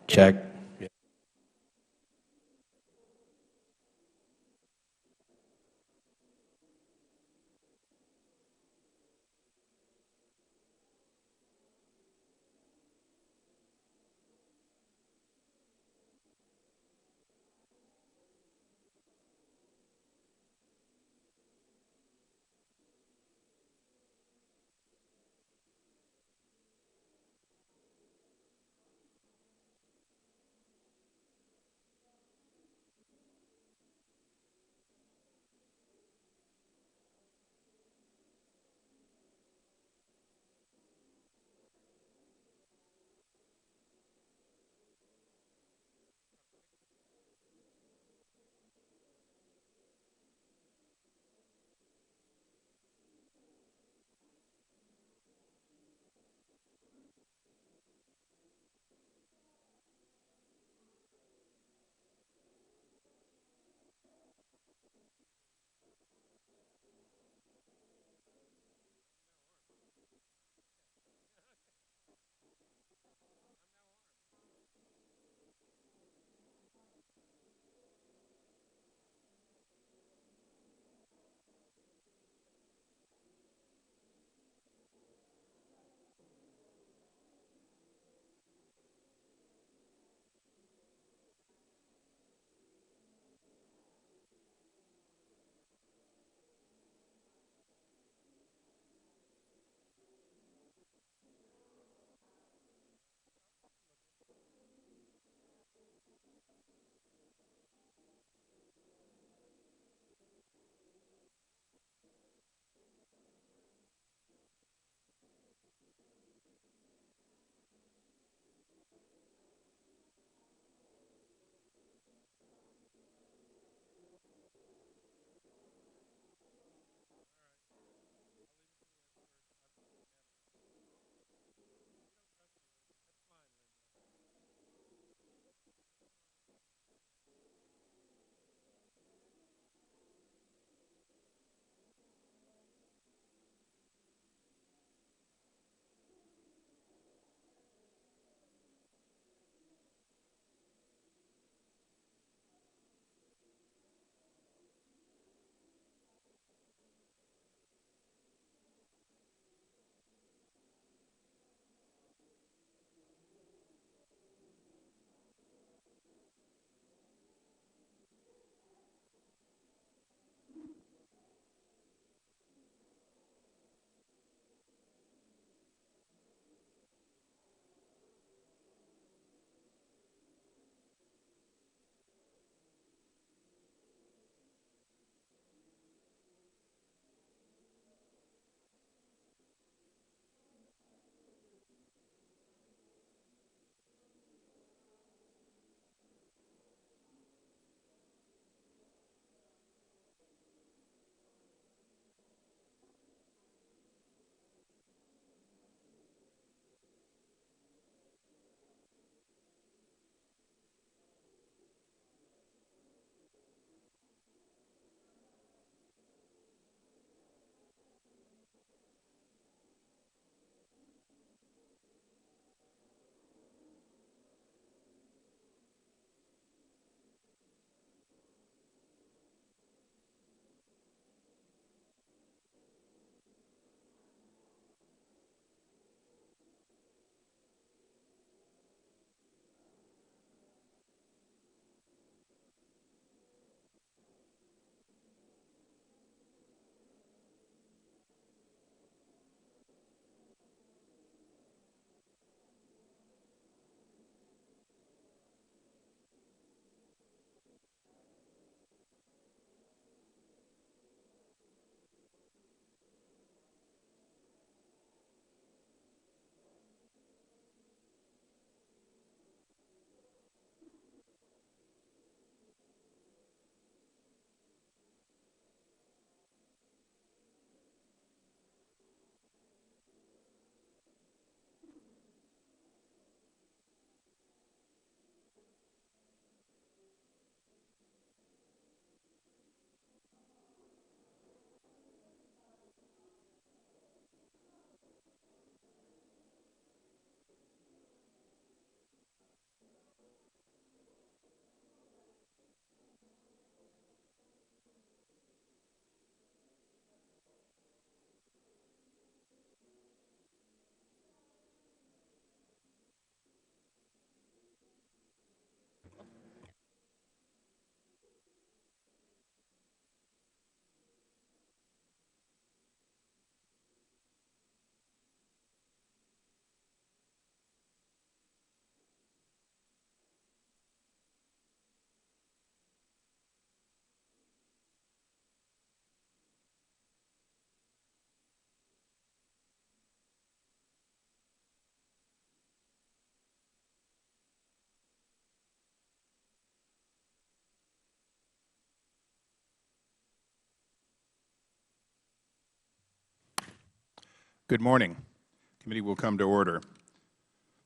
Check. Good morning. The committee will come to order.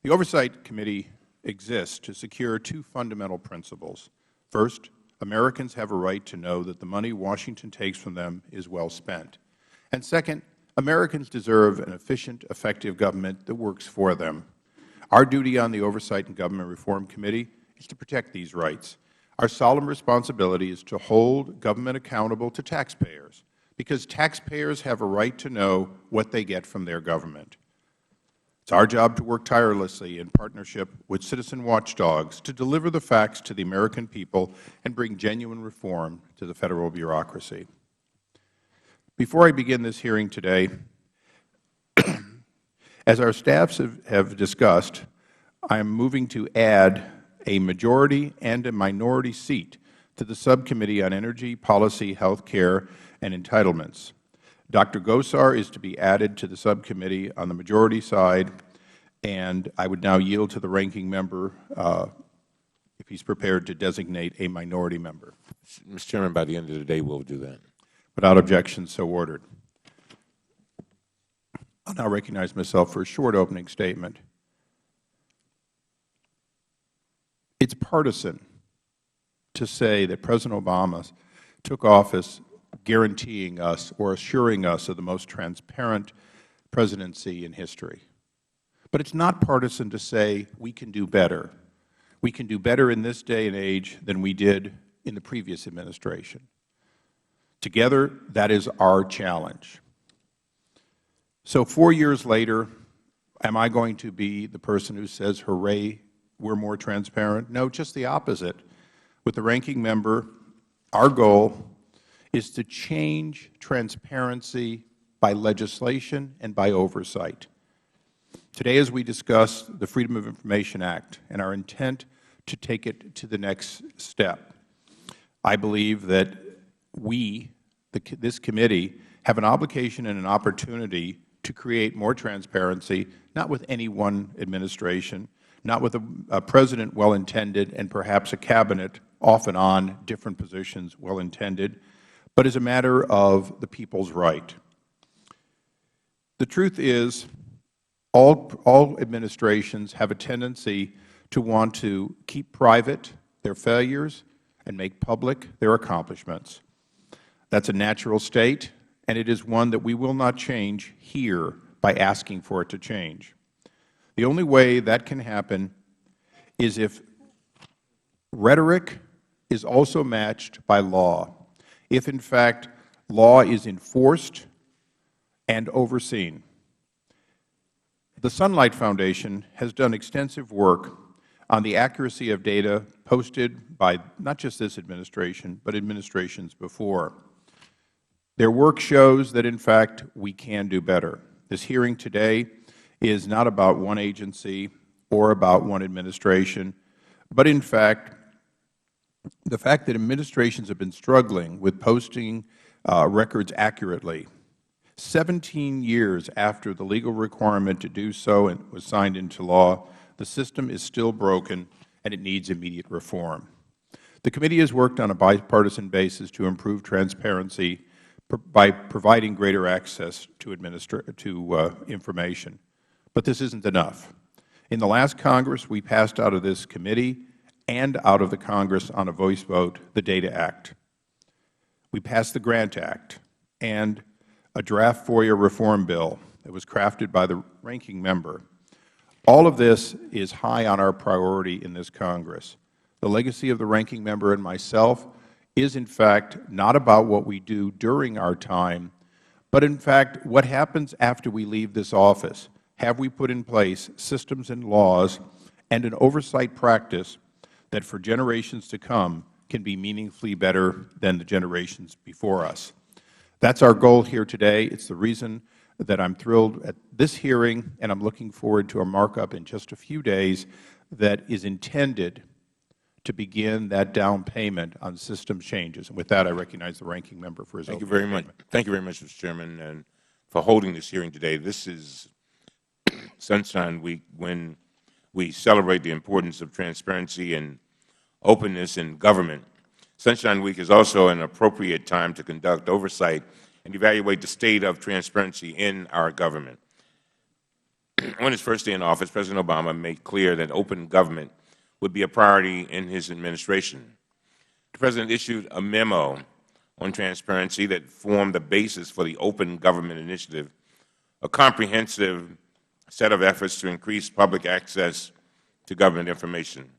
The Oversight Committee exists to secure two fundamental principles. First, Americans have a right to know that the money Washington takes from them is well spent. And second, Americans deserve an efficient, effective government that works for them. Our duty on the Oversight and Government Reform Committee is to protect these rights. Our solemn responsibility is to hold government accountable to taxpayers, because taxpayers have a right to know what they get from their government. It's our job to work tirelessly in partnership with citizen watchdogs to deliver the facts to the American people and bring genuine reform to the Federal bureaucracy. Before I begin this hearing today, as our staffs have discussed, I am moving to add a majority and a minority seat to the Subcommittee on Energy, Policy, Health Care, and Entitlements. Dr. Gosar is to be added to the subcommittee on the majority side, and I would now yield to the ranking member if he is prepared to designate a minority member. Mr. Chairman, by the end of the day, we'll do that. Without objection, so ordered. I'll now recognize myself for a short opening statement. It's partisan to say that President Obama took office guaranteeing us or assuring us of the most transparent presidency in history. But it's not partisan to say we can do better. We can do better in this day and age than we did in the previous administration. Together, that is our challenge. So 4 years later, am I going to be the person who says, hooray, we're more transparent? No, just the opposite. With the ranking member, our goal is to change transparency by legislation and by oversight. Today, as we discuss the Freedom of Information Act and our intent to take it to the next step, I believe that we, this committee, have an obligation and an opportunity to create more transparency, not with any one administration, not with a president well-intended and perhaps a cabinet off and on different positions well-intended, but as a matter of the people's right. The truth is, all administrations have a tendency to want to keep private their failures and make public their accomplishments. That's a natural state, and it is one that we will not change here by asking for it to change. The only way that can happen is if rhetoric is also matched by law, if, in fact, law is enforced and overseen. The Sunlight Foundation has done extensive work on the accuracy of data posted by not just this administration, but administrations before. Their work shows that, in fact, we can do better. This hearing today is not about one agency or about one administration, but, in fact, the fact that administrations have been struggling with posting records accurately. 17 years after the legal requirement to do so was signed into law, the system is still broken and it needs immediate reform. The committee has worked on a bipartisan basis to improve transparency by providing greater access to information. But this isn't enough. In the last Congress, we passed out of this committee and out of the Congress on a voice vote the DATA Act. We passed the Grant Act and a draft FOIA reform bill that was crafted by the ranking member. All of this is high on our priority in this Congress. The legacy of the ranking member and myself is, in fact, not about what we do during our time, but, in fact, what happens after we leave this office. Have we put in place systems and laws and an oversight practice that for generations to come can be meaningfully better than the generations before us? That's our goal here today. It's the reason that I'm thrilled at this hearing, and I'm looking forward to a markup in just a few days that is intended to begin that down payment on system changes. And with that, I recognize the ranking member for his opening statement. Thank you very much, Mr. Chairman, and for holding this hearing today. This is Sunshine Week, when we celebrate the importance of transparency and openness in government. Sunshine Week is also an appropriate time to conduct oversight and evaluate the state of transparency in our government. On his first day in office, President Obama made clear that open government would be a priority in his administration. The President issued a memo on transparency that formed the basis for the Open Government Initiative, a comprehensive set of efforts to increase public access to government information.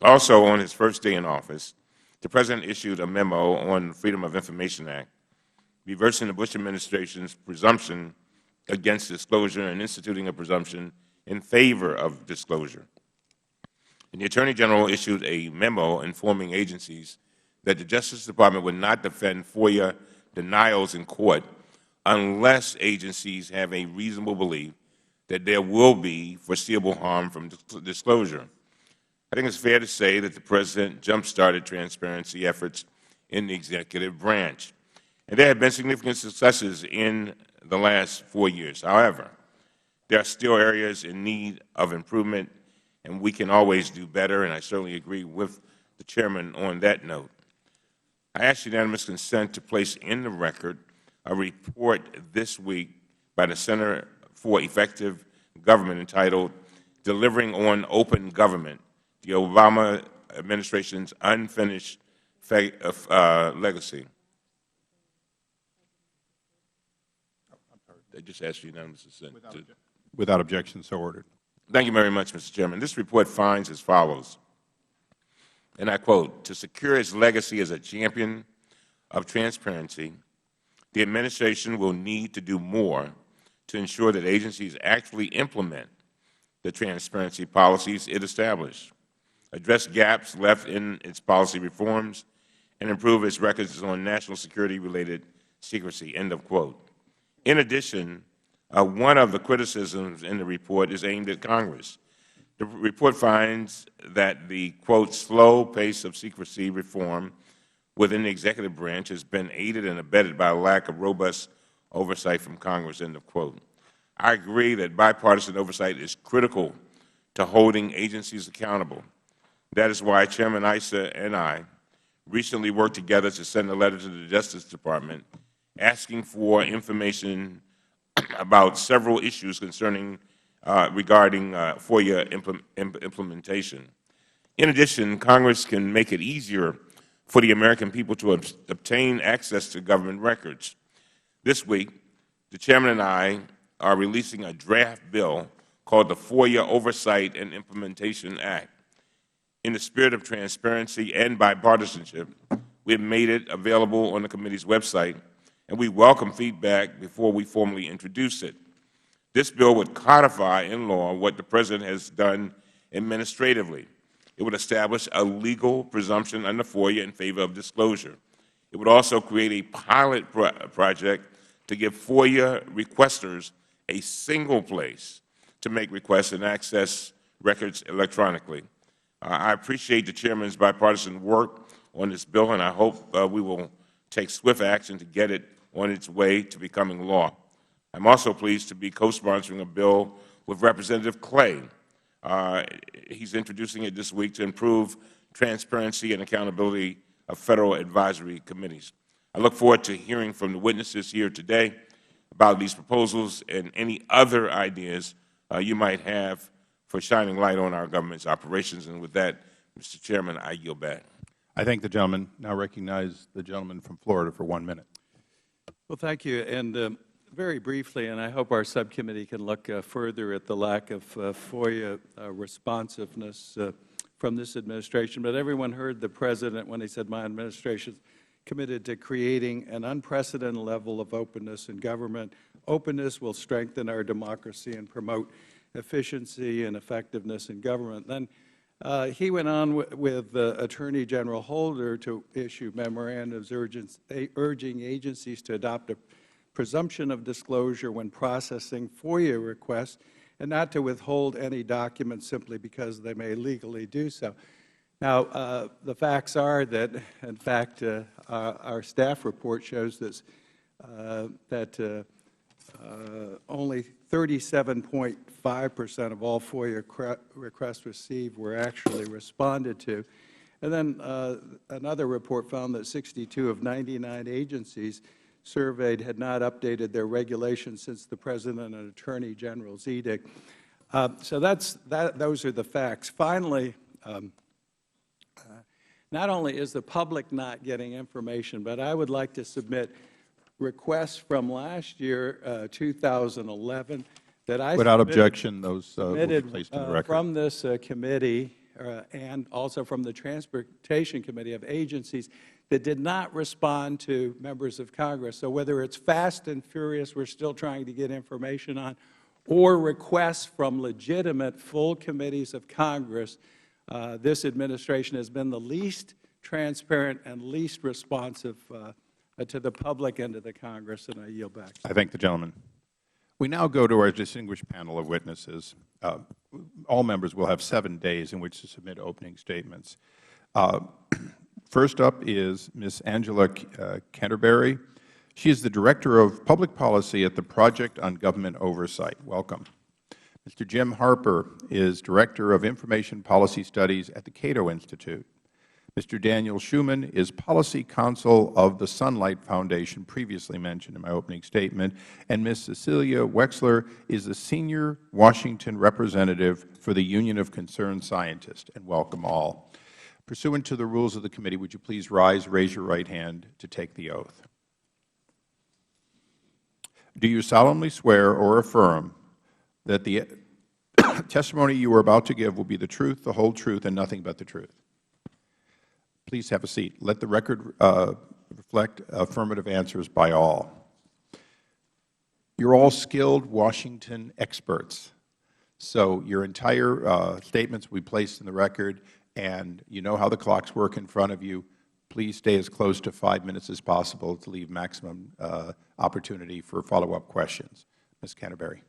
Also, on his first day in office, the President issued a memo on the Freedom of Information Act, reversing the Bush administration's presumption against disclosure and instituting a presumption in favor of disclosure. And the Attorney General issued a memo informing agencies that the Justice Department would not defend FOIA denials in court unless agencies have a reasonable belief that there will be foreseeable harm from disclosure. I think it's fair to say that the President jump-started transparency efforts in the executive branch. And there have been significant successes in the last 4 years. However, there are still areas in need of improvement, and we can always do better, and I certainly agree with the Chairman on that note. I ask unanimous consent to place in the record a report this week by the Center for Effective Government entitled Delivering on Open Government, the Obama Administration's Unfinished Legacy. I just asked for unanimous consent. Without objection, so ordered. Thank you very much, Mr. Chairman. This report finds as follows, and I quote, "To secure its legacy as a champion of transparency, the administration will need to do more to ensure that agencies actually implement the transparency policies it established, address gaps left in its policy reforms, and improve its records on national security-related secrecy," end of quote. In addition, one of the criticisms in the report is aimed at Congress. The report finds that the, quote, "slow pace of secrecy reform within the executive branch has been aided and abetted by a lack of robust oversight from Congress," end of quote. I agree that bipartisan oversight is critical to holding agencies accountable. That is why Chairman Issa and I recently worked together to send a letter to the Justice Department asking for information about several issues concerning regarding FOIA implementation. In addition, Congress can make it easier for the American people to obtain access to government records. This week, the Chairman and I are releasing a draft bill called the FOIA Oversight and Implementation Act. In the spirit of transparency and bipartisanship, we have made it available on the committee's website, and we welcome feedback before we formally introduce it. This bill would codify in law what the President has done administratively. It would establish a legal presumption under FOIA in favor of disclosure. It would also create a pilot project to give FOIA requesters a single place to make requests and access records electronically. I appreciate the Chairman's bipartisan work on this bill, and I hope we will take swift action to get it on its way to becoming law. I'm also pleased to be co-sponsoring a bill with Representative Clay. He's introducing it this week to improve transparency and accountability of Federal advisory committees. I look forward to hearing from the witnesses here today about these proposals and any other ideas you might have for shining light on our government's operations. And with that, Mr. Chairman, I yield back. I thank the gentleman. Now recognize the gentleman from Florida for 1 minute. Well, thank you. And very briefly, and I hope our subcommittee can look further at the lack of FOIA responsiveness from this administration. But everyone heard the President when he said my administration is committed to creating an unprecedented level of openness in government. Openness will strengthen our democracy and promote efficiency and effectiveness in government. Then he went on with Attorney General Holder to issue memorandums urging agencies to adopt a presumption of disclosure when processing FOIA requests and not to withhold any documents simply because they may legally do so. Now, the facts are that, in fact, our staff report shows this, that only 37.5% of all FOIA requests received were actually responded to. And then another report found that 62 of 99 agencies surveyed had not updated their regulations since the President and Attorney General's edict. So those are the facts. Finally, not only is the public not getting information, but I would like to submit requests from last year, 2011, that I Without submitted, objection, those will be placed in the record. from this committee and also from the Transportation Committee of agencies that did not respond to members of Congress. So whether it's fast and furious we're still trying to get information on, or requests from legitimate full committees of Congress, this administration has been the least transparent and least responsive to the public and to the Congress, and I yield back. I thank the gentleman. We now go to our distinguished panel of witnesses. All members will have 7 days in which to submit opening statements. First up is Ms. Angela Canterbury. She is the Director of Public Policy at the Project on Government Oversight. Welcome. Mr. Jim Harper is Director of Information Policy Studies at the Cato Institute. Mr. Daniel Schuman is Policy Counsel of the Sunlight Foundation, previously mentioned in my opening statement, and Ms. Cecilia Wexler is the Senior Washington Representative for the Union of Concerned Scientists, and welcome all. Pursuant to the rules of the committee, would you please rise, raise your right hand to take the oath? Do you solemnly swear or affirm that the testimony you are about to give will be the truth, the whole truth, and nothing but the truth? Please have a seat. Let the record reflect affirmative answers by all. You're all skilled Washington experts, so your entire statements will be placed in the record, and you know how the clocks work in front of you. Please stay as close to 5 minutes as possible to leave maximum opportunity for follow-up questions. Ms. Canterbury.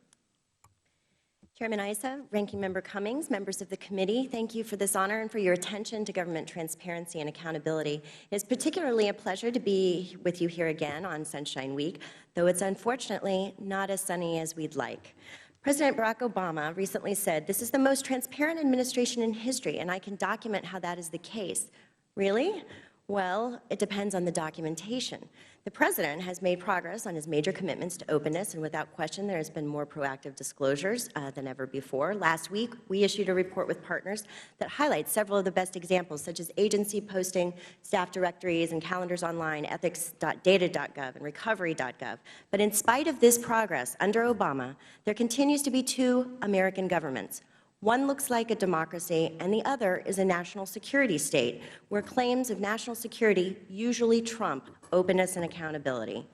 Chairman Issa, Ranking Member Cummings, members of the committee, thank you for this honor and for your attention to government transparency and accountability. It is particularly a pleasure to be with you here again on Sunshine Week, though it's unfortunately not as sunny as we'd like. President Barack Obama recently said, "This is the most transparent administration in history, and I can document how that is the case." Really? Well, it depends on the documentation. The President has made progress on his major commitments to openness, and without question, there has been more proactive disclosures than ever before. Last week, we issued a report with partners that highlights several of the best examples, such as agency posting, staff directories, and calendars online, ethics.data.gov, and recovery.gov. But in spite of this progress, under Obama, there continues to be two American governments. One looks like a democracy, and the other is a national security state, where claims of national security usually trump openness and accountability.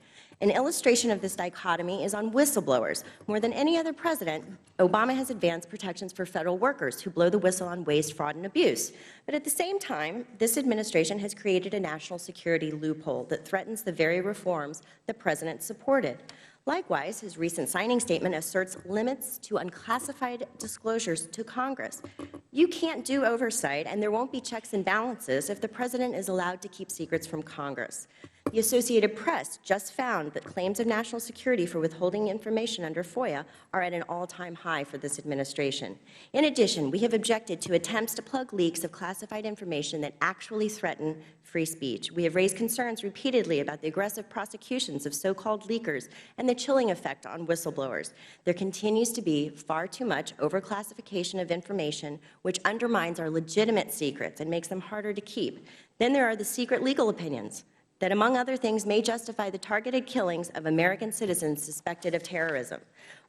An illustration of this dichotomy is on whistleblowers. More than any other president, Obama has advanced protections for federal workers who blow the whistle on waste, fraud, and abuse. But at the same time, this administration has created a national security loophole that threatens the very reforms the President supported. Likewise, his recent signing statement asserts limits to unclassified disclosures to Congress. You can't do oversight, and there won't be checks and balances if the President is allowed to keep secrets from Congress. The Associated Press just found that claims of national security for withholding information under FOIA are at an all-time high for this administration. In addition, we have objected to attempts to plug leaks of classified information that actually threaten free speech. We have raised concerns repeatedly about the aggressive prosecutions of so-called leakers and the chilling effect on whistleblowers. There continues to be far too much overclassification of information, which undermines our legitimate secrets and makes them harder to keep. Then there are the secret legal opinions that, among other things, may justify the targeted killings of American citizens suspected of terrorism.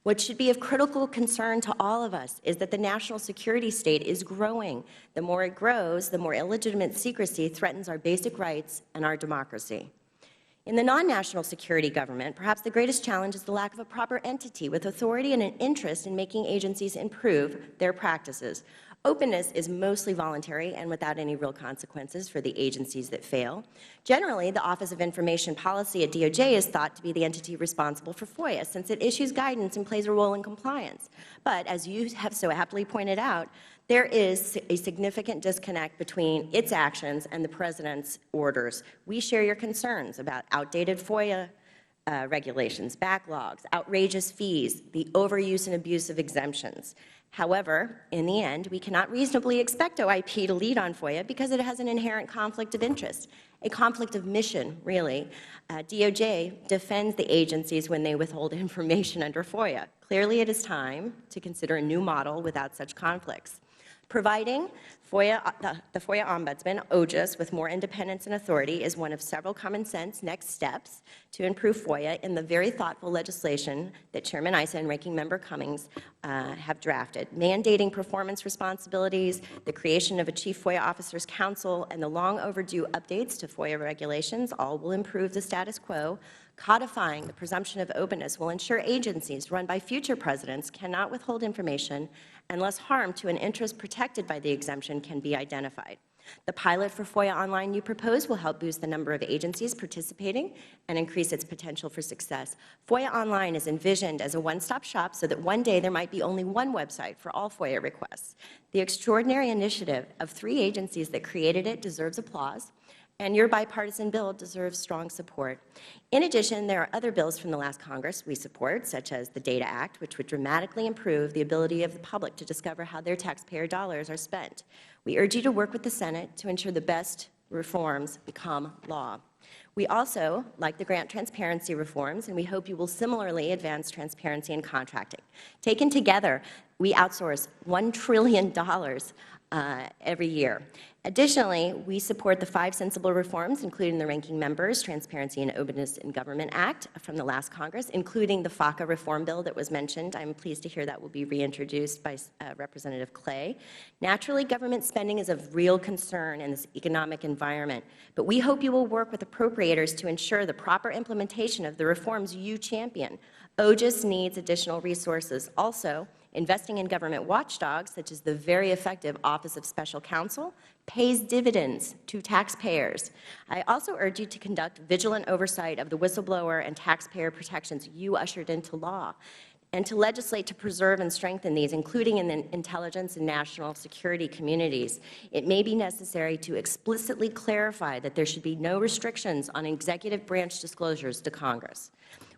What should be of critical concern to all of us is that the national security state is growing. The more it grows, the more illegitimate secrecy threatens our basic rights and our democracy. In the non-national security government, perhaps the greatest challenge is the lack of a proper entity with authority and an interest in making agencies improve their practices. Openness is mostly voluntary and without any real consequences for the agencies that fail. Generally, the Office of Information Policy at DOJ is thought to be the entity responsible for FOIA, since it issues guidance and plays a role in compliance. But as you have so aptly pointed out, there is a significant disconnect between its actions and the President's orders. We share your concerns about outdated FOIA regulations, backlogs, outrageous fees, the overuse and abuse of exemptions. However, in the end, we cannot reasonably expect OIP to lead on FOIA because it has an inherent conflict of interest, a conflict of mission, really. DOJ defends the agencies when they withhold information under FOIA. Clearly, it is time to consider a new model without such conflicts. Providing the FOIA Ombudsman, OJIS, with more independence and authority is one of several common sense next steps to improve FOIA in the very thoughtful legislation that Chairman Issa and Ranking Member Cummings have drafted. Mandating performance responsibilities, the creation of a Chief FOIA Officers Council, and the long overdue updates to FOIA regulations all will improve the status quo. Codifying the presumption of openness will ensure agencies run by future presidents cannot withhold information unless harm to an interest protected by the exemption can be identified. The pilot for FOIA Online you propose will help boost the number of agencies participating and increase its potential for success. FOIA Online is envisioned as a one-stop shop so that one day there might be only one website for all FOIA requests. The extraordinary initiative of 3 agencies that created it deserves applause, and your bipartisan bill deserves strong support. In addition, there are other bills from the last Congress we support, such as the Data Act, which would dramatically improve the ability of the public to discover how their taxpayer dollars are spent. We urge you to work with the Senate to ensure the best reforms become law. We also like the grant transparency reforms, and we hope you will similarly advance transparency in contracting. Taken together, we outsource $1 trillion every year. Additionally, we support the 5 sensible reforms, including the Ranking Member's Transparency and Openness in Government Act from the last Congress, including the FACA reform bill that was mentioned. I'm pleased to hear that will be reintroduced by Representative Clay. Naturally, government spending is of real concern in this economic environment, but we hope you will work with appropriators to ensure the proper implementation of the reforms you champion. OJIS needs additional resources. Also, investing in government watchdogs, such as the very effective Office of Special Counsel, pays dividends to taxpayers. I also urge you to conduct vigilant oversight of the whistleblower and taxpayer protections you ushered into law, and to legislate to preserve and strengthen these, including in the intelligence and national security communities. It may be necessary to explicitly clarify that there should be no restrictions on executive branch disclosures to Congress.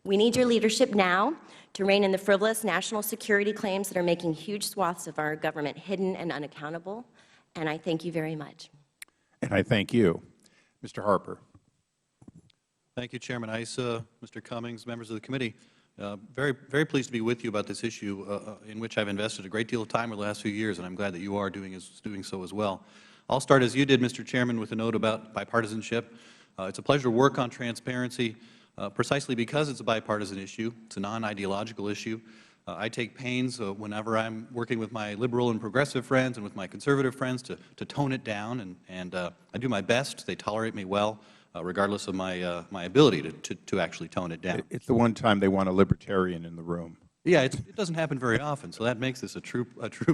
We need your leadership now to rein in the frivolous national security claims that are making huge swaths of our government hidden and unaccountable, and I thank you very much. And I thank you. Mr. Harper. Thank you, Chairman Issa, Mr. Cummings, members of the committee. Very pleased to be with you about this issue in which I've invested a great deal of time over the last few years, and I'm glad that you are doing so as well. I'll start, as you did, Mr. Chairman, with a note about bipartisanship. It's a pleasure to work on transparency precisely because it's a bipartisan issue. It's a non-ideological issue. I take pains whenever I'm working with my liberal and progressive friends and with my conservative friends to tone it down, and I do my best. They tolerate me well, regardless of my ability to actually tone it down. It's the one time they want a libertarian in the room. Yeah, it doesn't happen very often, so that makes this a true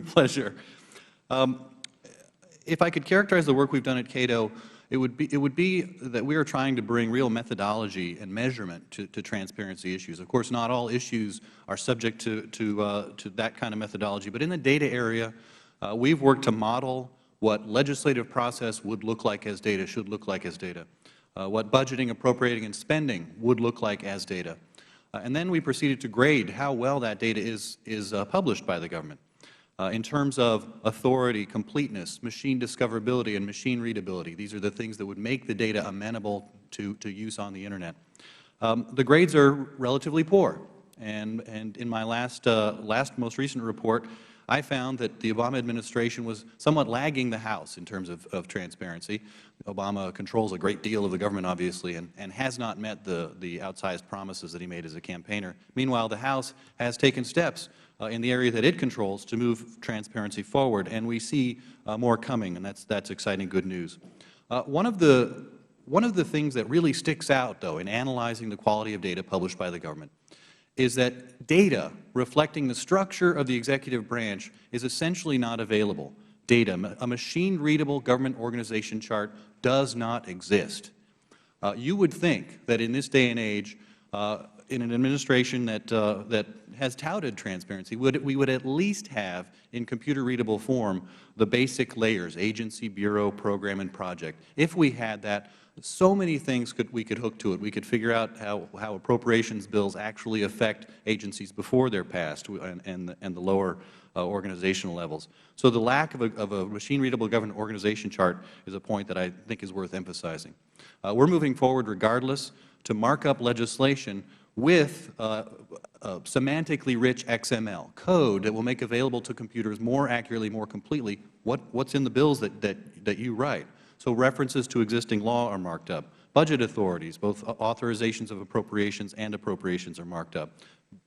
pleasure. If I could characterize the work we've done at Cato, it would be that we are trying to bring real methodology and measurement to transparency issues. Of course, not all issues are subject to that kind of methodology, but in the data area, we've worked to model what legislative process would look like as data, should look like as data, what budgeting, appropriating, and spending would look like as data. And then we proceeded to grade how well that data is published by the government. In terms of authority, completeness, machine discoverability, and machine readability. These are the things that would make the data amenable to use on the Internet. The grades are relatively poor, and in my most recent report, I found that the Obama administration was somewhat lagging the House in terms of transparency. Obama controls a great deal of the government, obviously, and has not met the outsized promises that he made as a campaigner. Meanwhile, the House has taken steps in the area that it controls to move transparency forward, and we see more coming, and that's exciting good news. One of the things that really sticks out, though, in analyzing the quality of data published by the government is that data reflecting the structure of the executive branch is essentially not available. Data, a machine-readable government organization chart, does not exist. You would think that in this day and age, in an administration that has touted transparency, we would at least have, in computer-readable form, the basic layers, agency, bureau, program, and project. If we had that, so many things we could hook to it. We could figure out how appropriations bills actually affect agencies before they're passed and the lower organizational levels. So the lack of a machine-readable government organization chart is a point that I think is worth emphasizing. We're moving forward regardless to mark up legislation with semantically rich XML code that will make available to computers more accurately, more completely what's in the bills that you write. So references to existing law are marked up. Budget authorities, both authorizations of appropriations and appropriations, are marked up.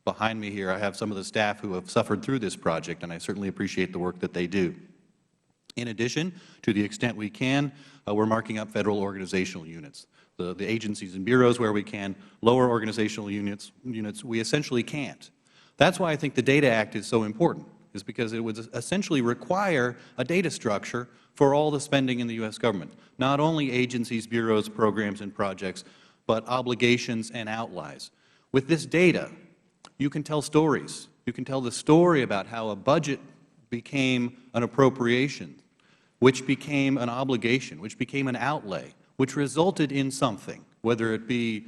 Behind me here, I have some of the staff who have suffered through this project, and I certainly appreciate the work that they do. In addition, to the extent we can, we're marking up Federal organizational units. The agencies and bureaus where we can, lower organizational units we essentially can't. That's why I think the Data Act is so important, is because it would essentially require a data structure for all the spending in the U.S. government, not only agencies, bureaus, programs, and projects, but obligations and outlays. With this data, you can tell stories. You can tell the story about how a budget became an appropriation, which became an obligation, which became an outlay, which resulted in something, whether it be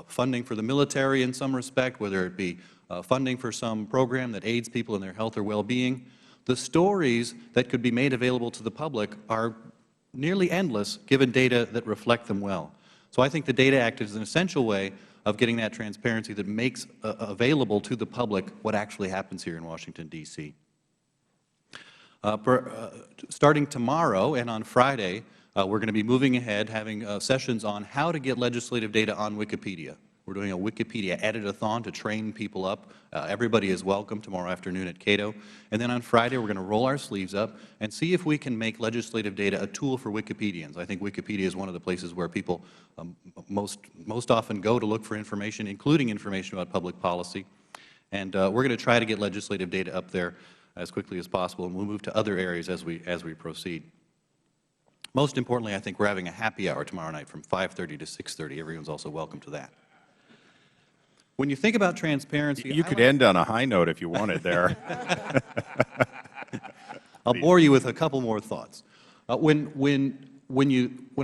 funding for the military in some respect, whether it be funding for some program that aids people in their health or well-being. The stories that could be made available to the public are nearly endless given data that reflect them well. So I think the Data Act is an essential way of getting that transparency that makes available to the public what actually happens here in Washington, D.C. Starting tomorrow and on Friday, we're going to be moving ahead, having sessions on how to get legislative data on Wikipedia. We're doing a Wikipedia edit-a-thon to train people up. Everybody is welcome tomorrow afternoon at Cato. And then on Friday, we're going to roll our sleeves up and see if we can make legislative data a tool for Wikipedians. I think Wikipedia is one of the places where people most often go to look for information, including information about public policy. And we're going to try to get legislative data up there as quickly as possible, and we'll move to other areas as we proceed. Most importantly, I think we're having a happy hour tomorrow night from 5:30 to 6:30. Everyone's also welcome to that. When you think about transparency, you could end on a high note if you wanted there. I'll bore you with a couple more thoughts. When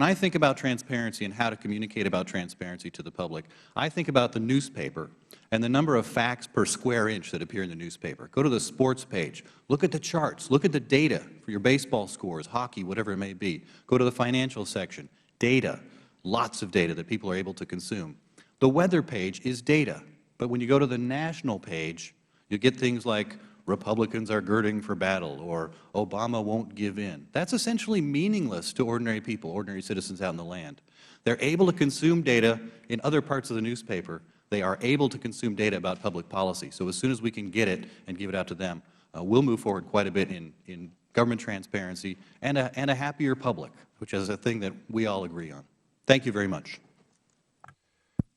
I think about transparency and how to communicate about transparency to the public, I think about the newspaper and the number of facts per square inch that appear in the newspaper. Go to the sports page. Look at the charts. Look at the data for your baseball scores, hockey, whatever it may be. Go to the financial section. Data. Lots of data that people are able to consume. The weather page is data. But when you go to the national page, you get things like Republicans are girding for battle or Obama won't give in. That's essentially meaningless to ordinary people, ordinary citizens out in the land. They're able to consume data in other parts of the newspaper. They are able to consume data about public policy. So as soon as we can get it and give it out to them, we'll move forward quite a bit in government transparency and a happier public, which is a thing that we all agree on. Thank you very much.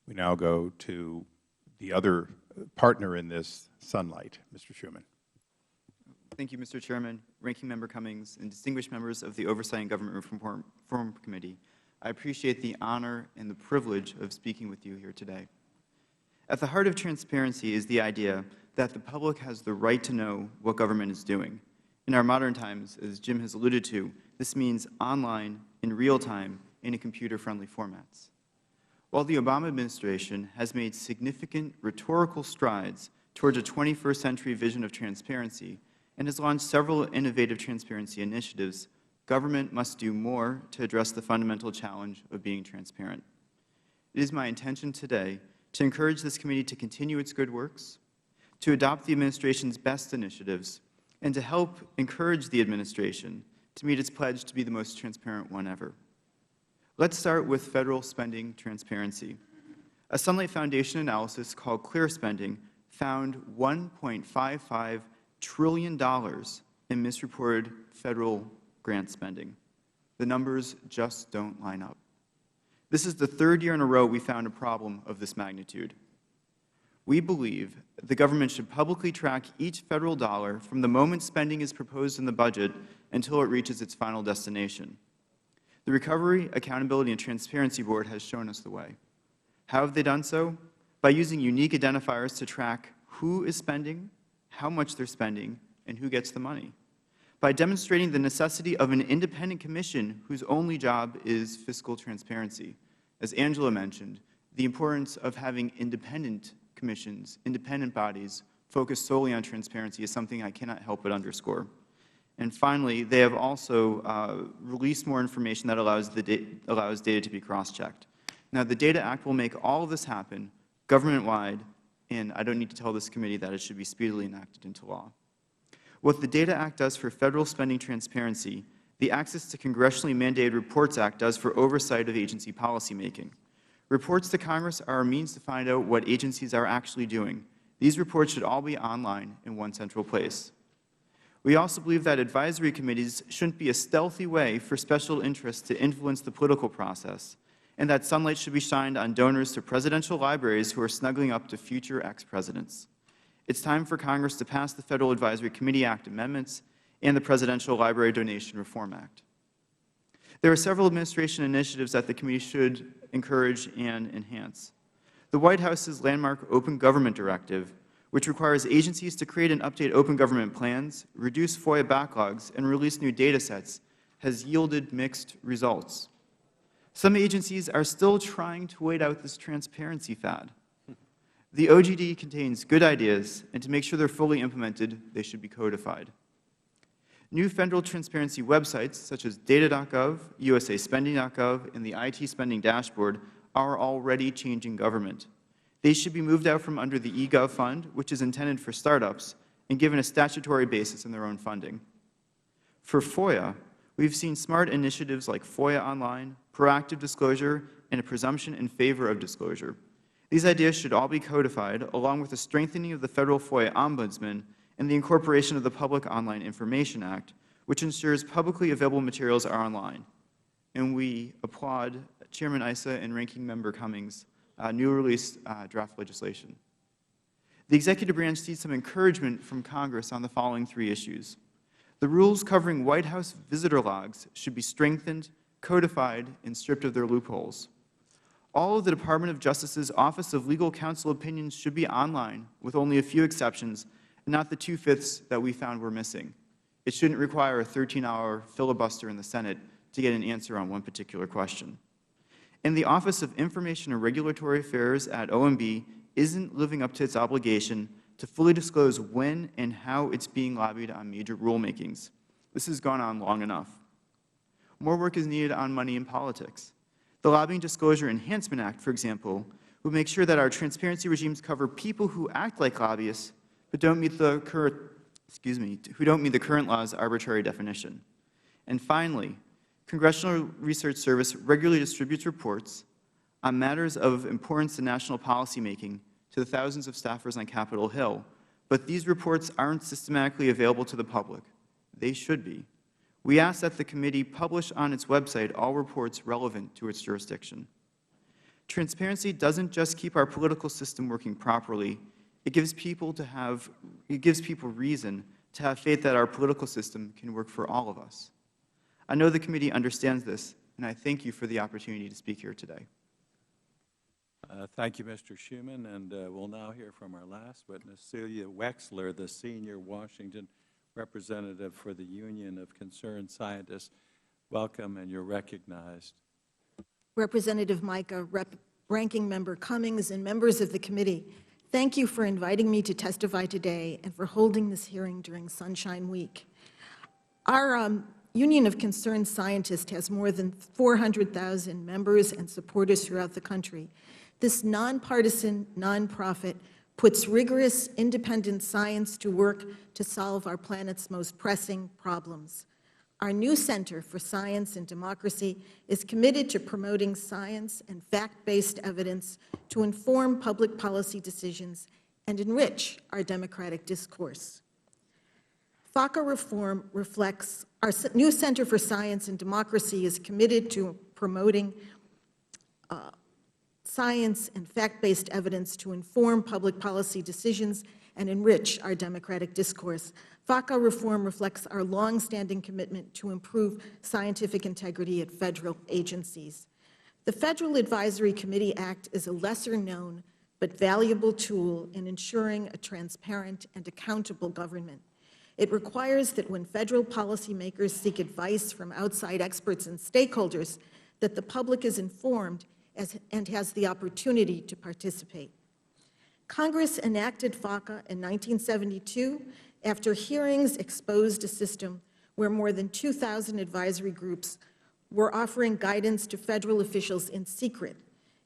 We now go to the other partner in this sunlight, Mr. Schuman. Thank you, Mr. Chairman, Ranking Member Cummings, and distinguished members of the Oversight and Government Reform Committee. I appreciate the honor and the privilege of speaking with you here today. At the heart of transparency is the idea that the public has the right to know what government is doing. In our modern times, as Jim has alluded to, this means online, in real time, and in computer-friendly formats. While the Obama administration has made significant rhetorical strides towards a 21st century vision of transparency and has launched several innovative transparency initiatives, government must do more to address the fundamental challenge of being transparent. It is my intention today to encourage this committee to continue its good works, to adopt the administration's best initiatives, and to help encourage the administration to meet its pledge to be the most transparent one ever. Let's start with federal spending transparency. A Sunlight Foundation analysis called Clear Spending found $1.55 trillion in misreported federal grant spending. The numbers just don't line up. This is the third year in a row we found a problem of this magnitude. We believe the government should publicly track each federal dollar from the moment spending is proposed in the budget until it reaches its final destination. The Recovery, Accountability, and Transparency Board has shown us the way. How have they done so? By using unique identifiers to track who is spending, how much they're spending, and who gets the money. By demonstrating the necessity of an independent commission whose only job is fiscal transparency. As Angela mentioned, the importance of having independent commissions, independent bodies, focused solely on transparency is something I cannot help but underscore. And finally, they have also released more information that allows data to be cross-checked. Now, the Data Act will make all of this happen government-wide, and I don't need to tell this committee that it should be speedily enacted into law. What the Data Act does for federal spending transparency, the Access to Congressionally Mandated Reports Act does for oversight of agency policymaking. Reports to Congress are a means to find out what agencies are actually doing. These reports should all be online in one central place. We also believe that advisory committees shouldn't be a stealthy way for special interests to influence the political process, and that sunlight should be shined on donors to presidential libraries who are snuggling up to future ex-presidents. It's time for Congress to pass the Federal Advisory Committee Act amendments and the Presidential Library Donation Reform Act. There are several administration initiatives that the committee should encourage and enhance. The White House's landmark Open Government Directive, which requires agencies to create and update open government plans, reduce FOIA backlogs, and release new data sets, has yielded mixed results. Some agencies are still trying to wait out this transparency fad. The OGD contains good ideas, and to make sure they're fully implemented, they should be codified. New federal transparency websites, such as data.gov, usaspending.gov, and the IT Spending Dashboard, are already changing government. They should be moved out from under the eGov fund, which is intended for startups, and given a statutory basis in their own funding. For FOIA, we've seen smart initiatives like FOIA Online, proactive disclosure, and a presumption in favor of disclosure. These ideas should all be codified, along with the strengthening of the federal FOIA Ombudsman and the incorporation of the Public Online Information Act, which ensures publicly available materials are online. And we applaud Chairman Issa and Ranking Member Cummings' new released draft legislation. The executive branch needs some encouragement from Congress on the following three issues. The rules covering White House visitor logs should be strengthened, codified, and stripped of their loopholes. All of the Department of Justice's Office of Legal Counsel opinions should be online, with only a few exceptions, and not the 2/5 that we found were missing. It shouldn't require a 13-hour filibuster in the Senate to get an answer on one particular question. And the Office of Information and Regulatory Affairs at OMB isn't living up to its obligation to fully disclose when and how it's being lobbied on major rulemakings. This has gone on long enough. More work is needed on money in politics. The Lobbying Disclosure Enhancement Act, for example, will make sure that our transparency regimes cover people who act like lobbyists but don't meet the current law's arbitrary definition. And finally, Congressional Research Service regularly distributes reports on matters of importance to national policymaking to the thousands of staffers on Capitol Hill, but these reports aren't systematically available to the public. They should be. We ask that the committee publish on its website all reports relevant to its jurisdiction. Transparency doesn't just keep our political system working properly, it gives people reason to have faith that our political system can work for all of us. I know the committee understands this, and I thank you for the opportunity to speak here today. Thank you, Mr. Schuman, and we'll now hear from our last witness, Celia Wexler, the senior Washington representative for the Union of Concerned Scientists. Welcome, and you're recognized. Representative Mica, Ranking Member Cummings, and members of the committee, thank you for inviting me to testify today and for holding this hearing during Sunshine Week. Our Union of Concerned Scientists has more than 400,000 members and supporters throughout the country. This nonpartisan, nonprofit puts rigorous, independent science to work to solve our planet's most pressing problems. Our new Center for Science and Democracy is committed to promoting science and fact-based evidence to inform public policy decisions and enrich our democratic discourse. FACA reform reflects our new Center for Science and Democracy is committed to promoting science and fact-based evidence to inform public policy decisions and enrich our democratic discourse. FACA reform reflects our long-standing commitment to improve scientific integrity at federal agencies. The Federal Advisory Committee Act is a lesser-known but valuable tool in ensuring a transparent and accountable government. It requires that when federal policymakers seek advice from outside experts and stakeholders, that the public is informed and has the opportunity to participate. Congress enacted FACA in 1972 after hearings exposed a system where more than 2,000 advisory groups were offering guidance to federal officials in secret.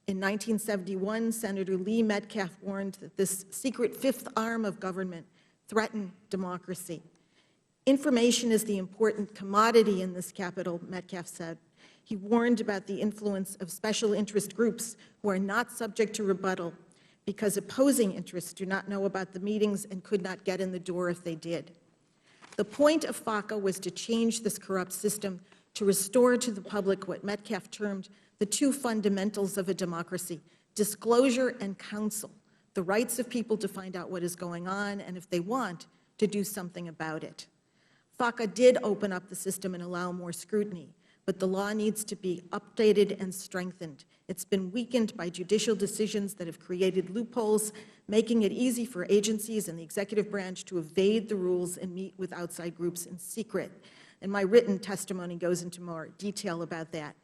In 1971, Senator Lee Metcalf warned that this secret fifth arm of government threatened democracy. Information is the important commodity in this capital, Metcalf said. He warned about the influence of special interest groups who are not subject to rebuttal because opposing interests do not know about the meetings and could not get in the door if they did. The point of FACA was to change this corrupt system to restore to the public what Metcalf termed the two fundamentals of a democracy, disclosure and counsel, the rights of people to find out what is going on and, if they want, to do something about it. FACA did open up the system and allow more scrutiny, but the law needs to be updated and strengthened. It's been weakened by judicial decisions that have created loopholes, making it easy for agencies and the executive branch to evade the rules and meet with outside groups in secret. And my written testimony goes into more detail about that.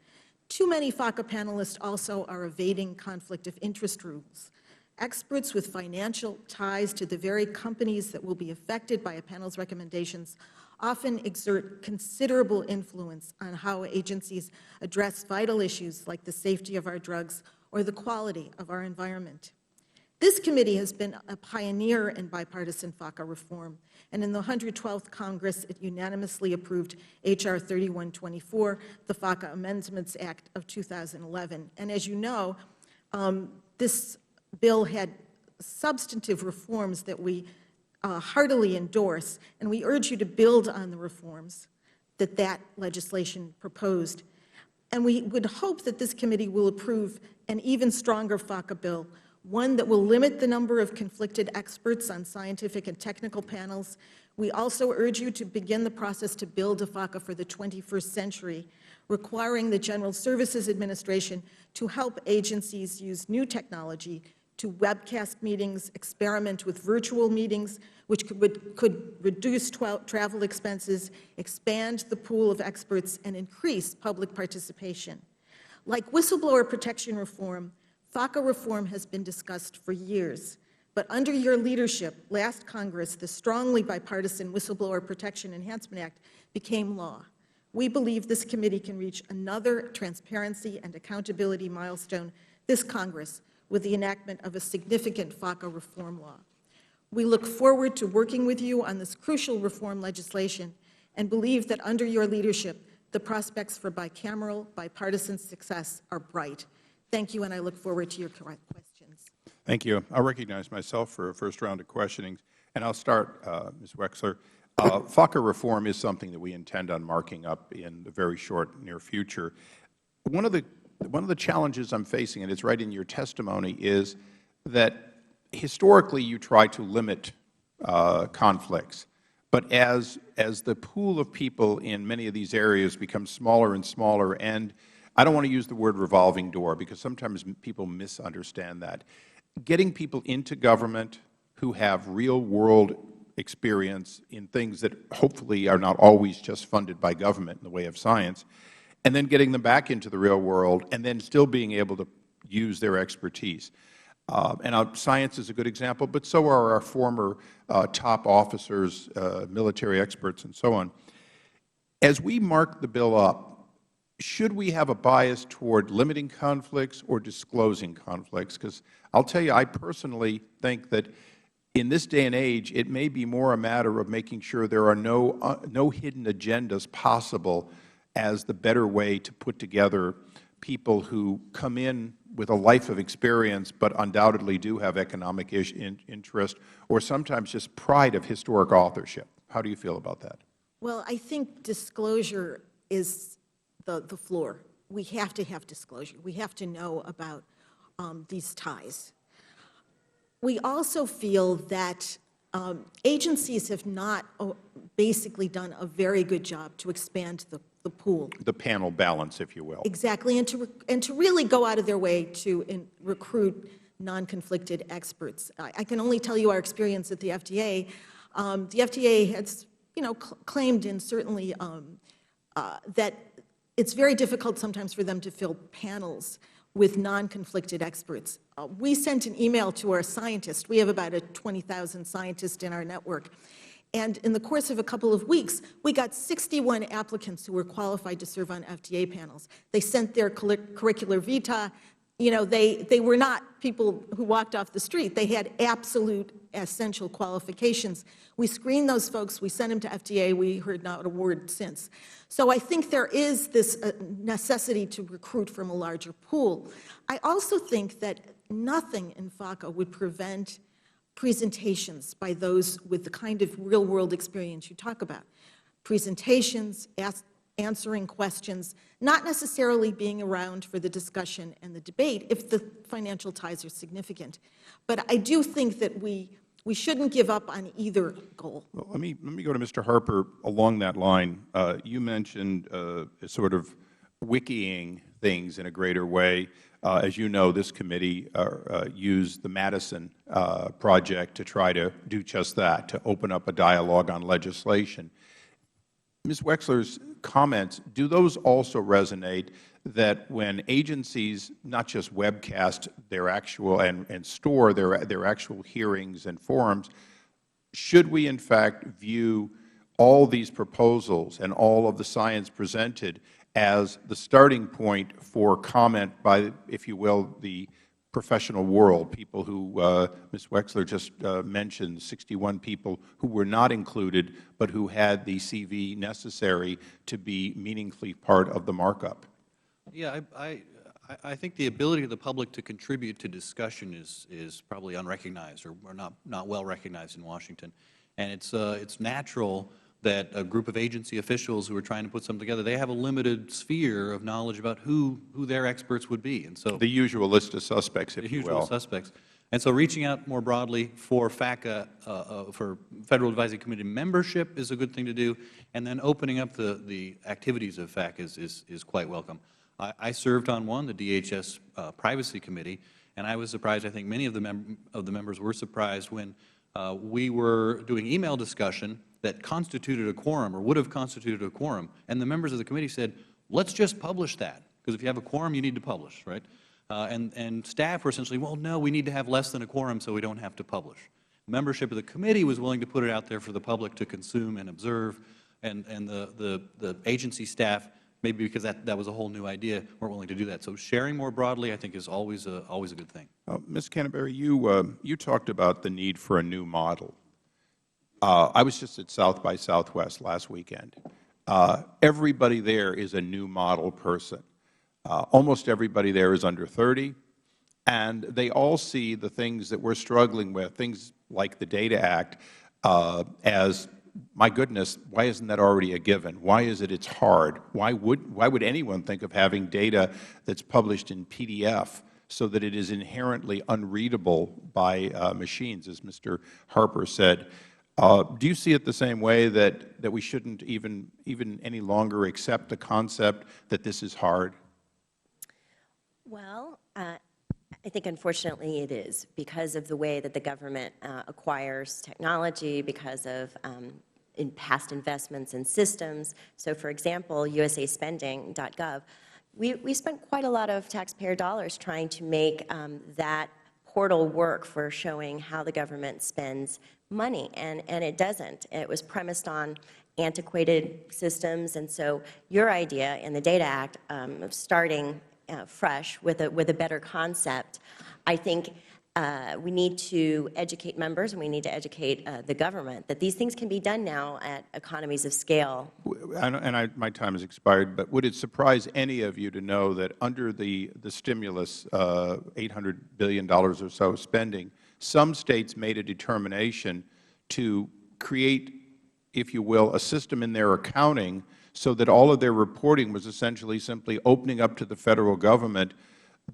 Too many FACA panelists also are evading conflict of interest rules. Experts with financial ties to the very companies that will be affected by a panel's recommendations often exert considerable influence on how agencies address vital issues like the safety of our drugs or the quality of our environment. This committee has been a pioneer in bipartisan FACA reform, and in the 112th Congress, it unanimously approved H.R. 3124, the FACA Amendments Act of 2011. And as you know, this bill had substantive reforms that we heartily endorse, and we urge you to build on the reforms that legislation proposed. And we would hope that this committee will approve an even stronger FACA bill, one that will limit the number of conflicted experts on scientific and technical panels. We also urge you to begin the process to build a FACA for the 21st century, requiring the General Services Administration to help agencies use new technology to webcast meetings, experiment with virtual meetings, which could reduce travel expenses, expand the pool of experts, and increase public participation. Like whistleblower protection reform, FACA reform has been discussed for years, but under your leadership, last Congress, the strongly bipartisan Whistleblower Protection Enhancement Act became law. We believe this committee can reach another transparency and accountability milestone this Congress with the enactment of a significant FACA reform law. We look forward to working with you on this crucial reform legislation and believe that under your leadership, the prospects for bicameral, bipartisan success are bright. Thank you, and I look forward to your questions. Thank you. I'll recognize myself for a first round of questioning, and I'll start, Ms. Wexler. FACA reform is something that we intend on marking up in the very short, near future. One of the challenges I'm facing, and it's right in your testimony, is that historically you try to limit conflicts. But as the pool of people in many of these areas becomes smaller and smaller, and I don't want to use the word revolving door because sometimes people misunderstand that, getting people into government who have real-world experience in things that hopefully are not always just funded by government in the way of science, and then getting them back into the real world, and then still being able to use their expertise. Science is a good example, but so are our former top officers, military experts, and so on. As we mark the bill up, should we have a bias toward limiting conflicts or disclosing conflicts? Because I'll tell you, I personally think that in this day and age, it may be more a matter of making sure there are no hidden agendas possible as the better way to put together people who come in with a life of experience but undoubtedly do have economic interest or sometimes just pride of historic authorship. How do you feel about that? Well, I think disclosure is the floor. We have to have disclosure. We have to know about these ties. We also feel that agencies have not basically done a very good job to expand the pool. The panel balance, if you will. Exactly, and to really go out of their way to recruit non-conflicted experts. I can only tell you our experience at the FDA. The FDA has, claimed and certainly that it's very difficult sometimes for them to fill panels with non-conflicted experts. We sent an email to our scientists. We have about 20,000 scientists in our network. And in the course of a couple of weeks, we got 61 applicants who were qualified to serve on FDA panels. They sent their curricular vitae. You know, they were not people who walked off the street. They had absolute essential qualifications. We screened those folks. We sent them to FDA. We heard not a word since. So I think there is this necessity to recruit from a larger pool. I also think that nothing in FACA would prevent presentations by those with the kind of real-world experience you talk about. Presentations, answering questions, not necessarily being around for the discussion and the debate if the financial ties are significant. But I do think that we shouldn't give up on either goal. Well, let me go to Mr. Harper along that line. You mentioned sort of wikiing things in a greater way. As you know, this committee used the Madison project to try to do just that, to open up a dialogue on legislation. Ms. Wexler's comments, do those also resonate that when agencies not just webcast their actual and store their actual hearings and forums, should we in fact view all these proposals and all of the science presented as the starting point for comment by, if you will, the professional world, people who Ms. Wexler just mentioned, 61 people who were not included but who had the CV necessary to be meaningfully part of the markup? Yeah, I think the ability of the public to contribute to discussion is probably unrecognized or not well recognized in Washington. And it's natural that a group of agency officials who are trying to put something together, they have a limited sphere of knowledge about who their experts would be. And so the usual list of suspects, if you will. The usual suspects. And so reaching out more broadly for FACA, for Federal Advisory Committee membership is a good thing to do, and then opening up the activities of FACA is quite welcome. I served on one, the DHS Privacy Committee, and I was surprised, I think many of the members were surprised when we were doing email discussion that constituted a quorum or would have constituted a quorum, and the members of the committee said, let's just publish that, because if you have a quorum, you need to publish, right? And staff were essentially, well, no, we need to have less than a quorum so we don't have to publish. Membership of the committee was willing to put it out there for the public to consume and observe, and the agency staff, maybe because that was a whole new idea, weren't willing to do that. So sharing more broadly, I think, is always a good thing. Ms. Canterbury, you talked about the need for a new model. I was just at South by Southwest last weekend. Everybody there is a new model person. Almost everybody there is under 30, and they all see the things that we're struggling with, things like the Data Act, as, my goodness, why isn't that already a given? Why is it it's hard? Why would anyone think of having data that's published in PDF so that it is inherently unreadable by machines, as Mr. Harper said? Do you see it the same way, that we shouldn't even any longer accept the concept that this is hard? Well, I think unfortunately it is, because of the way that the government acquires technology, because of in past investments in systems. So for example, usaspending.gov, we spent quite a lot of taxpayer dollars trying to make that portal work for showing how the government spends money, and it doesn't. It was premised on antiquated systems, and so your idea in the Data Act of starting fresh with a better concept, I think we need to educate members and we need to educate the government that these things can be done now at economies of scale. My time has expired, but would it surprise any of you to know that under the stimulus, $800 billion or so spending, some states made a determination to create, if you will, a system in their accounting so that all of their reporting was essentially simply opening up to the Federal Government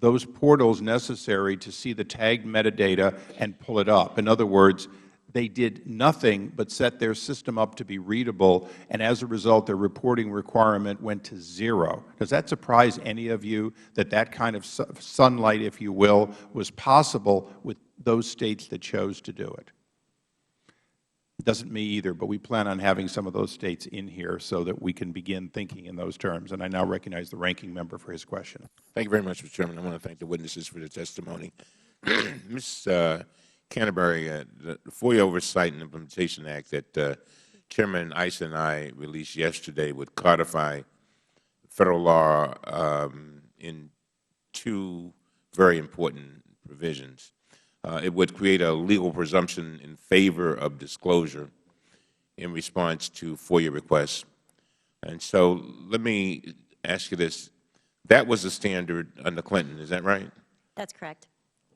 those portals necessary to see the tagged metadata and pull it up. In other words, they did nothing but set their system up to be readable, and as a result, their reporting requirement went to zero. Does that surprise any of you that that kind of sunlight, if you will, was possible with those states that chose to do it? Doesn't me either, but we plan on having some of those states in here so that we can begin thinking in those terms. And I now recognize the ranking member for his question. Thank you very much, Mr. Chairman. I want to thank the witnesses for their testimony. Ms. Canterbury, the FOIA Oversight and Implementation Act that Chairman Issa and I released yesterday would codify federal law in two very important provisions. It would create a legal presumption in favor of disclosure in response to FOIA requests. And so let me ask you this. That was the standard under Clinton, is that right? That's correct.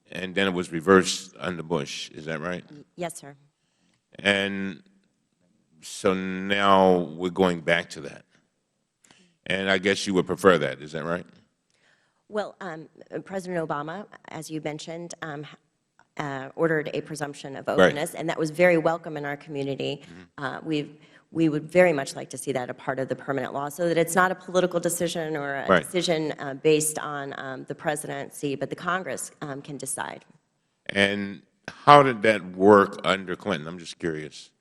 And then it was reversed under Bush, is that right? Yes, sir. And so now we're going back to that. And I guess you would prefer that, is that right? Well, President Obama, as you mentioned, ordered a presumption of openness, and that was very welcome in our community. We would very much like to see that a part of the permanent law so that it's not a political decision or a decision based on the presidency, but the Congress can decide. And how did that work under Clinton? I'm just curious,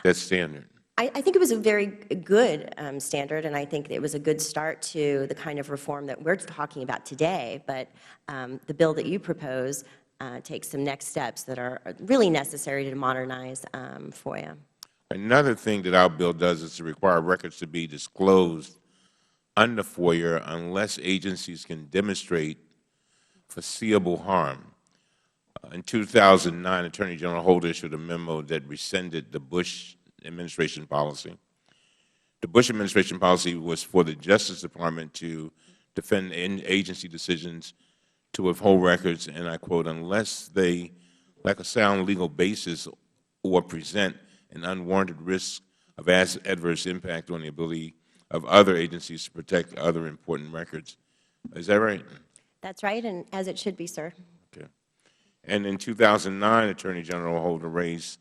that standard. I think it was a very good standard, and I think it was a good start to the kind of reform that we're talking about today. But the bill that you propose takes some next steps that are really necessary to modernize FOIA. Another thing that our bill does is to require records to be disclosed under FOIA unless agencies can demonstrate foreseeable harm. In 2009, Attorney General Holder issued a memo that rescinded the Bush administration policy. The Bush administration policy was for the Justice Department to defend agency decisions to withhold records, and I quote, unless they lack a sound legal basis or present an unwarranted risk of adverse impact on the ability of other agencies to protect other important records. Is that right? That's right, and as it should be, sir. Okay. And in 2009, Attorney General Holder raised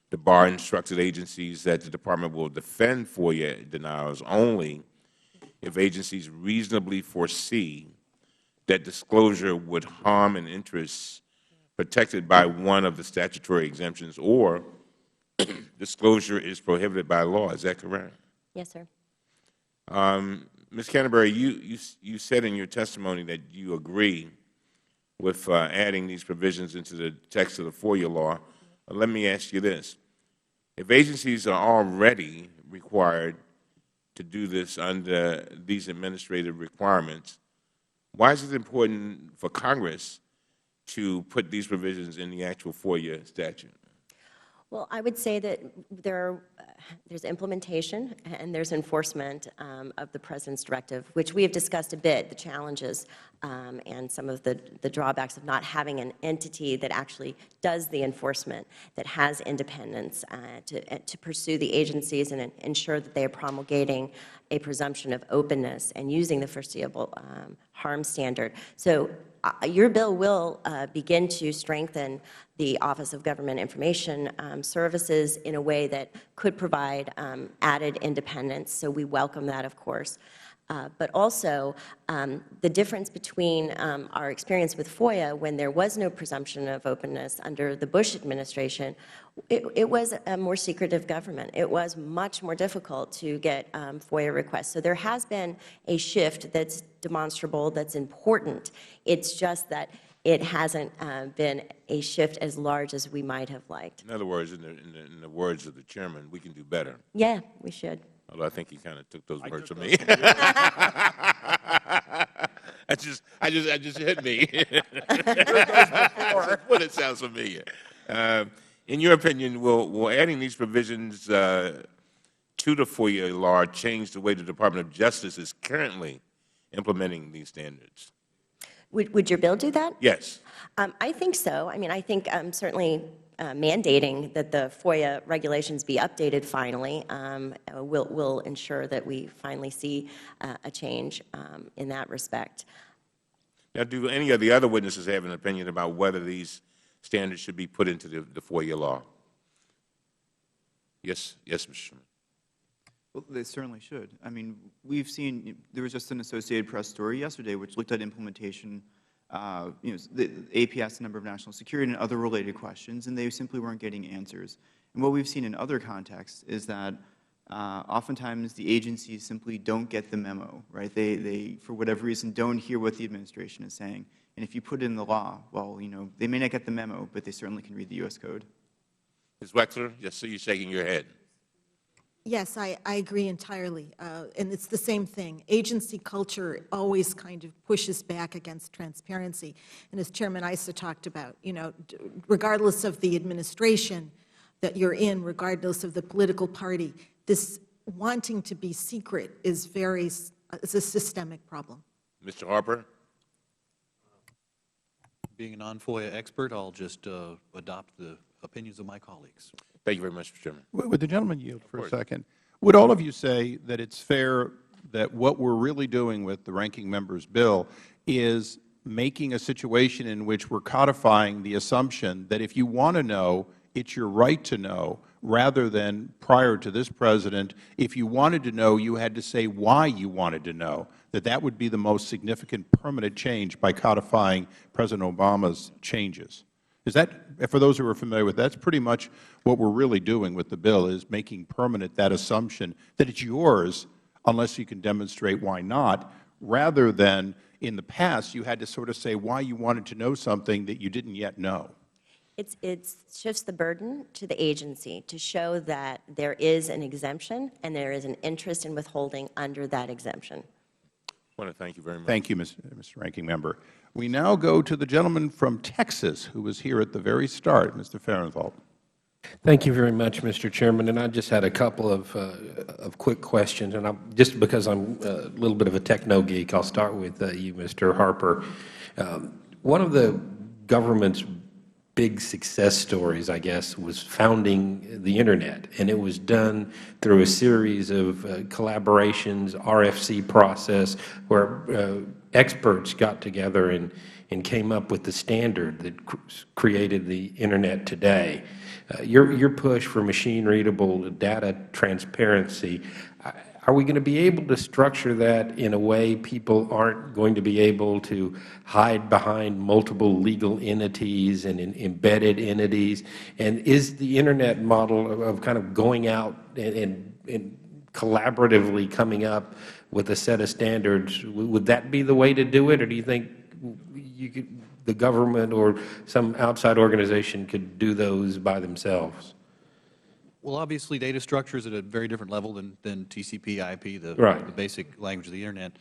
the bar, instructed agencies that the Department will defend FOIA denials only if agencies reasonably foresee that disclosure would harm an interest protected by one of the statutory exemptions or disclosure is prohibited by law. Is that correct? Yes, sir. Ms. Canterbury, you said in your testimony that you agree with adding these provisions into the text of the FOIA law. Let me ask you this. If agencies are already required to do this under these administrative requirements, why is it important for Congress to put these provisions in the actual FOIA statute? Well, I would say that there's implementation and there's enforcement of the President's directive, which we have discussed a bit, the challenges and some of the drawbacks of not having an entity that actually does the enforcement, that has independence to pursue the agencies and ensure that they are promulgating a presumption of openness and using the foreseeable harm standard. So your bill will begin to strengthen the Office of Government Information Services in a way that could provide added independence. So we welcome that, of course. But also, the difference between our experience with FOIA when there was no presumption of openness under the Bush administration, it was a more secretive government. It was much more difficult to get FOIA requests. So there has been a shift that's demonstrable, that's important. It's just that it hasn't been a shift as large as we might have liked. In other words, in the words of the Chairman, we can do better. Yeah, we should. Although I think he kind of took those words from me. I just hit me. Well, it sounds familiar. In your opinion, will adding these provisions to the FOIA law change the way the Department of Justice is currently implementing these standards? Would your bill do that? Yes. I think so. I mean, I think certainly mandating that the FOIA regulations be updated finally will ensure that we finally see a change in that respect. Now, do any of the other witnesses have an opinion about whether these standards should be put into the FOIA law? Yes, Mr. Chairman. Well, they certainly should. I mean, we've seen, there was just an Associated Press story yesterday which looked at implementation, the APS, the number of national security, and other related questions, and they simply weren't getting answers. And what we've seen in other contexts is that oftentimes the agencies simply don't get the memo, right? They, for whatever reason, don't hear what the administration is saying. And if you put it in the law, well, they may not get the memo, but they certainly can read the U.S. Code. Ms. Wexler, just so you're shaking your head. Yes, I agree entirely. And it's the same thing. Agency culture always kind of pushes back against transparency. And as Chairman Issa talked about, regardless of the administration that you're in, regardless of the political party, this wanting to be secret is it's a systemic problem. Mr. Harper? Being a non-FOIA expert, I'll just adopt the opinions of my colleagues. Thank you very much, Mr. Chairman. Would the gentleman yield for a second? Would all of you say that it's fair that what we're really doing with the ranking member's bill is making a situation in which we're codifying the assumption that if you want to know, it's your right to know, rather than prior to this President, if you wanted to know, you had to say why you wanted to know, that would be the most significant permanent change by codifying President Obama's changes? Is that, for those who are familiar with that, that's pretty much what we're really doing with the bill, is making permanent that assumption that it's yours unless you can demonstrate why not, rather than in the past you had to sort of say why you wanted to know something that you didn't yet know. It shifts the burden to the agency to show that there is an exemption and there is an interest in withholding under that exemption. I want to thank you very much. Thank you, Mr. Ranking Member. We now go to the gentleman from Texas who was here at the very start, Mr. Fahrenthal. Thank you very much, Mr. Chairman. And I just had a couple of quick questions. And just because I'm a little bit of a techno geek, I'll start with you, Mr. Harper. One of the government's big success stories, I guess, was founding the Internet. And it was done through a series of collaborations, RFC process, where experts got together and came up with the standard that created the Internet today. Your push for machine-readable data transparency, are we going to be able to structure that in a way people aren't going to be able to hide behind multiple legal entities and embedded entities? And is the Internet model of kind of going out and collaboratively coming up with a set of standards, would that be the way to do it, or do you think the government or some outside organization could do those by themselves? Well, obviously, data structure is at a very different level than TCP, IP, the basic language of the Internet.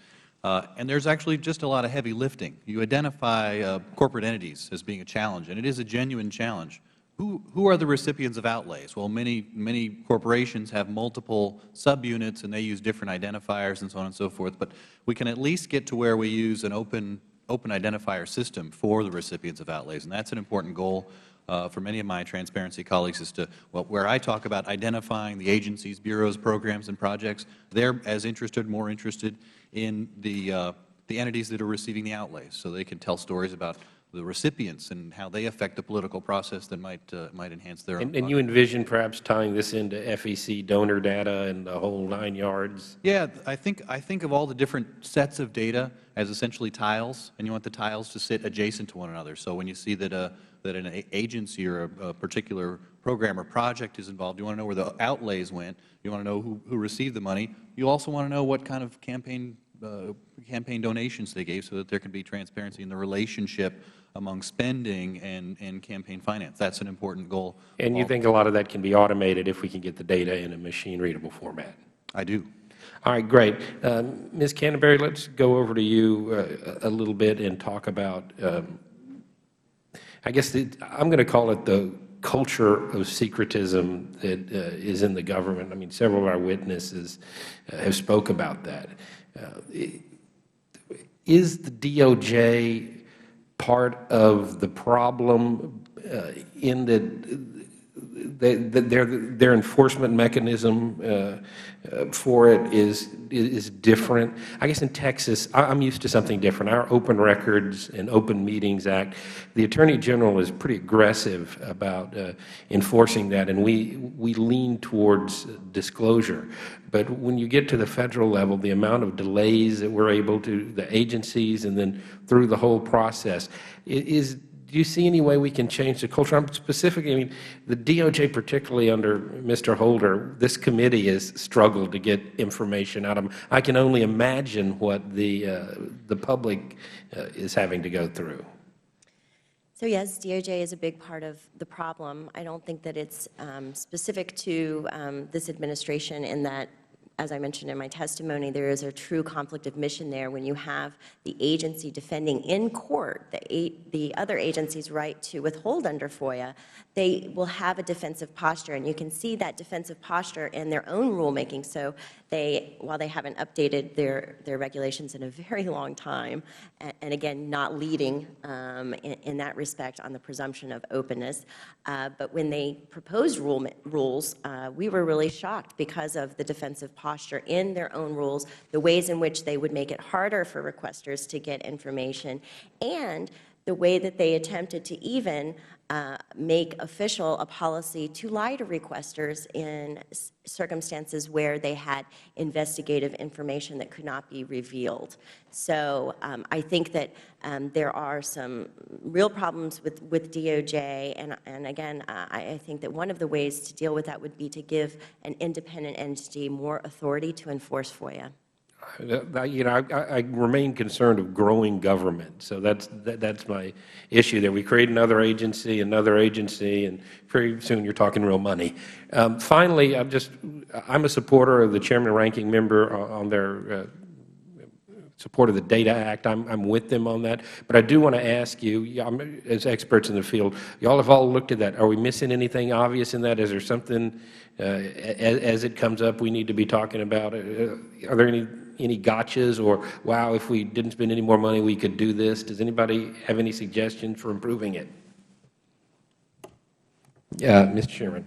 And there's actually just a lot of heavy lifting. You identify corporate entities as being a challenge, and it is a genuine challenge. Who are the recipients of outlays? Well, many corporations have multiple subunits, and they use different identifiers and so on and so forth. But we can at least get to where we use an open identifier system for the recipients of outlays, and that's an important goal for many of my transparency colleagues. As to where I talk about identifying the agencies, bureaus, programs, and projects, they're as interested, more interested in the entities that are receiving the outlays, so they can tell stories about the recipients and how they affect the political process that might enhance their own. And you envision perhaps tying this into FEC donor data and the whole 9 yards? Yeah, I think of all the different sets of data as essentially tiles, and you want the tiles to sit adjacent to one another. So when you see that an agency or a particular program or project is involved, you want to know where the outlays went. You want to know who received the money. You also want to know what kind of campaign donations they gave, so that there can be transparency in the relationship among spending and campaign finance. That's an important goal. And you think a lot of that can be automated if we can get the data in a machine-readable format? I do. All right, great. Ms. Canterbury, let's go over to you a little bit and talk about, I guess I'm going to call it the culture of secretism that is in the government. I mean, several of our witnesses have spoke about that. Is the DOJ part of the problem in that their enforcement mechanism for it is different? I guess in Texas, I'm used to something different. Our Open Records and Open Meetings Act, the Attorney General is pretty aggressive about enforcing that, and we lean towards disclosure. But when you get to the federal level, the amount of delays that we're able to, the agencies, and then through the whole process, do do you see any way we can change the culture? I'm specifically, I mean, the DOJ, particularly under Mr. Holder, this committee has struggled to get information out of them. I can only imagine what the public is having to go through. So yes, DOJ is a big part of the problem. I don't think that it's specific to this administration in that, as I mentioned in my testimony, there is a true conflict of mission there when you have the agency defending in court the other agency's right to withhold under FOIA. They will have a defensive posture, and you can see that defensive posture in their own rulemaking. So while they haven't updated their regulations in a very long time, and again, not leading in that respect on the presumption of openness, but when they proposed rules, we were really shocked because of the defensive posture in their own rules, the ways in which they would make it harder for requesters to get information, and the way that they attempted to even make official a policy to lie to requesters in circumstances where they had investigative information that could not be revealed. So I think that there are some real problems with DOJ, and again, I think that one of the ways to deal with that would be to give an independent entity more authority to enforce FOIA. You know, I remain concerned of growing government, so that's my issue there. We create another agency, and pretty soon you're talking real money. Finally, I'm a supporter of the chairman and ranking member on their support of the Data Act. I'm with them on that, but I do want to ask you, as experts in the field, y'all have all looked at that. Are we missing anything obvious in that? Is there something as it comes up we need to be talking about? Are there any gotchas, or wow, if we didn't spend any more money we could do this? Does anybody have any suggestions for improving it? Mr. Chairman.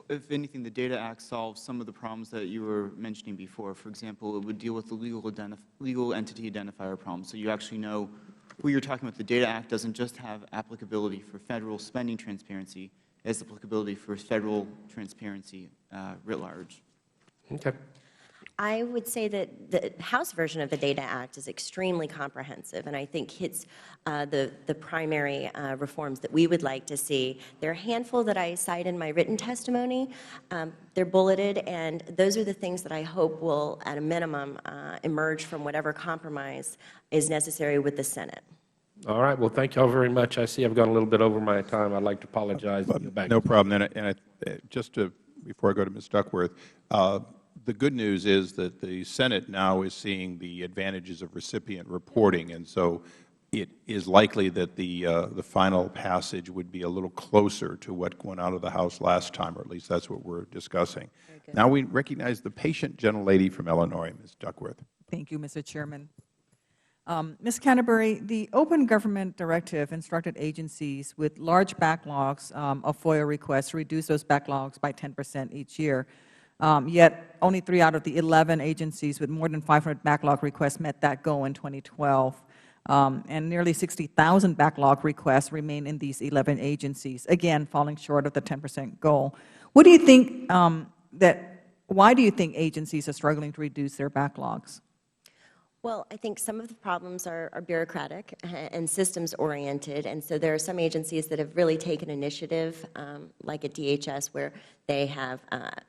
If anything, the Data Act solves some of the problems that you were mentioning before. For example, it would deal with the legal entity identifier problem, so you actually know who you're talking about. The Data Act doesn't just have applicability for federal spending transparency, it has applicability for federal transparency writ large. Okay. I would say that the House version of the Data Act is extremely comprehensive, and I think hits the primary reforms that we would like to see. There are a handful that I cite in my written testimony. They're bulleted, and those are the things that I hope will, at a minimum, emerge from whatever compromise is necessary with the Senate. All right. Well, thank you all very much. I see I've gone a little bit over my time. I'd like to apologize. No problem. Before I go to Ms. Duckworth, the good news is that the Senate now is seeing the advantages of recipient reporting, and so it is likely that the final passage would be a little closer to what went out of the House last time, or at least that's what we're discussing. Now we recognize the patient gentlelady from Illinois, Ms. Duckworth. Thank you, Mr. Chairman. Ms. Canterbury, the Open Government Directive instructed agencies with large backlogs of FOIA requests to reduce those backlogs by 10% each year. Yet only 3 out of the 11 agencies with more than 500 backlog requests met that goal in 2012. And nearly 60,000 backlog requests remain in these 11 agencies, again falling short of the 10% goal. What do you think why do you think agencies are struggling to reduce their backlogs? Well, I think some of the problems are bureaucratic and systems-oriented, and so there are some agencies that have really taken initiative, like at DHS, where they have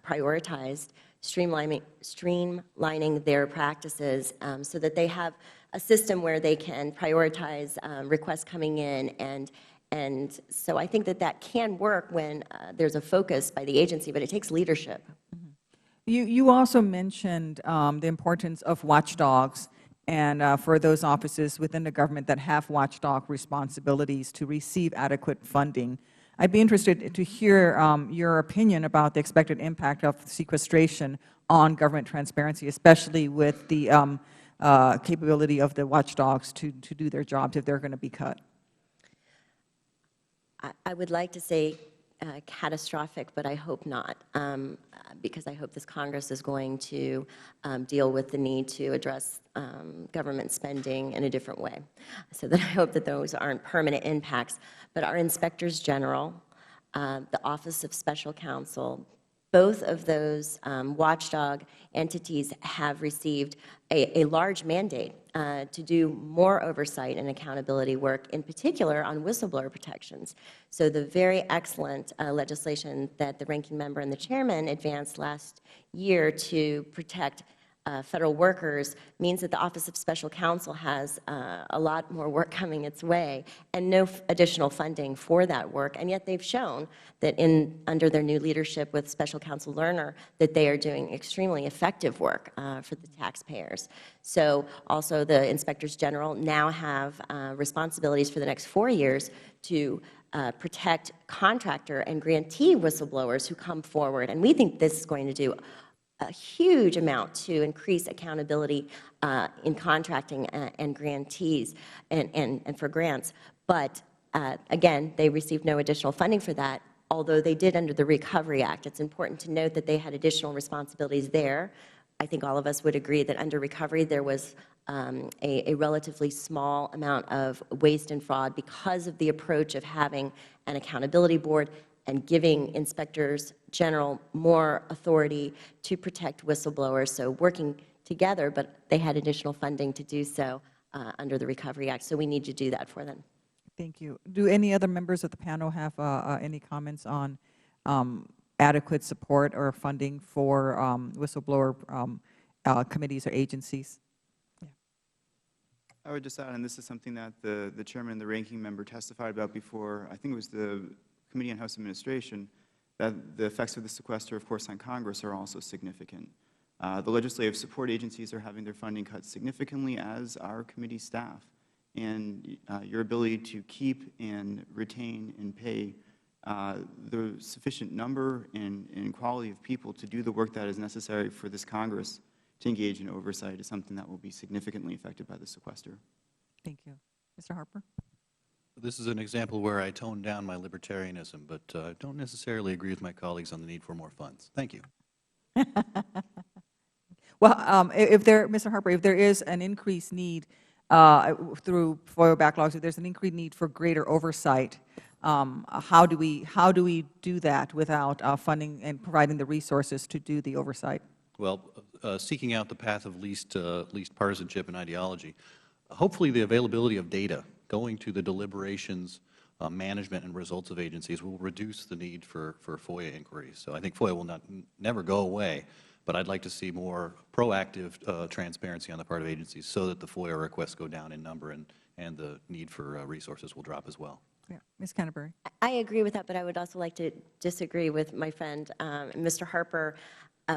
prioritized streamlining their practices so that they have a system where they can prioritize requests coming in, and so I think that can work when there's a focus by the agency, but it takes leadership. You also mentioned the importance of watchdogs, and for those offices within the government that have watchdog responsibilities to receive adequate funding. I'd be interested to hear your opinion about the expected impact of sequestration on government transparency, especially with the capability of the watchdogs to do their jobs if they're going to be cut. I would like to say catastrophic, but I hope not, because I hope this Congress is going to deal with the need to address government spending in a different way. So that I hope that those aren't permanent impacts. But our inspectors general, the Office of Special Counsel, Both of those watchdog entities have received a large mandate to do more oversight and accountability work, in particular on whistleblower protections. So the very excellent legislation that the ranking member and the chairman advanced last year to protect federal workers means that the Office of Special Counsel has a lot more work coming its way and no additional funding for that work. And yet they've shown that under their new leadership with Special Counsel Lerner that they are doing extremely effective work for the taxpayers. So also the inspectors general now have responsibilities for the next 4 years to protect contractor and grantee whistleblowers who come forward. And we think this is going to do a huge amount to increase accountability in contracting and grantees and for grants. But again, they received no additional funding for that, although they did under the Recovery Act. It's important to note that they had additional responsibilities there. I think all of us would agree that under recovery there was a relatively small amount of waste and fraud because of the approach of having an accountability board and giving inspectors general more authority to protect whistleblowers, so working together, but they had additional funding to do so under the Recovery Act, so we need to do that for them. Thank you. Do any other members of the panel have any comments on adequate support or funding for whistleblower committees or agencies? Yeah. I would just add, and this is something that the chairman and the ranking member testified about before, I think it was the Committee on House Administration, that the effects of the sequester, of course, on Congress are also significant. The legislative support agencies are having their funding cut significantly, as are committee staff. And your ability to keep and retain and pay the sufficient number and quality of people to do the work that is necessary for this Congress to engage in oversight is something that will be significantly affected by the sequester. Thank you. Mr. Harper? This is an example where I toned down my libertarianism, but I don't necessarily agree with my colleagues on the need for more funds. Thank you. Well, Mr. Harper, if there is an increased need through FOIA backlogs, if there's an increased need for greater oversight, how do we do that without funding and providing the resources to do the oversight? Well, seeking out the path of least partisanship and ideology. Hopefully the availability of data going to the deliberations, management, and results of agencies will reduce the need for FOIA inquiries. So I think FOIA will never go away, but I'd like to see more proactive transparency on the part of agencies so that the FOIA requests go down in number and the need for resources will drop as well. Yeah. Ms. Canterbury? I agree with that, but I would also like to disagree with my friend, Mr. Harper.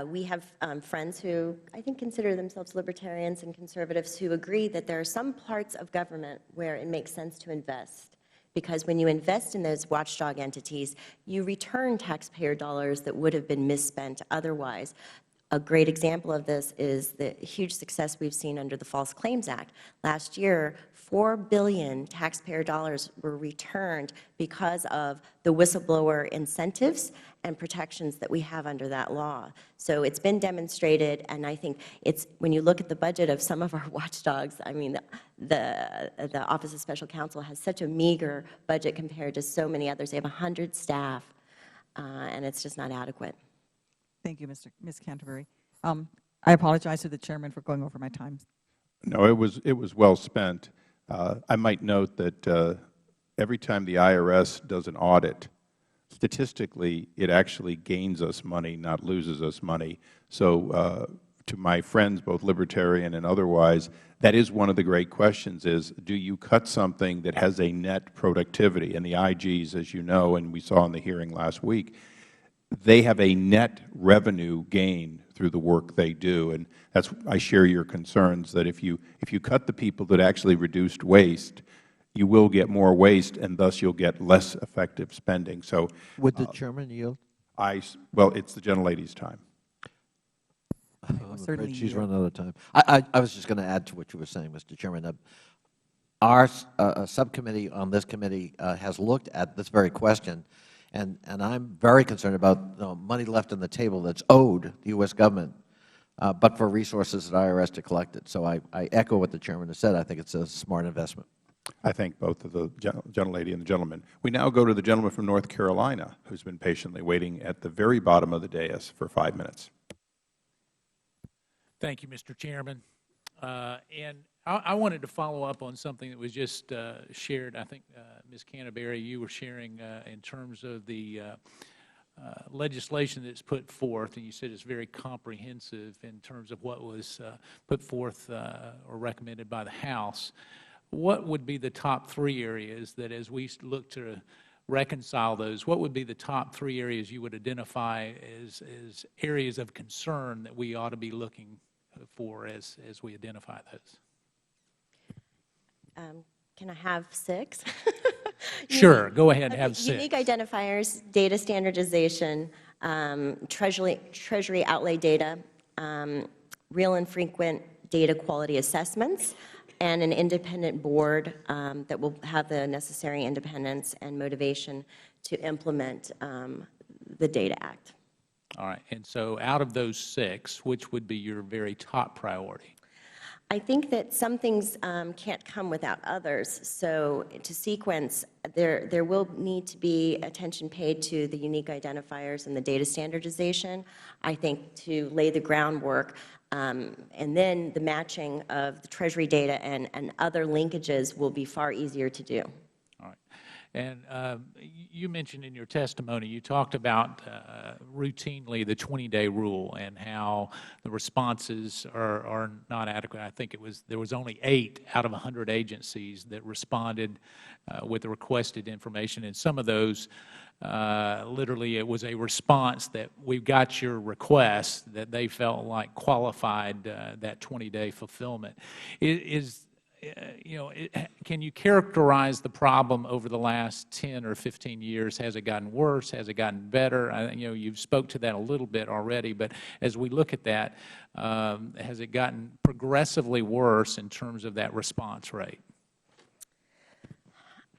We have friends who I think consider themselves libertarians and conservatives who agree that there are some parts of government where it makes sense to invest, because when you invest in those watchdog entities, you return taxpayer dollars that would have been misspent otherwise. A great example of this is the huge success we've seen under the False Claims Act. Last year, $4 billion taxpayer dollars were returned because of the whistleblower incentives and protections that we have under that law. So it's been demonstrated, and I think it's, when you look at the budget of some of our watchdogs, I mean, the Office of Special Counsel has such a meager budget compared to so many others. They have 100 staff, and it's just not adequate. Thank you, Ms. Canterbury. I apologize to the chairman for going over my time. No, it was well spent. I might note that every time the IRS does an audit, statistically, it actually gains us money, not loses us money. So to my friends, both libertarian and otherwise, that is one of the great questions is, do you cut something that has a net productivity? And the IGs, as you know, and we saw in the hearing last week, they have a net revenue gain through the work they do. And that's, I share your concerns that if you cut the people that actually reduced waste, you will get more waste, and thus you'll get less effective spending. So would the chairman yield? Well, it's the gentlelady's time. Certainly she's run out of time. I was just going to add to what you were saying, Mr. Chairman. Our subcommittee on this committee has looked at this very question, and I'm very concerned about money left on the table that's owed the U.S. government, but for resources at IRS to collect it. So I echo what the chairman has said. I think it's a smart investment. I thank both of the gentlelady and the gentleman. We now go to the gentleman from North Carolina, who's been patiently waiting at the very bottom of the dais for 5 minutes. Thank you, Mr. Chairman. And I wanted to follow up on something that was just shared. I think, Ms. Canterbury, you were sharing in terms of the legislation that's put forth, and you said it's very comprehensive in terms of what was put forth or recommended by the House. What would be the top 3 areas that, as we look to reconcile those, what would be the top 3 areas you would identify as areas of concern that we ought to be looking for as we identify those? Can I have 6? Sure. Go ahead and have 6. Unique identifiers, data standardization, Treasury outlay data, real and frequent data quality assessments, and an independent board that will have the necessary independence and motivation to implement the Data Act. All right. And so out of those 6, which would be your very top priority? I think that some things can't come without others. So to sequence, there will need to be attention paid to the unique identifiers and the data standardization, I think, to lay the groundwork. And then the matching of the Treasury data and other linkages will be far easier to do. All right. And you mentioned in your testimony, you talked about routinely the 20-day rule and how the responses are not adequate. I think there was only 8 out of 100 agencies that responded with the requested information, and some of those literally it was a response that we've got your request that they felt like qualified that 20-day fulfillment. Can you characterize the problem over the last 10 or 15 years? Has it gotten worse? Has it gotten better? You've spoke to that a little bit already, but as we look at that, has it gotten progressively worse in terms of that response rate?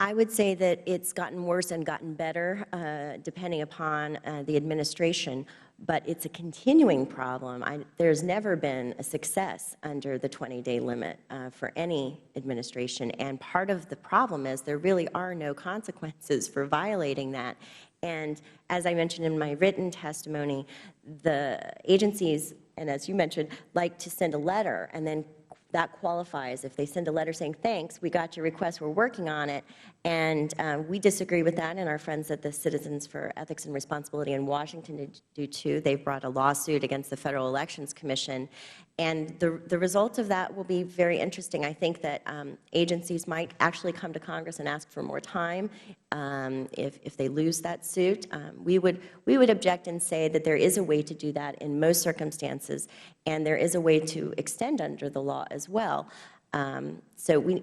I would say that it's gotten worse and gotten better depending upon the administration, but it's a continuing problem. There's never been a success under the 20-day limit for any administration, and part of the problem is there really are no consequences for violating that. And as I mentioned in my written testimony, the agencies, and as you mentioned, like to send a letter, and then that qualifies. If they send a letter saying, thanks, we got your request, we're working on it, and we disagree with that, and our friends at the Citizens for Ethics and Responsibility in Washington do too. They've brought a lawsuit against the Federal Elections Commission, and the result of that will be very interesting. I think that agencies might actually come to Congress and ask for more time if they lose that suit. We would object and say that there is a way to do that in most circumstances, and there is a way to extend under the law as well. So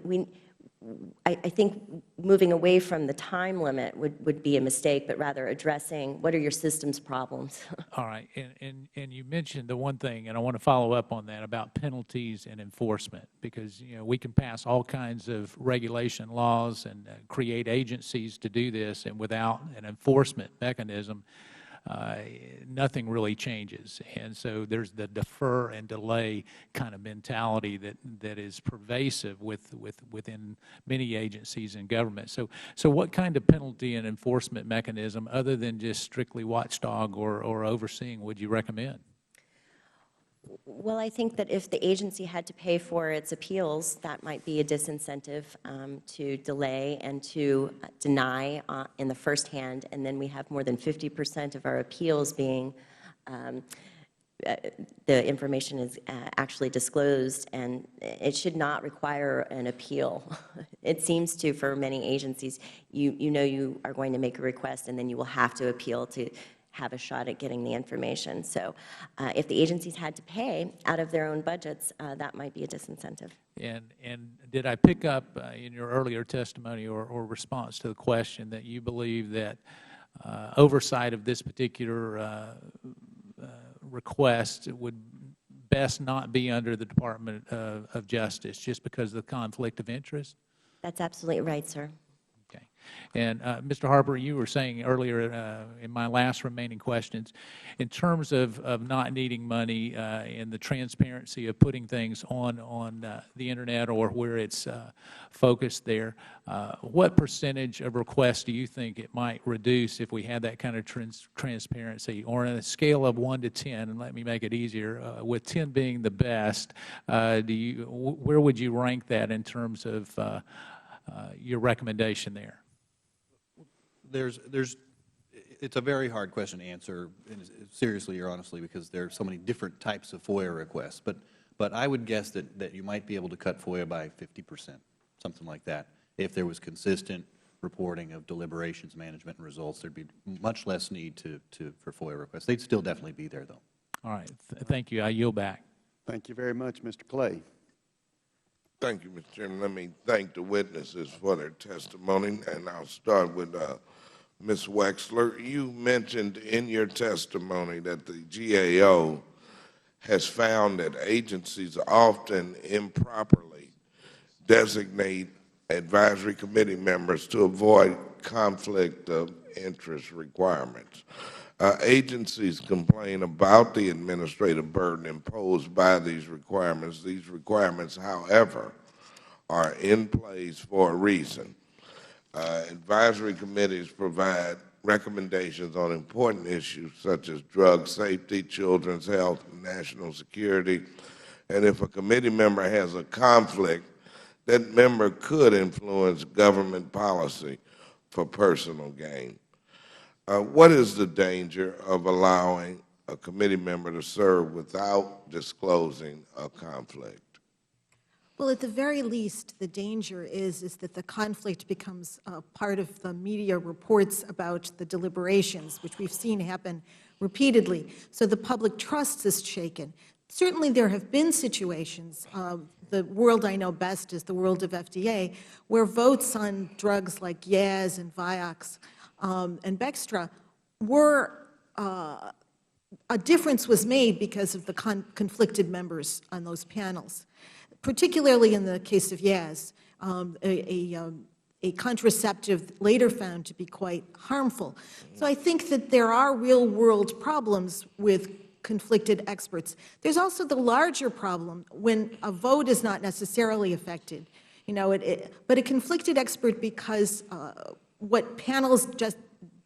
I think moving away from the time limit would be a mistake, but rather addressing what are your systems problems. All right. And you mentioned the one thing, and I want to follow up on that, about penalties and enforcement, because we can pass all kinds of regulation laws and create agencies to do this, and without an enforcement mechanism, nothing really changes. And so there's the defer and delay kind of mentality that is pervasive within many agencies and government. So what kind of penalty and enforcement mechanism, other than just strictly watchdog or overseeing, would you recommend? Well, I think that if the agency had to pay for its appeals, that might be a disincentive to delay and to deny in the first hand, and then we have more than 50% of our appeals being the information is actually disclosed, and it should not require an appeal. It seems to, for many agencies, you know you are going to make a request, and then you will have to appeal to have a shot at getting the information. So if the agencies had to pay out of their own budgets, that might be a disincentive. And did I pick up in your earlier testimony or response to the question that you believe that oversight of this particular request would best not be under the Department of Justice just because of the conflict of interest? That's absolutely right, sir. Okay. And Mr. Harper, you were saying earlier in my last remaining questions, in terms of not needing money and the transparency of putting things on the Internet or where it's focused there, what percentage of requests do you think it might reduce if we had that kind of transparency? Or on a scale of 1 to 10, and let me make it easier, with 10 being the best, where would you rank that in terms of your recommendation there? It's a very hard question to answer, seriously or honestly, because there are so many different types of FOIA requests. But I would guess that you might be able to cut FOIA by 50%, something like that. If there was consistent reporting of deliberations, management, and results, there'd be much less need for FOIA requests. They'd still definitely be there, though. All right. Thank you. I yield back. Thank you very much, Mr. Clay. Thank you, Mr. Chairman. Let me thank the witnesses for their testimony, and I'll start with Ms. Wexler. You mentioned in your testimony that the GAO has found that agencies often improperly designate advisory committee members to avoid conflict of interest requirements. Agencies complain about the administrative burden imposed by these requirements. These requirements, however, are in place for a reason. Advisory committees provide recommendations on important issues such as drug safety, children's health, and national security. And if a committee member has a conflict, that member could influence government policy for personal gain. What is the danger of allowing a committee member to serve without disclosing a conflict? Well, at the very least, the danger is that the conflict becomes part of the media reports about the deliberations, which we've seen happen repeatedly. So the public trust is shaken. Certainly there have been situations, the world I know best is the world of FDA, where votes on drugs like Yaz and Vioxx and Bextra were, a difference was made because of the conflicted members on those panels. Particularly in the case of Yaz, a contraceptive later found to be quite harmful. So I think that there are real-world problems with conflicted experts. There's also the larger problem when a vote is not necessarily affected. You know, but a conflicted expert, because what panels just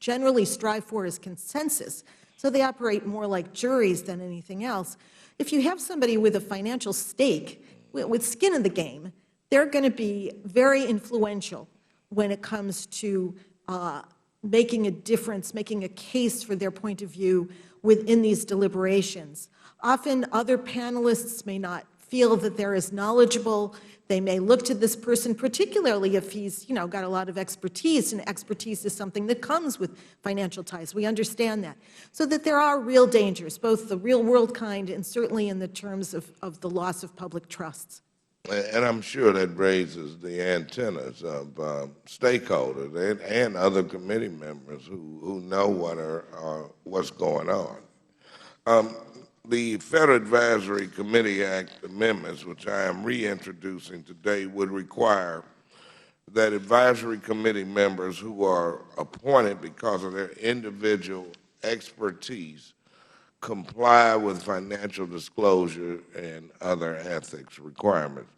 generally strive for is consensus, so they operate more like juries than anything else. If you have somebody with a financial stake, with skin in the game, they're going to be very influential when it comes to making a difference, making a case for their point of view within these deliberations. Often other panelists may not feel that they're as knowledgeable. They may look to this person, particularly if he's, you know, got a lot of expertise, and expertise is something that comes with financial ties. We understand that. So that there are real dangers, both the real-world kind and certainly in the terms of the loss of public trusts. And I'm sure that raises the antennas of stakeholders and other committee members who know what's going on. The Federal Advisory Committee Act amendments, which I am reintroducing today, would require that advisory committee members who are appointed because of their individual expertise comply with financial disclosure and other ethics requirements.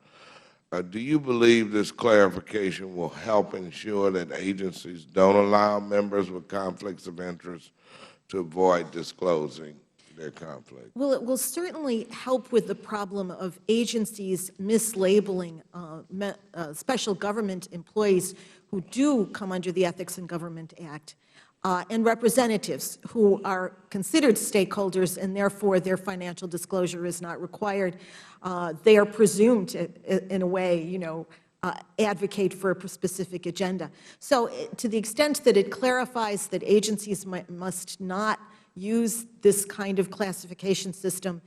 Do you believe this clarification will help ensure that agencies don't allow members with conflicts of interest to avoid disclosing their conflict? Well, it will certainly help with the problem of agencies mislabeling special government employees who do come under the Ethics in Government Act, and representatives who are considered stakeholders, and therefore their financial disclosure is not required. They are presumed to, in a way, you know, advocate for a specific agenda. So to the extent that it clarifies that agencies must not use this kind of classification system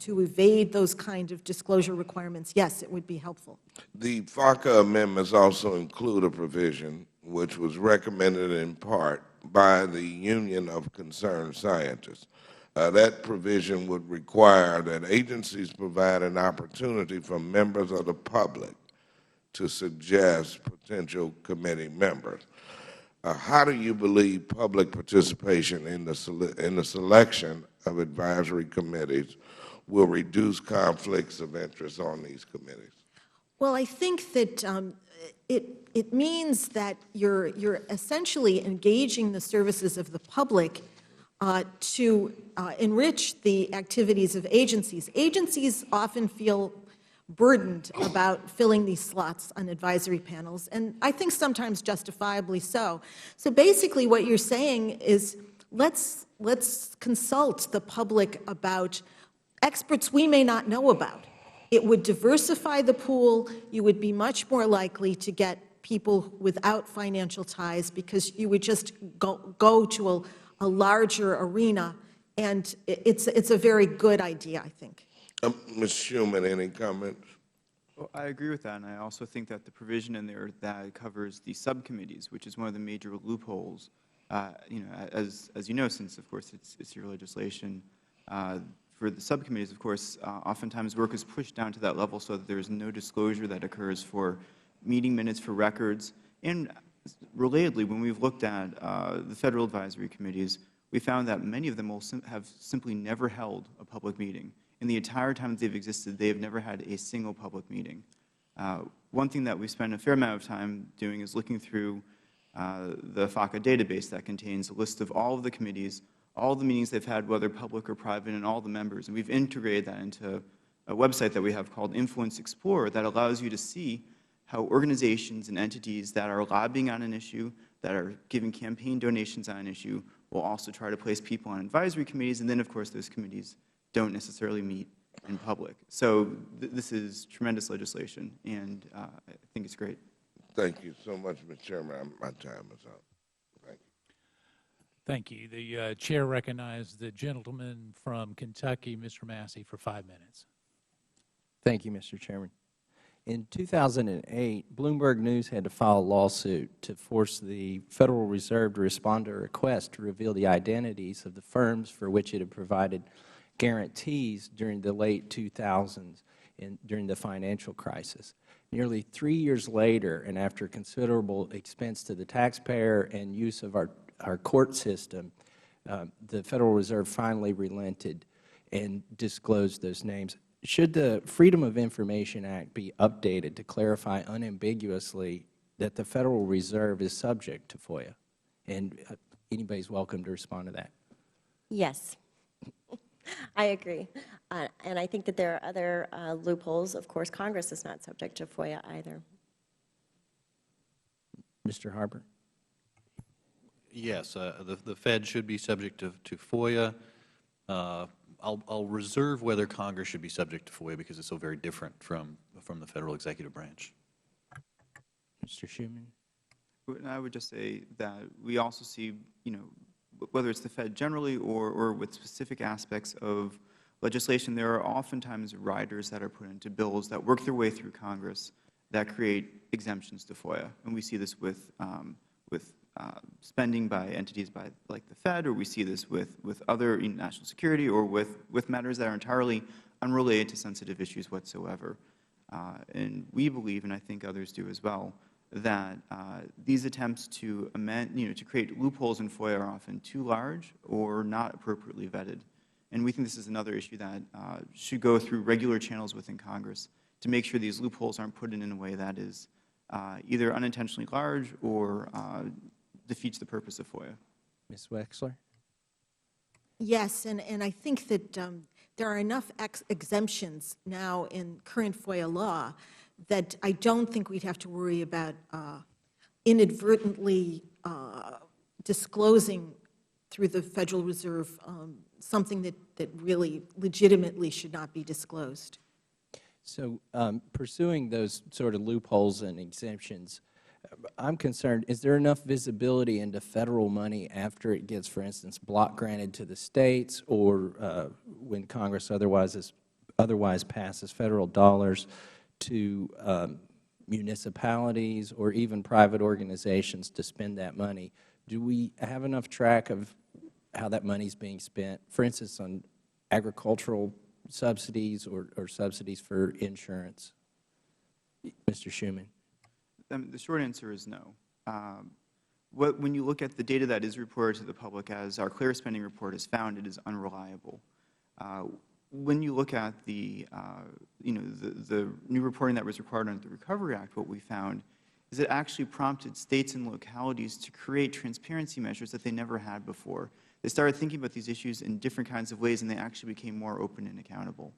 to evade those kind of disclosure requirements, yes, it would be helpful. The FACA amendments also include a provision which was recommended in part by the Union of Concerned Scientists. That provision would require that agencies provide an opportunity for members of the public to suggest potential committee members. How do you believe public participation in the selection of advisory committees will reduce conflicts of interest on these committees? Well, I think that it means that you're essentially engaging the services of the public to enrich the activities of agencies. Agencies often feel burdened about filling these slots on advisory panels, and I think sometimes justifiably so. So basically what you're saying is let's consult the public about experts we may not know about. It would diversify the pool. You would be much more likely to get people without financial ties because you would just go to a larger arena, and it's a very good idea, I think. Ms. Schuman, any comments? Well, I agree with that, and I also think that the provision in there that covers the subcommittees, which is one of the major loopholes, as you know, since of course it's your legislation, for the subcommittees, of course, oftentimes work is pushed down to that level so that there is no disclosure that occurs for meeting minutes, for records, and relatedly, when we've looked at the federal advisory committees, we found that many of them have simply never held a public meeting. In the entire time that they've existed, they have never had a single public meeting. One thing that we spend a fair amount of time doing is looking through the FACA database that contains a list of all of the committees, all the meetings they've had, whether public or private, and all the members. And we've integrated that into a website that we have called Influence Explorer that allows you to see how organizations and entities that are lobbying on an issue, that are giving campaign donations on an issue, will also try to place people on advisory committees, and then, of course, those committees don't necessarily meet in public. So this is tremendous legislation, and I think it's great. Thank you so much, Mr. Chairman. My time is up. Thank you. The chair recognizes the gentleman from Kentucky, Mr. Massey, for 5 minutes. Thank you, Mr. Chairman. In 2008, Bloomberg News had to file a lawsuit to force the Federal Reserve to respond to a request to reveal the identities of the firms for which it had provided guarantees during the late 2000s during the financial crisis. Nearly 3 years later, and after considerable expense to the taxpayer and use of our court system, the Federal Reserve finally relented and disclosed those names. Should the Freedom of Information Act be updated to clarify unambiguously that the Federal Reserve is subject to FOIA? And anybody's welcome to respond to that. Yes. I agree. And I think that there are other loopholes. Of course, Congress is not subject to FOIA either. Mr. Harper? Yes, the Fed should be subject to FOIA. I'll reserve whether Congress should be subject to FOIA because it's so very different from the Federal Executive Branch. Mr. Schuman? I would just say that we also see, whether it's the Fed generally or with specific aspects of legislation, there are oftentimes riders that are put into bills that work their way through Congress that create exemptions to FOIA. And we see this with spending by entities like the Fed, or we see this with other national security, or with matters that are entirely unrelated to sensitive issues whatsoever. And we believe, and I think others do as well, that these attempts to amend, to create loopholes in FOIA are often too large or not appropriately vetted. And we think this is another issue that should go through regular channels within Congress to make sure these loopholes aren't put in a way that is either unintentionally large or defeats the purpose of FOIA. Ms. Wexler? Yes, and I think that there are enough exemptions now in current FOIA law that I don't think we'd have to worry about inadvertently disclosing through the Federal Reserve something that really legitimately should not be disclosed. So pursuing those sort of loopholes and exemptions, I'm concerned, is there enough visibility into Federal money after it gets, for instance, block granted to the States, or when Congress otherwise passes Federal dollars to municipalities or even private organizations to spend that money? Do we have enough track of how that money is being spent, for instance, on agricultural subsidies or subsidies for insurance? Mr. Schuman. The short answer is no. When you look at the data that is reported to the public, as our clear spending report has found, it is unreliable. When you look at the new reporting that was required under the Recovery Act, what we found is it actually prompted states and localities to create transparency measures that they never had before. They started thinking about these issues in different kinds of ways, and they actually became more open and accountable.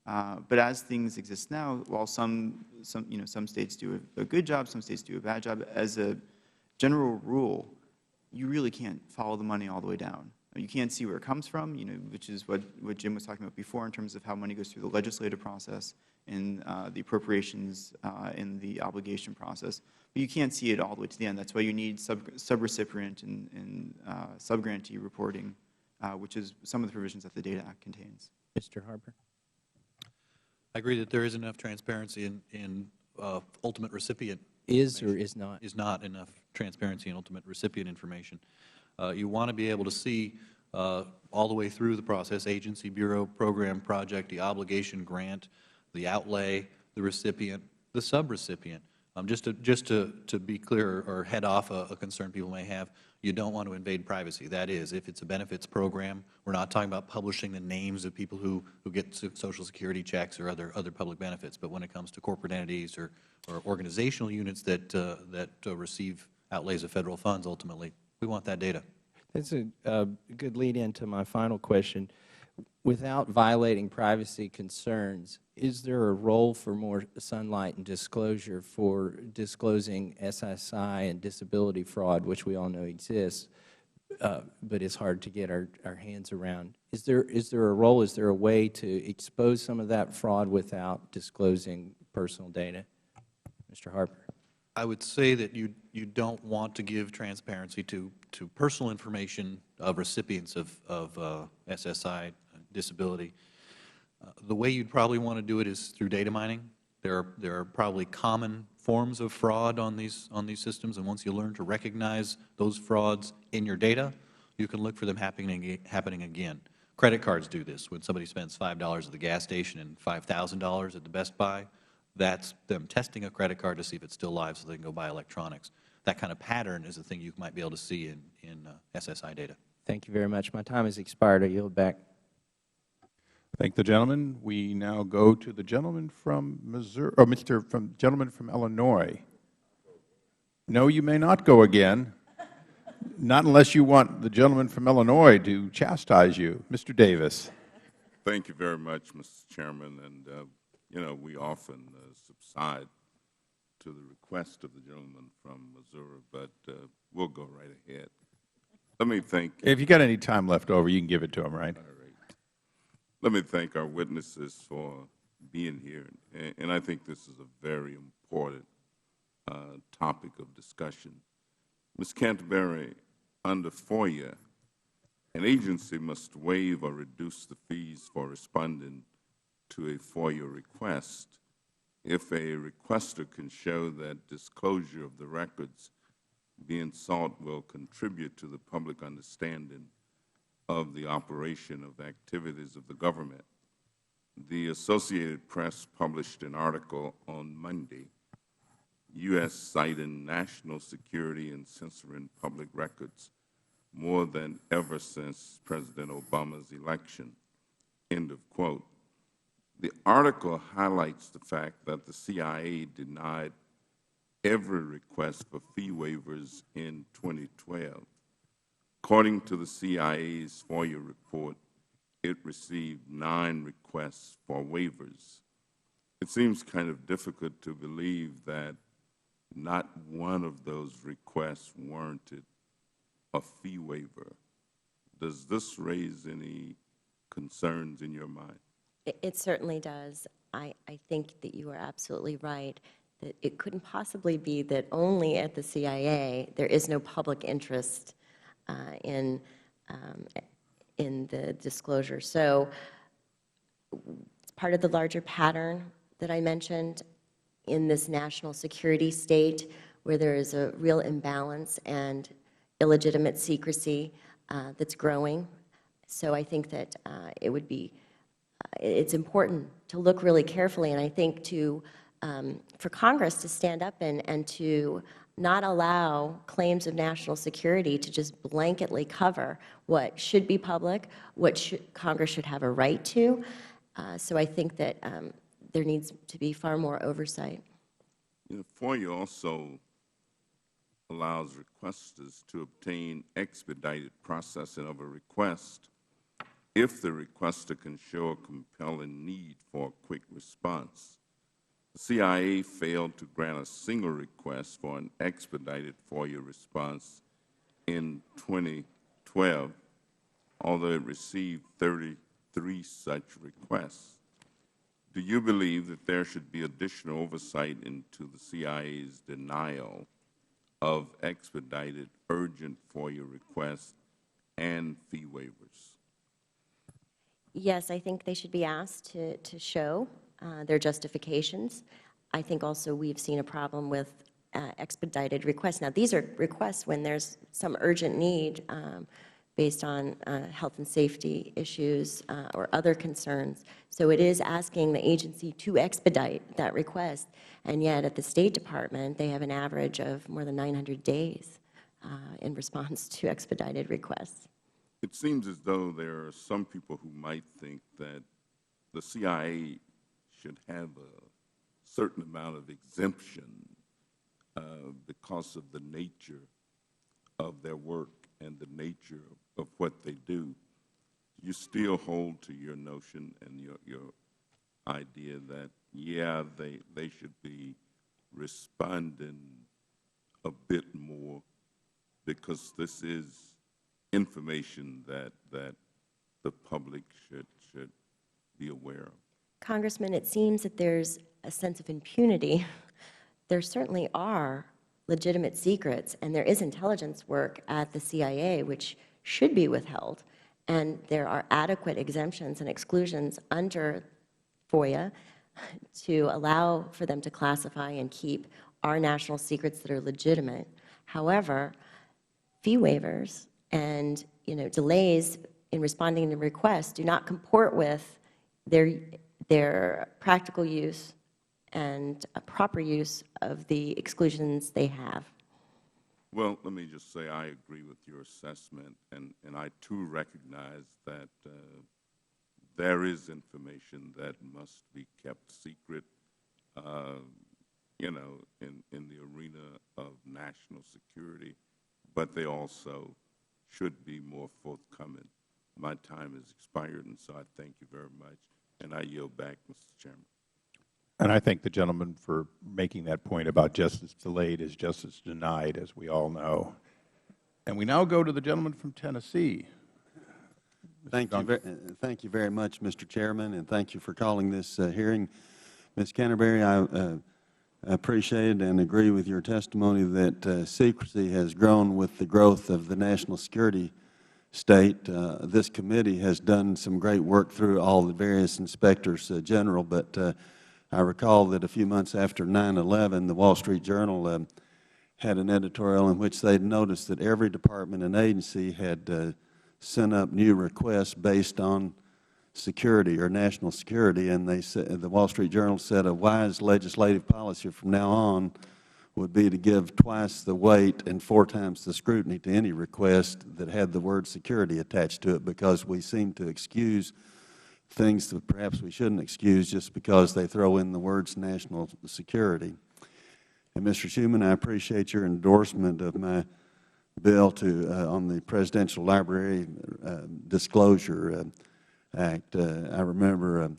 But as things exist now, while some states do a good job, some states do a bad job, as a general rule, you really can't follow the money all the way down. You can't see where it comes from, which is what Jim was talking about before in terms of how money goes through the legislative process and the appropriations and the obligation process. But you can't see it all the way to the end. That's why you need subrecipient and subgrantee reporting, which is some of the provisions that the Data Act contains. Mr. Harper? I agree that there is enough transparency in ultimate recipient. Is or is not? Is not enough transparency in ultimate recipient information. You want to be able to see all the way through the process, agency, bureau, program, project, the obligation, grant, the outlay, the recipient, the subrecipient. Just to be clear or head off a concern people may have, you don't want to invade privacy. That is, if it's a benefits program, we're not talking about publishing the names of people who get Social Security checks or other public benefits. But when it comes to corporate entities or organizational units that receive outlays of federal funds, ultimately, we want that data. That's a good lead-in to my final question. Without violating privacy concerns, is there a role for more sunlight and disclosure for disclosing SSI and disability fraud, which we all know exists, but it's hard to get our hands around? Is there a role, is there a way to expose some of that fraud without disclosing personal data? Mr. Harper. I would say that you don't want to give transparency to personal information of recipients of SSI disability. The way you'd probably want to do it is through data mining. There are probably common forms of fraud on these systems, and once you learn to recognize those frauds in your data, you can look for them happening again. Credit cards do this. When somebody spends $5 at the gas station and $5,000 at the Best Buy, that's them testing a credit card to see if it's still live so they can go buy electronics. That kind of pattern is a thing you might be able to see in SSI data. Thank you very much. My time has expired. I yield back. Thank the gentleman. We now go to the gentleman from Missouri, gentleman from Illinois. No, you may not go again. Not unless you want the gentleman from Illinois to chastise you. Mr. Davis. Thank you very much, Mr. Chairman. And, we often subside to the request of the gentleman from Missouri, but we'll go right ahead. Let me thank— If you got any time left over, you can give it to him, right? All right. Let me thank our witnesses for being here. And I think this is a very important topic of discussion. Ms. Canterbury, under FOIA, an agency must waive or reduce the fees for responding to a FOIA request if a requester can show that disclosure of the records being sought will contribute to the public understanding of the operation of activities of the government. The Associated Press published an article on Monday, U.S. citing national security and censoring public records more than ever since President Obama's election, end of quote. The article highlights the fact that the CIA denied every request for fee waivers in 2012. According to the CIA's FOIA report, it received 9 requests for waivers. It seems kind of difficult to believe that not one of those requests warranted a fee waiver. Does this raise any concerns in your mind? It certainly does. I think that you are absolutely right, that it couldn't possibly be that only at the CIA there is no public interest in the disclosure. So it's part of the larger pattern that I mentioned in this national security state where there is a real imbalance and illegitimate secrecy that's growing. So I think that it's important to look really carefully, and I think to for Congress to stand up and to not allow claims of national security to just blanketly cover what should be public, what Congress should have a right to. So I think that there needs to be far more oversight. You know, FOIA also allows requesters to obtain expedited processing of a request if the requester can show a compelling need for a quick response. The CIA failed to grant a single request for an expedited FOIA response in 2012, although it received 33 such requests. Do you believe that there should be additional oversight into the CIA's denial of expedited urgent FOIA requests and fee waivers? Yes, I think they should be asked to show their justifications. I think also we've seen a problem with expedited requests. Now, these are requests when there's some urgent need based on health and safety issues or other concerns. So it is asking the agency to expedite that request, and yet at the State Department, they have an average of more than 900 days in response to expedited requests. It seems as though there are some people who might think that the CIA should have a certain amount of exemption because of the nature of their work and the nature of what they do. You still hold to your notion and your idea that, yeah, they should be responding a bit more because this is information that the public should be aware of. Congressman, it seems that there's a sense of impunity. There certainly are legitimate secrets, and there is intelligence work at the CIA which should be withheld, and there are adequate exemptions and exclusions under FOIA to allow for them to classify and keep our national secrets that are legitimate. However, fee waivers and delays in responding to requests do not comport with their practical use and a proper use of the exclusions they have. Well, let me just say I agree with your assessment, and I too recognize that there is information that must be kept secret, in the arena of national security, but they also should be more forthcoming. My time has expired, and so I thank you very much, and I yield back, Mr. Chairman. And I thank the gentleman for making that point about justice delayed is justice denied, as we all know. And we now go to the gentleman from Tennessee. Thank you very much, Mr. Chairman, and thank you for calling this hearing. Ms. Canterbury, I appreciate and agree with your testimony that secrecy has grown with the growth of the national security state. This committee has done some great work through all the various inspectors general, but I recall that a few months after 9/11, the Wall Street Journal had an editorial in which they noticed that every department and agency had sent up new requests based on security or national security, and they said, the Wall Street Journal said a wise legislative policy from now on would be to give twice the weight and 4 times the scrutiny to any request that had the word security attached to it, because we seem to excuse things that perhaps we shouldn't excuse just because they throw in the words national security. And Mr. Schuman, I appreciate your endorsement of my bill on the Presidential Library Disclosure Act. I remember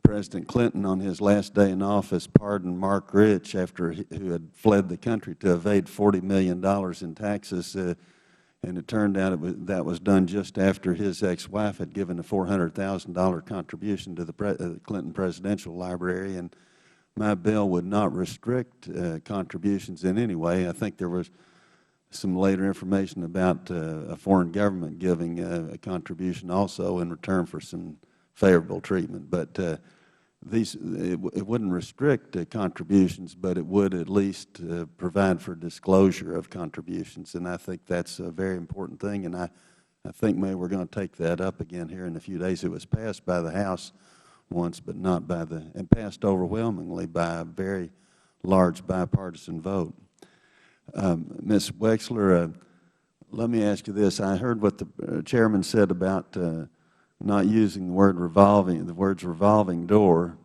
President Clinton on his last day in office pardoned Mark Rich who had fled the country to evade $40 million in taxes, and it turned out that was done just after his ex-wife had given a $400,000 contribution to the Clinton Presidential Library. And my bill would not restrict contributions in any way. I think there was some later information about a foreign government giving a contribution also in return for some favorable treatment. But it wouldn't restrict contributions, but it would at least provide for disclosure of contributions. And I think that's a very important thing, and I think maybe we're going to take that up again here in a few days. It was passed by the House once, but not by the, and passed overwhelmingly by a very large bipartisan vote. Ms. Wexler, let me ask you this. I heard what the Chairman said about not using the words revolving door,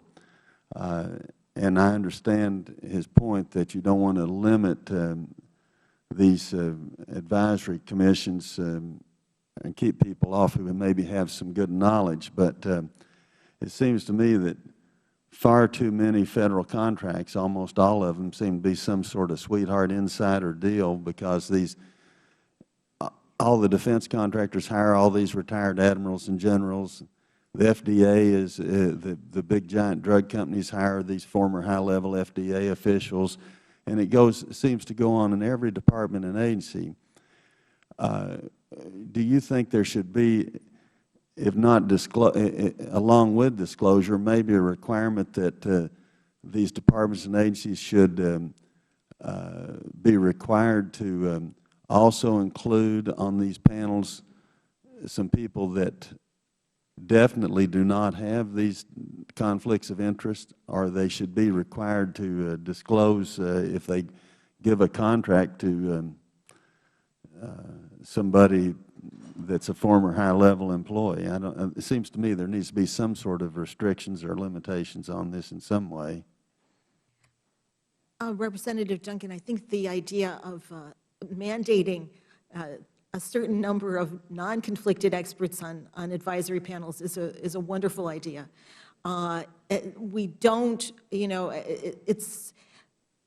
and I understand his point that you don't want to limit these advisory commissions and keep people off who maybe have some good knowledge, but it seems to me that far too many Federal contracts, almost all of them, seem to be some sort of sweetheart insider deal, because all the defense contractors hire all these retired admirals and generals. The FDA is, the big giant drug companies hire these former high-level FDA officials, and it seems to go on in every department and agency. Do you think there should be, if not along with disclosure, maybe a requirement that these departments and agencies should be required to also include on these panels some people that definitely do not have these conflicts of interest, or they should be required to disclose if they give a contract to somebody that's a former high-level employee? It seems to me there needs to be some sort of restrictions or limitations on this in some way. Representative Duncan, I think the idea of mandating a certain number of non-conflicted experts on advisory panels is a wonderful idea. We don't, it's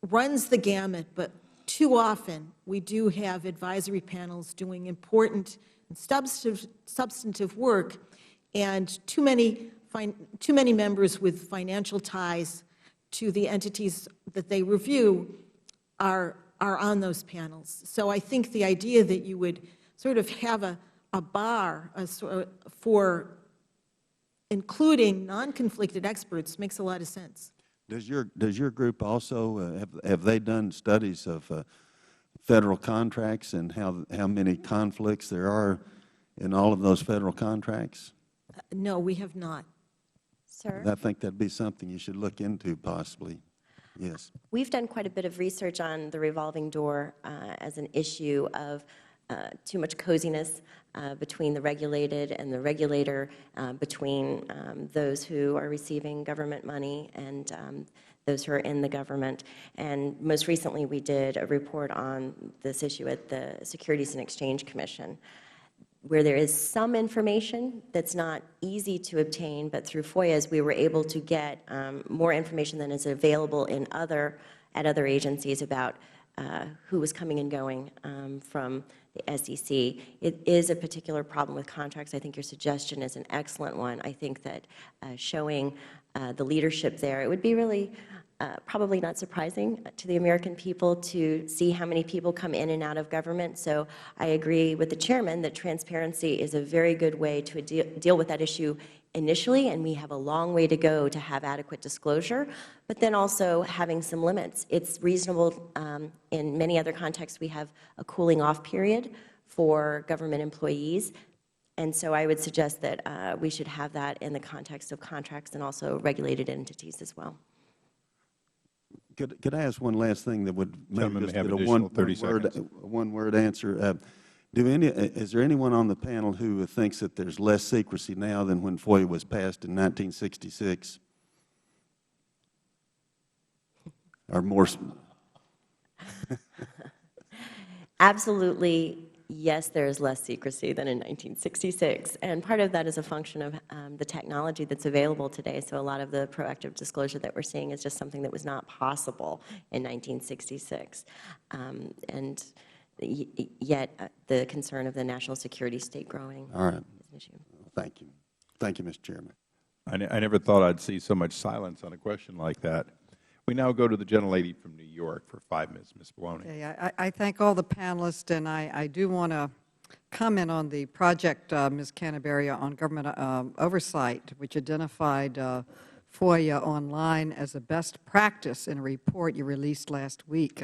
runs the gamut, but too often we do have advisory panels doing important and substantive work, and too many members with financial ties to the entities that they review are on those panels. So I think the idea that you would sort of have a bar for including non-conflicted experts makes a lot of sense. Does your group also, have they done studies of Federal contracts and how many conflicts there are in all of those Federal contracts? No, we have not. Sir? I think that'd be something you should look into possibly. Yes. We've done quite a bit of research on the revolving door as an issue of too much coziness between the regulated and the regulator, between those who are receiving government money and those who are in the government. And most recently, we did a report on this issue at the Securities and Exchange Commission, where there is some information that's not easy to obtain, but through FOIAs, we were able to get more information than is available at other agencies about who was coming and going from the SEC. It is a particular problem with contracts. I think your suggestion is an excellent one. I think that showing the leadership there, it would be really probably not surprising to the American people to see how many people come in and out of government. So I agree with the Chairman that transparency is a very good way to deal with that issue initially, and we have a long way to go to have adequate disclosure, but then also having some limits. It's reasonable. In many other contexts, we have a cooling off period for government employees, and so I would suggest that we should have that in the context of contracts and also regulated entities as well. Could I ask one last thing that would maybe just get a one-word answer? Is there anyone on the panel who thinks that there's less secrecy now than when FOIA was passed in 1966? Or more? Absolutely, yes, there is less secrecy than in 1966. And part of that is a function of the technology that's available today. So a lot of the proactive disclosure that we're seeing is just something that was not possible in 1966. And yet the concern of the national security state growing is an issue. Thank you. Thank you, Mr. Chairman. I never thought I'd see so much silence on a question like that. We now go to the gentlelady from New York for 5 minutes, Ms. Maloney. Okay, I thank all the panelists, and I do want to comment on the project, Ms. Canterbury, on government oversight, which identified FOIA online as a best practice in a report you released last week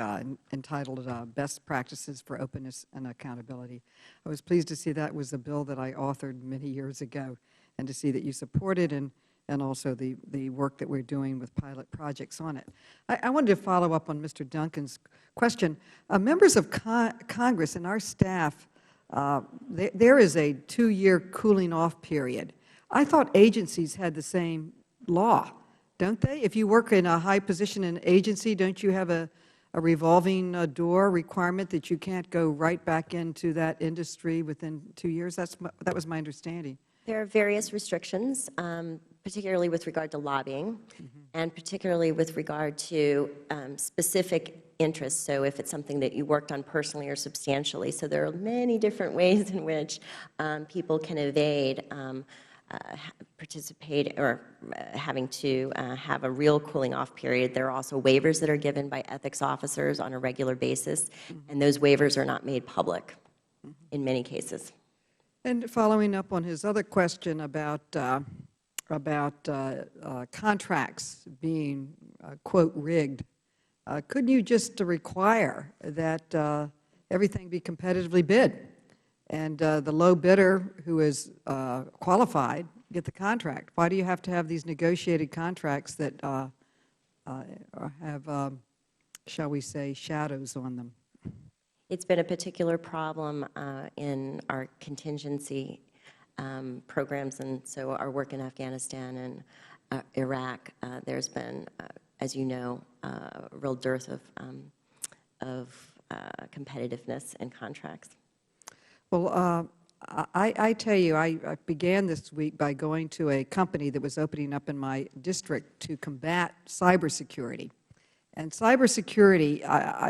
entitled Best Practices for Openness and Accountability. I was pleased to see that was a bill that I authored many years ago, and to see that you supported and and also the work that we're doing with pilot projects on it. I wanted to follow up on Mr. Duncan's question. Members of Congress and our staff, there is a 2-year cooling off period. I thought agencies had the same law, don't they? If you work in a high position in an agency, don't you have a revolving door requirement that you can't go right back into that industry within 2 years? That was my understanding. There are various restrictions, particularly with regard to lobbying, and particularly with regard to specific interests. So if it's something that you worked on personally or substantially. So there are many different ways in which people can evade participate or having to have a real cooling off period. There are also waivers that are given by ethics officers on a regular basis, and those waivers are not made public in many cases. And following up on his other question about contracts being, quote, rigged, couldn't you just require that everything be competitively bid, and the low bidder who is qualified get the contract? Why do you have to have these negotiated contracts that have, shall we say, shadows on them? It's been a particular problem in our contingency programs, and so our work in Afghanistan and Iraq. There's been, as you know, a real dearth of competitiveness in contracts. Well, I tell you, I began this week by going to a company that was opening up in my district to combat cybersecurity. And cybersecurity,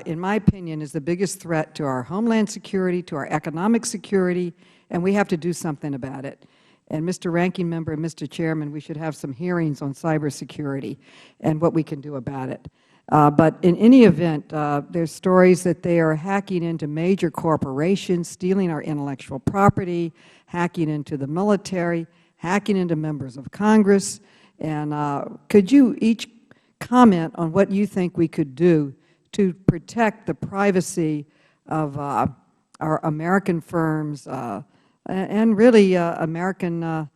in my opinion, is the biggest threat to our homeland security, to our economic security, and we have to do something about it. And Mr. Ranking Member and Mr. Chairman, we should have some hearings on cybersecurity and what we can do about it. But in any event, there's stories that they are hacking into major corporations, stealing our intellectual property, hacking into the military, hacking into members of Congress. And could you each comment on what you think we could do to protect the privacy of our American firms and really American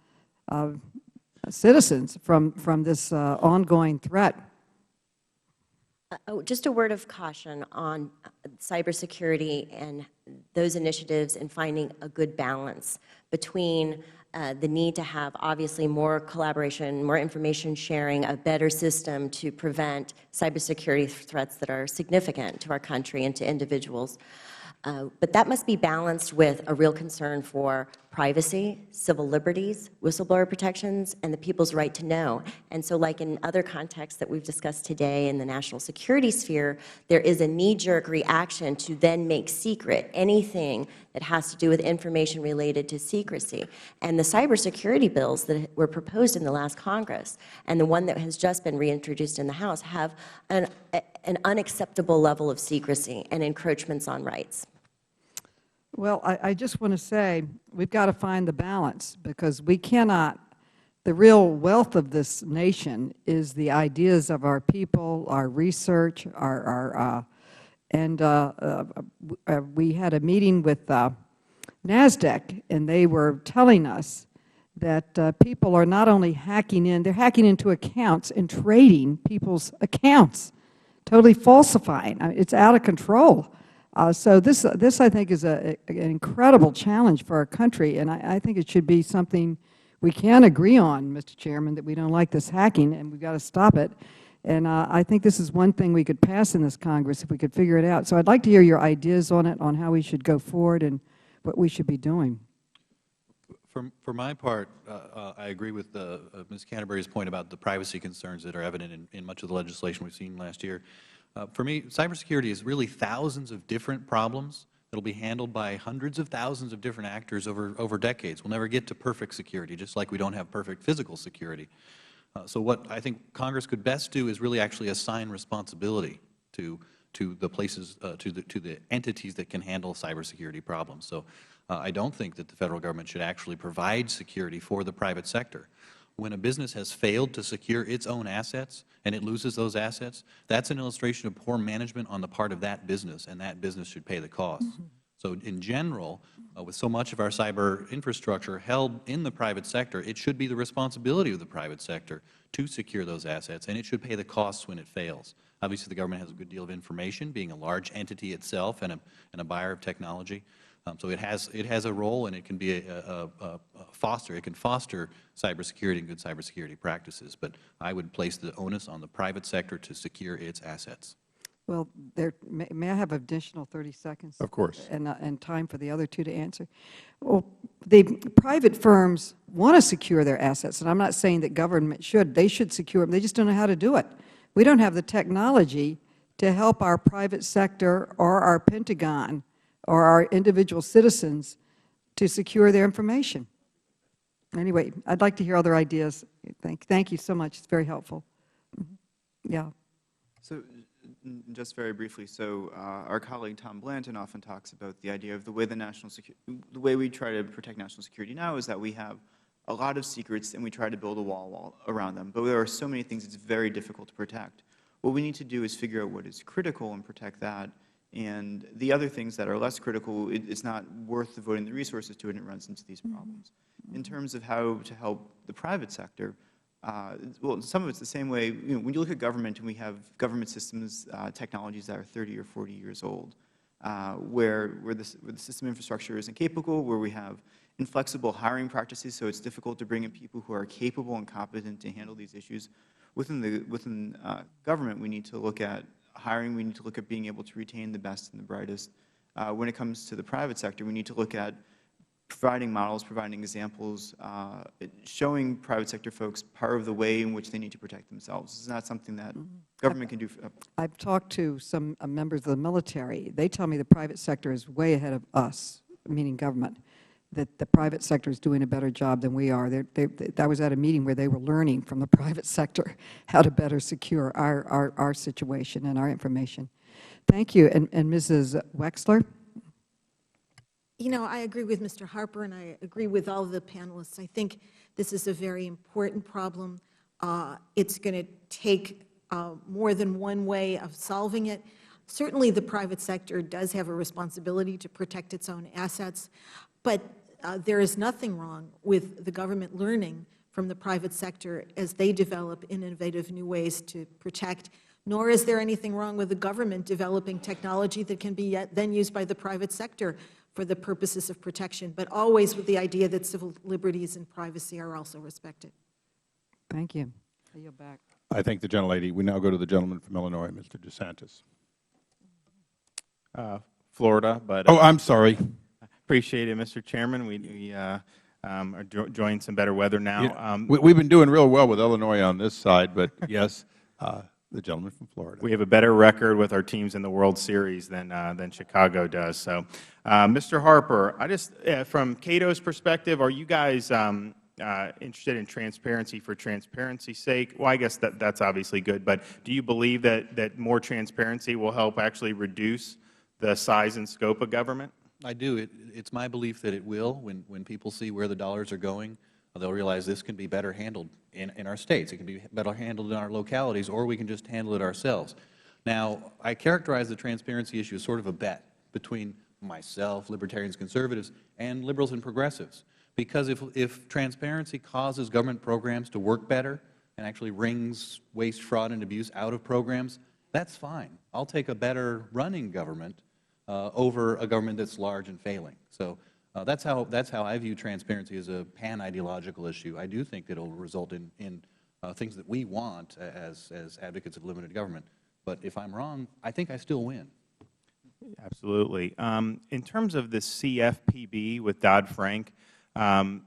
citizens from this ongoing threat? Just a word of caution on cybersecurity and those initiatives and finding a good balance between the need to have obviously more collaboration, more information sharing, a better system to prevent cybersecurity threats that are significant to our country and to individuals. But that must be balanced with a real concern for privacy, civil liberties, whistleblower protections, and the people's right to know. And so like in other contexts that we've discussed today in the national security sphere, there is a knee-jerk reaction to then make secret anything that has to do with information related to secrecy. And the cybersecurity bills that were proposed in the last Congress and the one that has just been reintroduced in the House have an unacceptable level of secrecy and encroachments on rights. Well, I just want to say we've got to find the balance, because we cannot, the real wealth of this nation is the ideas of our people, our research, we had a meeting with NASDAQ, and they were telling us that people are not only hacking in, they're hacking into accounts and trading people's accounts, totally falsifying. I mean, it's out of control. So this I think is an incredible challenge for our country, and I think it should be something we can agree on, Mr. Chairman, that we don't like this hacking and we've got to stop it. And I think this is one thing we could pass in this Congress if we could figure it out. So I'd like to hear your ideas on it, on how we should go forward and what we should be doing. For my part, I agree with Ms. Canterbury's point about the privacy concerns that are evident in much of the legislation we've seen last year. For me, cybersecurity is really thousands of different problems that will be handled by hundreds of thousands of different actors over decades. We'll never get to perfect security, just like we don't have perfect physical security. So what I think Congress could best do is really actually assign responsibility to the places, to the entities that can handle cybersecurity problems. So I don't think that the Federal Government should actually provide security for the private sector. When a business has failed to secure its own assets and it loses those assets, that's an illustration of poor management on the part of that business, and that business should pay the cost. So in general, with so much of our cyber infrastructure held in the private sector, it should be the responsibility of the private sector to secure those assets, and it should pay the costs when it fails. Obviously, the government has a good deal of information, being a large entity itself and a buyer of technology. So it has a role, and it can be it can foster cybersecurity and good cybersecurity practices. But I would place the onus on the private sector to secure its assets. Well, may I have additional 30 seconds? Of course. And time for the other two to answer. Well, the private firms want to secure their assets, and I'm not saying that government should. They should secure them. They just don't know how to do it. We don't have the technology to help our private sector or our Pentagon or our individual citizens to secure their information. Anyway, I'd like to hear other ideas. Thank you so much. It's very helpful. Yeah. So just very briefly, so our colleague Tom Blanton often talks about the idea of the way we try to protect national security now is that we have a lot of secrets and we try to build a wall around them. But there are so many things it's very difficult to protect. What we need to do is figure out what is critical and protect that. And the other things that are less critical, it's not worth devoting the resources to it, and it runs into these problems. In terms of how to help the private sector, well, some of it's the same way, when you look at government and we have government systems, technologies that are 30 or 40 years old, where the system infrastructure isn't capable, where we have inflexible hiring practices, so it's difficult to bring in people who are capable and competent to handle these issues. Within government, we need to look at hiring, we need to look at being able to retain the best and the brightest. When it comes to the private sector, we need to look at providing models, providing examples, showing private sector folks part of the way in which they need to protect themselves. This is not something that government can do. I've talked to some members of the military. They tell me the private sector is way ahead of us, meaning government, that the private sector is doing a better job than we are. I was at a meeting where they were learning from the private sector how to better secure our situation and our information. Thank you. And Mrs. Wexler? You know, I agree with Mr. Harper, and I agree with all the panelists. I think this is a very important problem. It's going to take more than one way of solving it. Certainly, the private sector does have a responsibility to protect its own assets, but there is nothing wrong with the government learning from the private sector as they develop innovative new ways to protect, nor is there anything wrong with the government developing technology that can be then used by the private sector for the purposes of protection, but always with the idea that civil liberties and privacy are also respected. Thank you. I yield back. I thank the gentlelady. We now go to the gentleman from Illinois, Mr. DeSantis. Florida, but oh, I'm sorry. Appreciate it, Mr. Chairman. We are enjoying some better weather now. Yeah, we've been doing real well with Illinois on this side, but yes, the gentleman from Florida. We have a better record with our teams in the World Series than Chicago does. So, Mr. Harper, from Cato's perspective, are you guys interested in transparency for transparency's sake? Well, I guess that's obviously good, but do you believe that more transparency will help actually reduce the size and scope of government? I do. It's my belief that it will. When people see where the dollars are going, they'll realize this can be better handled in our states. It can be better handled in our localities, or we can just handle it ourselves. Now, I characterize the transparency issue as sort of a bet between myself, libertarians, conservatives, and liberals and progressives. Because if transparency causes government programs to work better and actually wrings waste, fraud, and abuse out of programs, that's fine. I'll take a better running government over a government that's large and failing. So that's how I view transparency as a pan-ideological issue. I do think it will result in things that we want as advocates of limited government. But if I'm wrong, I think I still win. Absolutely. In terms of the CFPB with Dodd-Frank, have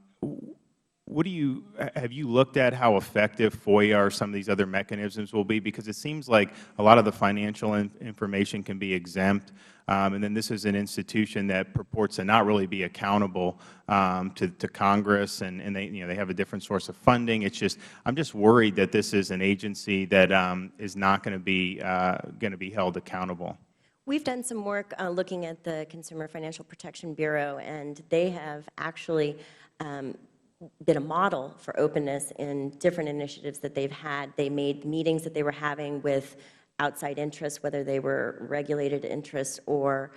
you looked at how effective FOIA or some of these other mechanisms will be? Because it seems like a lot of the financial information can be exempt, and then this is an institution that purports to not really be accountable to Congress, and they have a different source of funding. It's just I'm just worried that this is an agency that is not going to be held accountable. We've done some work looking at the Consumer Financial Protection Bureau, and they have actually been a model for openness in different initiatives that they've had. They made meetings that they were having with outside interests, whether they were regulated interests or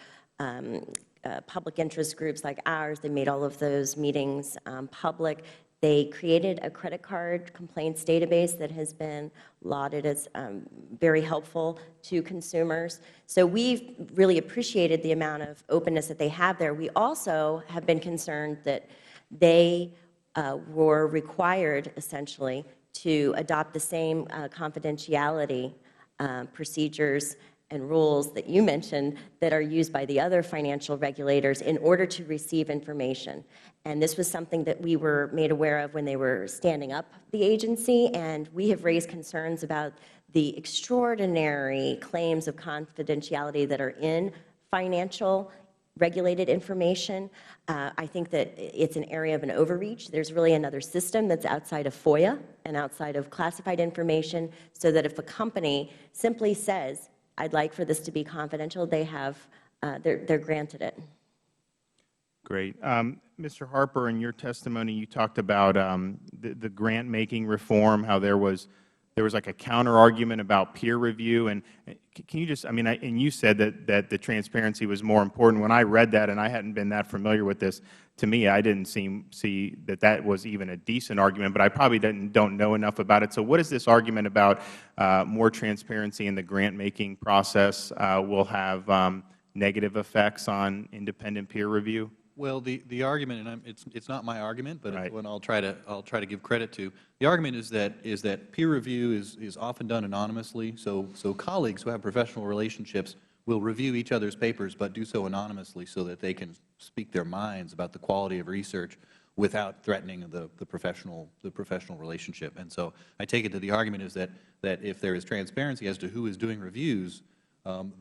public interest groups like ours. They made all of those meetings public. They created a credit card complaints database that has been lauded as very helpful to consumers. So we've really appreciated the amount of openness that they have there. We also have been concerned that they were required, essentially, to adopt the same confidentiality procedures and rules that you mentioned that are used by the other financial regulators in order to receive information. And this was something that we were made aware of when they were standing up the agency, and we have raised concerns about the extraordinary claims of confidentiality that are in financial regulated information. I think that it's an area of an overreach. There's really another system that's outside of FOIA and outside of classified information, so that if a company simply says, I'd like for this to be confidential, they have, they're granted it. Great. Mr. Harper, in your testimony, you talked about the grant-making reform, how there was like a counter-argument about peer review. And can you just, I mean, and you said that the transparency was more important. When I read that, and I hadn't been that familiar with this, to me, I didn't see that was even a decent argument, but I probably don't know enough about it. So what is this argument about more transparency in the grant-making process will have negative effects on independent peer review? Well, the argument, and it's not my argument, but it's one I'll try to give credit to. The argument is that peer review is often done anonymously. So colleagues who have professional relationships will review each other's papers, but do so anonymously so that they can speak their minds about the quality of research without threatening the professional relationship. And so I take it that the argument is that if there is transparency as to who is doing reviews,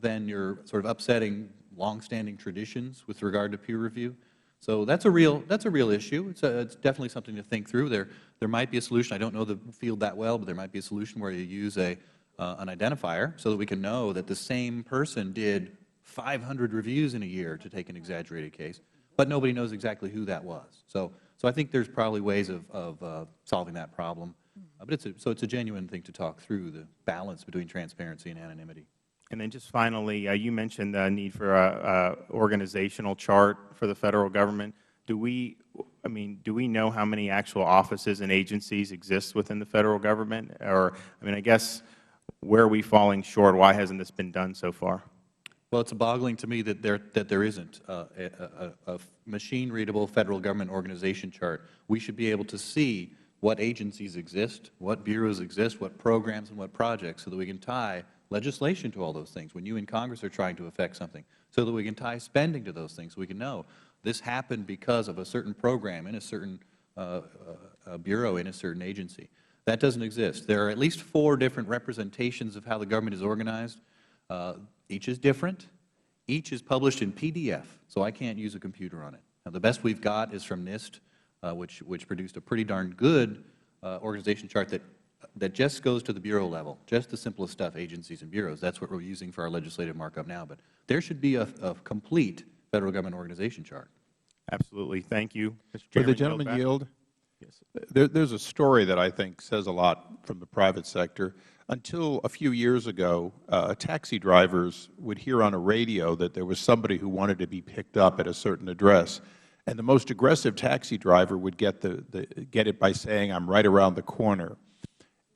then you're sort of upsetting longstanding traditions with regard to peer review. So that's a real issue. It's definitely something to think through. There might be a solution. I don't know the field that well, but there might be a solution where you use an identifier so that we can know that the same person did 500 reviews in a year, to take an exaggerated case, but nobody knows exactly who that was. So I think there's probably ways of solving that problem. But it's a genuine thing to talk through, the balance between transparency and anonymity. And then just finally, you mentioned the need for an organizational chart for the Federal Government. Do we know how many actual offices and agencies exist within the Federal Government? Or, I mean, I guess, where are we falling short? Why hasn't this been done so far? Well, it's boggling to me that there isn't a machine-readable Federal Government organization chart. We should be able to see what agencies exist, what bureaus exist, what programs and what projects, so that we can tie legislation to all those things when you in Congress are trying to affect something, so that we can tie spending to those things, so we can know this happened because of a certain program in a certain bureau in a certain agency. That doesn't exist. There are at least 4 different representations of how the government is organized. Each is different. Each is published in PDF, so I can't use a computer on it. Now, the best we've got is from NIST, which produced a pretty darn good organization chart that just goes to the bureau level, just the simplest stuff, agencies and bureaus. That's what we're using for our legislative markup now. But there should be a complete Federal Government organization chart. Absolutely. Thank you. Mr. Chairman, Would the gentleman yield? Yes. There's a story that I think says a lot from the private sector. Until a few years ago, taxi drivers would hear on a radio that there was somebody who wanted to be picked up at a certain address. And the most aggressive taxi driver would get it by saying, I'm right around the corner.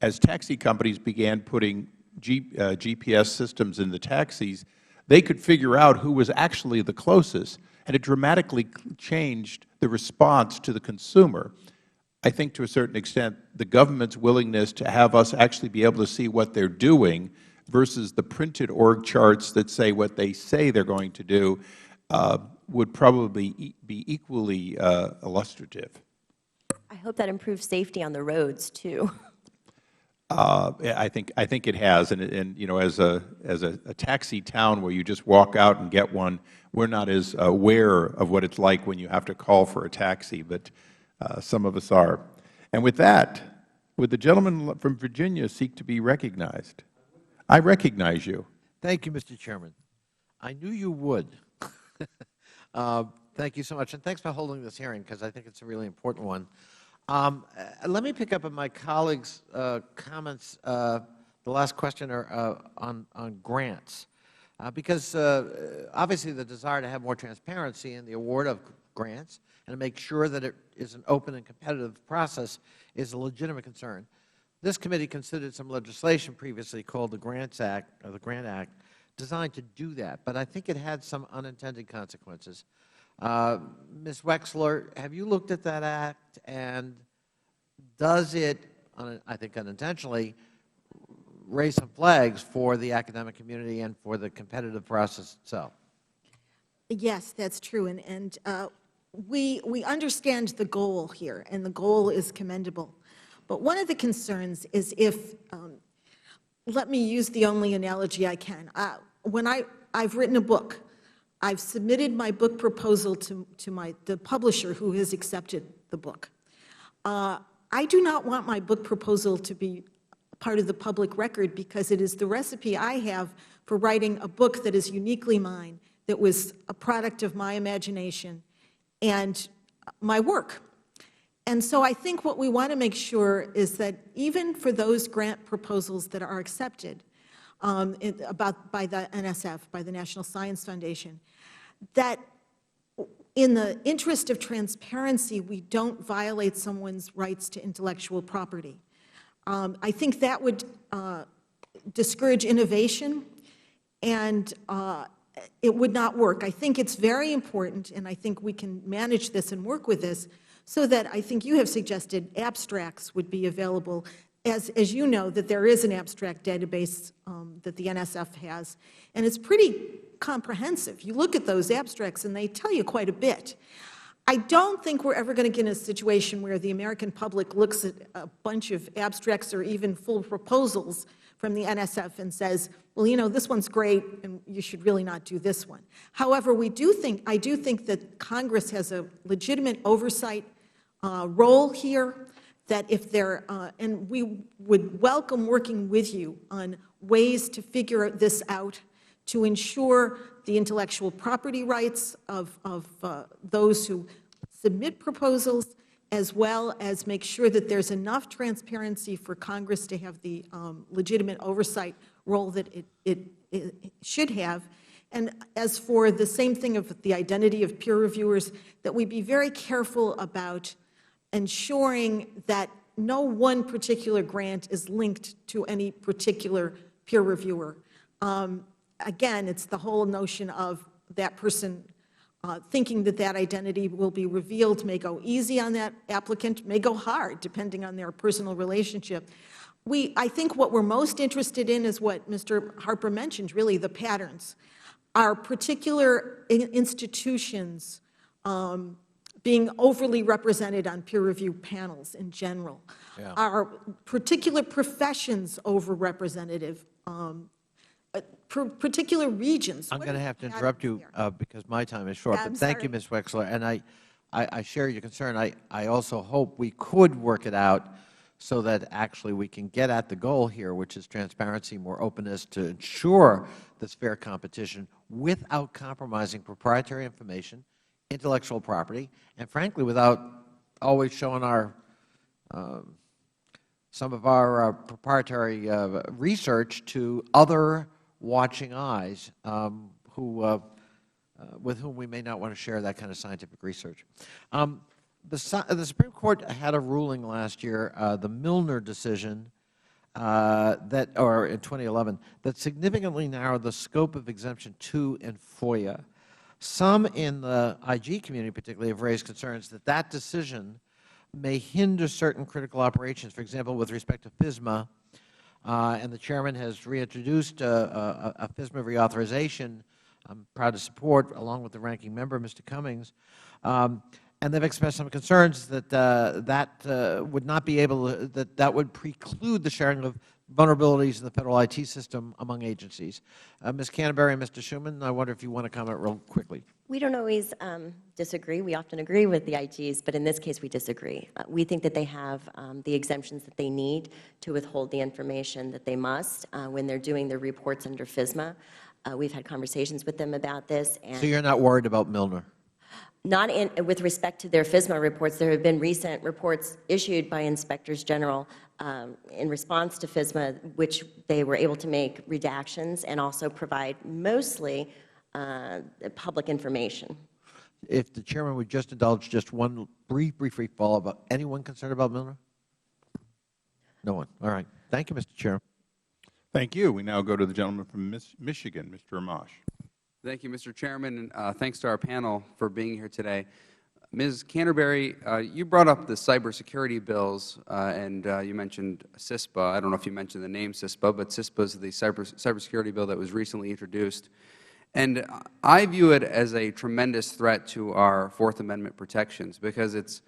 As taxi companies began putting GPS systems in the taxis, they could figure out who was actually the closest, and it dramatically changed the response to the consumer. I think to a certain extent, the government's willingness to have us actually be able to see what they're doing versus the printed org charts that say what they say they're going to do would probably be equally illustrative. I hope that improves safety on the roads, too. I think it has, and you know, as a taxi town where you just walk out and get one, we're not as aware of what it's like when you have to call for a taxi, but some of us are. And with that, would the gentleman from Virginia seek to be recognized? I recognize you. Thank you, Mr. Chairman. I knew you would. Thank you so much, and thanks for holding this hearing, because I think it's a really important one. Let me pick up on my colleague's comments, the last questioner on grants. because obviously the desire to have more transparency in the award of grants and to make sure that it is an open and competitive process is a legitimate concern. This committee considered some legislation previously called the Grants Act, or the Grant Act, designed to do that, but I think it had some unintended consequences. Ms. Wexler, have you looked at that act, and does it, I think unintentionally, raise some flags for the academic community and for the competitive process itself? Yes, that's true, and we understand the goal here, and the goal is commendable. But one of the concerns is if, let me use the only analogy I can. When I've written a book, I've submitted my book proposal to the publisher who has accepted the book. I do not want my book proposal to be part of the public record because it is the recipe I have for writing a book that is uniquely mine, that was a product of my imagination and my work. And so I think what we want to make sure is that even for those grant proposals that are accepted by the NSF, by the National Science Foundation, that in the interest of transparency, we don't violate someone's rights to intellectual property. I think that would discourage innovation, and it would not work. I think it's very important, and I think we can manage this and work with this, so that I think you have suggested abstracts would be available. As you know, that there is an abstract database that the NSF has, and it's pretty comprehensive. You look at those abstracts, and they tell you quite a bit. I don't think we're ever going to get in a situation where the American public looks at a bunch of abstracts or even full proposals from the NSF and says, well, you know, this one's great, and you should really not do this one. However, I do think that Congress has a legitimate oversight role here, that if there, and we would welcome working with you on ways to figure this out, to ensure the intellectual property rights of those who submit proposals, as well as make sure that there's enough transparency for Congress to have the legitimate oversight role that it should have. And as for the same thing of the identity of peer reviewers, that we be very careful about ensuring that no one particular grant is linked to any particular peer reviewer. Again, it's the whole notion of that person thinking that that identity will be revealed, may go easy on that applicant, may go hard, depending on their personal relationship. I think what we're most interested in is what Mr. Harper mentioned, really, the patterns. Are particular institutions being overly represented on peer review panels in general? Yeah. Are particular professions overrepresentative? Particular regions? I'm going to have to interrupt you because my time is short, but thank you, Ms. Wexler. And I share your concern. I also hope we could work it out so that actually we can get at the goal here, which is transparency, more openness to ensure this fair competition without compromising proprietary information, intellectual property, and frankly, without always showing our some of our proprietary research to other watching eyes with whom we may not want to share that kind of scientific research. The Supreme Court had a ruling last year, the Milner decision, or in 2011, that significantly narrowed the scope of Exemption 2 in FOIA. Some in the IG community particularly have raised concerns that that decision may hinder certain critical operations, for example, with respect to FSMA, and the Chairman has reintroduced a FSMA reauthorization I'm proud to support, along with the Ranking Member, Mr. Cummings. And they've expressed some concerns that that would not be able to, that would preclude the sharing of vulnerabilities in the Federal IT system among agencies. Ms. Canterbury and Mr. Schuman, I wonder if you want to comment real quickly. We don't always disagree. We often agree with the IGs, but in this case we disagree. We think that they have the exemptions that they need to withhold the information that they must when they're doing their reports under FSMA. We've had conversations with them about this. And so you're not worried about Milner? Not with respect to their FSMA reports. There have been recent reports issued by inspectors general in response to FSMA, which they were able to make redactions and also provide mostly public information. If the Chairman would just indulge just one brief follow-up. Anyone concerned about Milner? No one. All right. Thank you, Mr. Chairman. Thank you. We now go to the gentleman from Michigan, Mr. Amash. Thank you, Mr. Chairman, and thanks to our panel for being here today. Ms. Canterbury, you brought up the cybersecurity bills, and you mentioned CISPA. I don't know if you mentioned the name CISPA, but CISPA is the cybersecurity bill that was recently introduced. And I view it as a tremendous threat to our Fourth Amendment protections because it's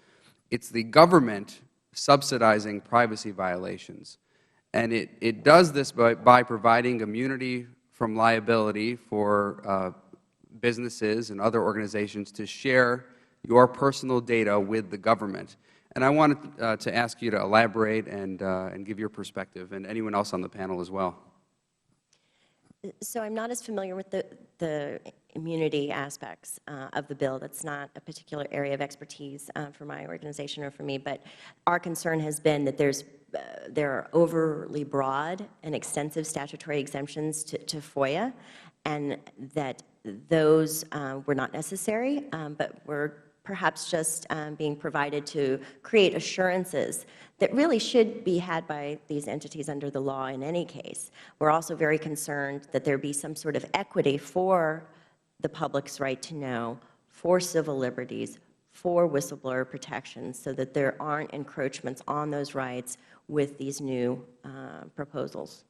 the government subsidizing privacy violations. And it does this by providing immunity from liability for businesses and other organizations to share your personal data with the government. And I wanted to ask you to elaborate and give your perspective, and anyone else on the panel as well. So I'm not as familiar with the immunity aspects of the bill. That's not a particular area of expertise for my organization or for me, but our concern has been that there are overly broad and extensive statutory exemptions to FOIA, and that those were not necessary, but were perhaps just being provided to create assurances that really should be had by these entities under the law in any case. We're also very concerned that there be some sort of equity for the public's right to know, for civil liberties, for whistleblower protections, so that there aren't encroachments on those rights with these new proposals.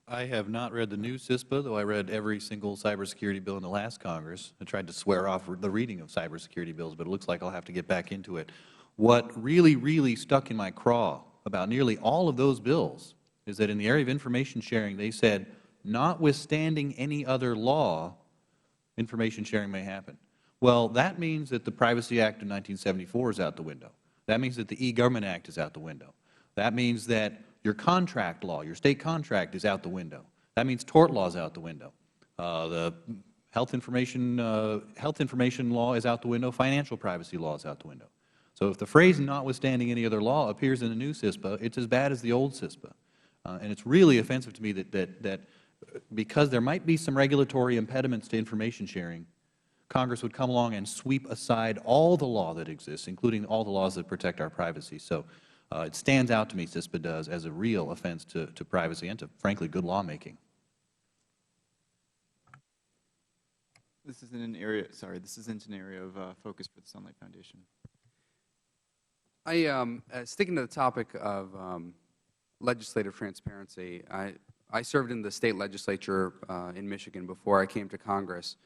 I have not read the new CISPA, though I read every single cybersecurity bill in the last Congress. I tried to swear off the reading of cybersecurity bills, but it looks like I'll have to get back into it. What really stuck in my craw about nearly all of those bills is that in the area of information sharing, they said, notwithstanding any other law, information sharing may happen. Well, that means that the Privacy Act of 1974 is out the window. That means that the E-Government Act is out the window. That means that your contract law, your state contract is out the window. That means tort law is out the window. The health information law is out the window. Financial privacy law is out the window. So if the phrase notwithstanding any other law appears in the new CISPA, it's as bad as the old CISPA. And it's really offensive to me that because there might be some regulatory impediments to information sharing, Congress would come along and sweep aside all the law that exists, including all the laws that protect our privacy. So it stands out to me, CISPA does, as a real offense to privacy and to, frankly, good lawmaking. This isn't an area, sorry, this isn't an area of focus for the Sunlight Foundation. Sticking to the topic of legislative transparency, I served in the state legislature in Michigan before I came to Congress.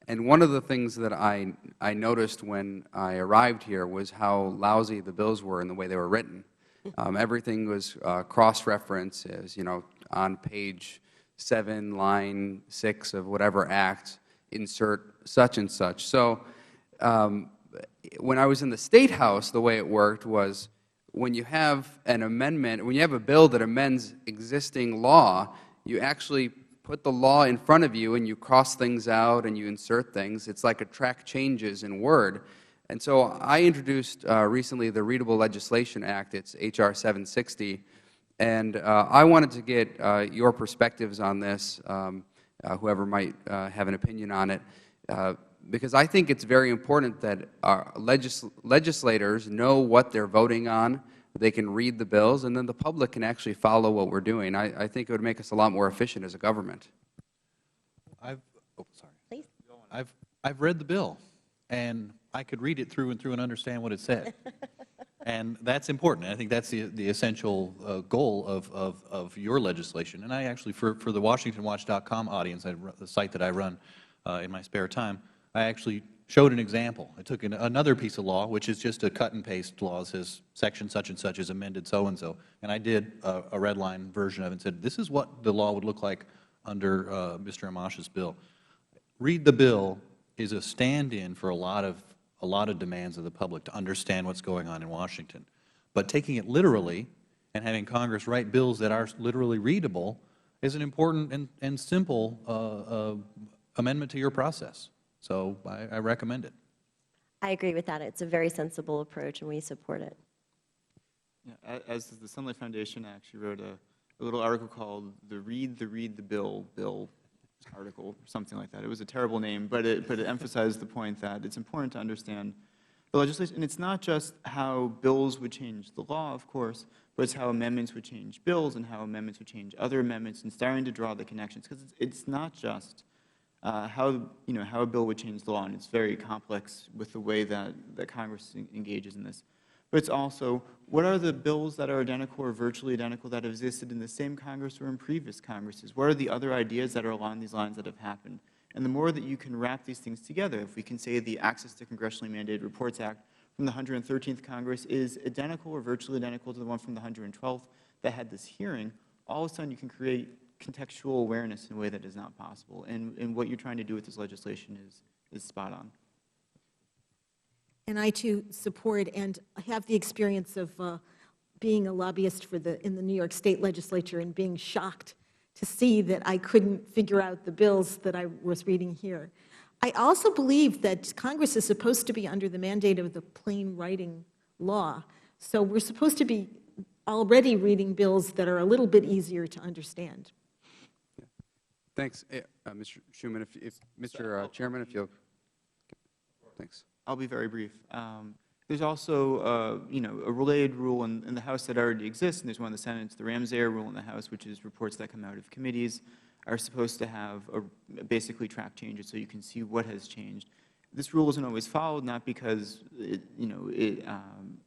And one of the things that I noticed when I arrived here was how lousy the bills were in the way they were written. Everything was cross-referenced, as you know, on page 7, line 6 of whatever act, insert such and such. So when I was in the State House, the way it worked was when you have an amendment, when you have a bill that amends existing law, you actually put the law in front of you and you cross things out and you insert things. It's like a track changes in Word. And so I introduced recently the Readable Legislation Act. It's H.R. 760. And I wanted to get your perspectives on this, whoever might have an opinion on it, because I think it's very important that our legislators know what they're voting on, they can read the bills, and then the public can actually follow what we're doing. I think it would make us a lot more efficient as a government. I've read the bill, and I could read it through and understand what it said. And that's important. I think that's the essential goal of your legislation. And I actually, for the WashingtonWatch.com audience, the site that I run in my spare time, I actually showed an example. I took another piece of law, which is just a cut and paste law. It says section such and such is amended so-and-so. And I did a red line version of it and said, this is what the law would look like under Mr. Amash's bill. Read the bill is a stand-in for a lot of demands of the public to understand what's going on in Washington. But taking it literally and having Congress write bills that are literally readable is an important and simple amendment to your process. So I recommend it. I agree with that. It's a very sensible approach, and we support it. Yeah, as the Sunlight Foundation actually wrote a little article called the Read the Bill article, or something like that. It was a terrible name, but it emphasized the point that it's important to understand the legislation. And it's not just how bills would change the law, of course, but it's how amendments would change bills and how amendments would change other amendments, and starting to draw the connections. Because it's not just how a bill would change the law, and it's very complex with the way that Congress engages in this. But it's also, what are the bills that are identical or virtually identical that have existed in the same Congress or in previous Congresses? What are the other ideas that are along these lines that have happened? And the more that you can wrap these things together, if we can say the Access to Congressionally Mandated Reports Act from the 113th Congress is identical or virtually identical to the one from the 112th that had this hearing, all of a sudden you can create contextual awareness in a way that is not possible. And what you're trying to do with this legislation is spot on. And I, too, support and have the experience of being a lobbyist in the New York State legislature and being shocked to see that I couldn't figure out the bills that I was reading here. I also believe that Congress is supposed to be under the mandate of the plain writing law. So we're supposed to be already reading bills that are a little bit easier to understand. Yeah. Thanks. Mr. Schuman, if Mr. Chairman, if you'll, thanks. I'll be very brief. There's also, a related rule in the House that already exists, and there's one in the Senate. It's the Ramsayer rule in the House, which is reports that come out of committees are supposed to have basically track changes so you can see what has changed. This rule isn't always followed, not because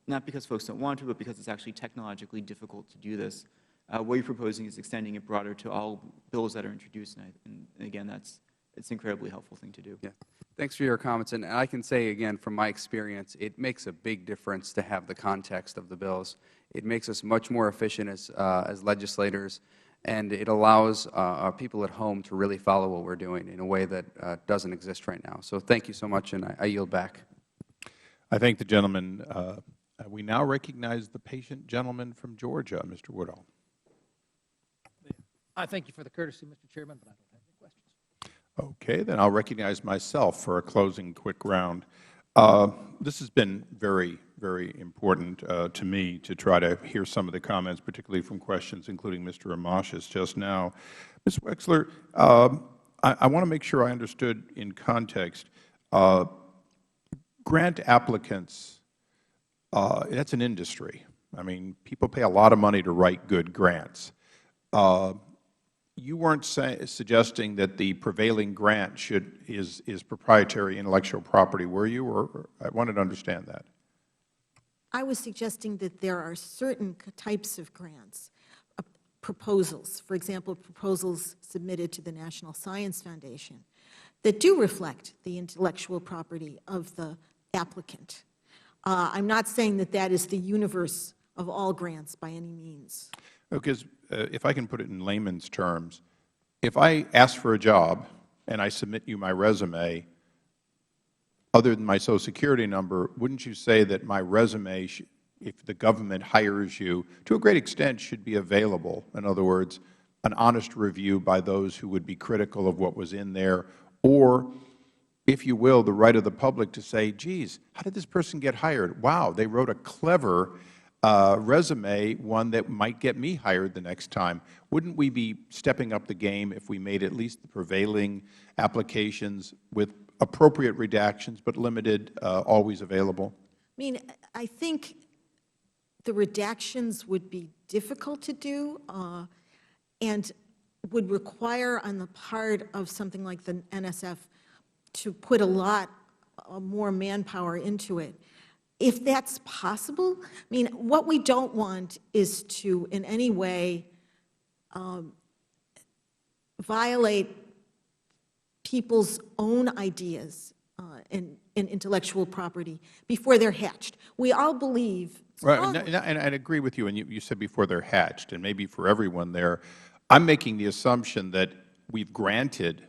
not because folks don't want to, but because it's actually technologically difficult to do this. What you're proposing is extending it broader to all bills that are introduced, and again, it's an incredibly helpful thing to do. Yeah. Thanks for your comments. And I can say, again, from my experience, it makes a big difference to have the context of the bills. It makes us much more efficient as legislators, and it allows our people at home to really follow what we're doing in a way that doesn't exist right now. So thank you so much, and I yield back. I thank the gentleman. We now recognize the patient gentleman from Georgia, Mr. Woodall. I thank you for the courtesy, Mr. Chairman, but I don't have any questions. Okay, then I'll recognize myself for a closing quick round. This has been very, very important to me to try to hear some of the comments, particularly from questions, including Mr. Amash's just now. Ms. Wexler, I want to make sure I understood in context. Grant applicants, that's an industry. I mean, people pay a lot of money to write good grants. You weren't suggesting that the prevailing grant is proprietary intellectual property, were you? Or I wanted to understand that. I was suggesting that there are certain types of grants, proposals, for example, proposals submitted to the National Science Foundation, that do reflect the intellectual property of the applicant. I'm not saying that that is the universe of all grants by any means. Because if I can put it in layman's terms, if I ask for a job and I submit you my resume, other than my Social Security number, wouldn't you say that my resume, if the government hires you, to a great extent should be available? In other words, an honest review by those who would be critical of what was in there, or, if you will, the right of the public to say, geez, how did this person get hired? Wow, they wrote a clever resume, one that might get me hired the next time. Wouldn't we be stepping up the game if we made at least the prevailing applications with appropriate redactions but limited, always available? I mean, I think the redactions would be difficult to do and would require on the part of something like the NSF to put a lot more manpower into it. If that's possible, I mean, what we don't want is to in any way violate people's own ideas and intellectual property before they're hatched. We all believe strongly. Right, and I agree with you, and you said before they're hatched, and maybe for everyone there. I'm making the assumption that we've granted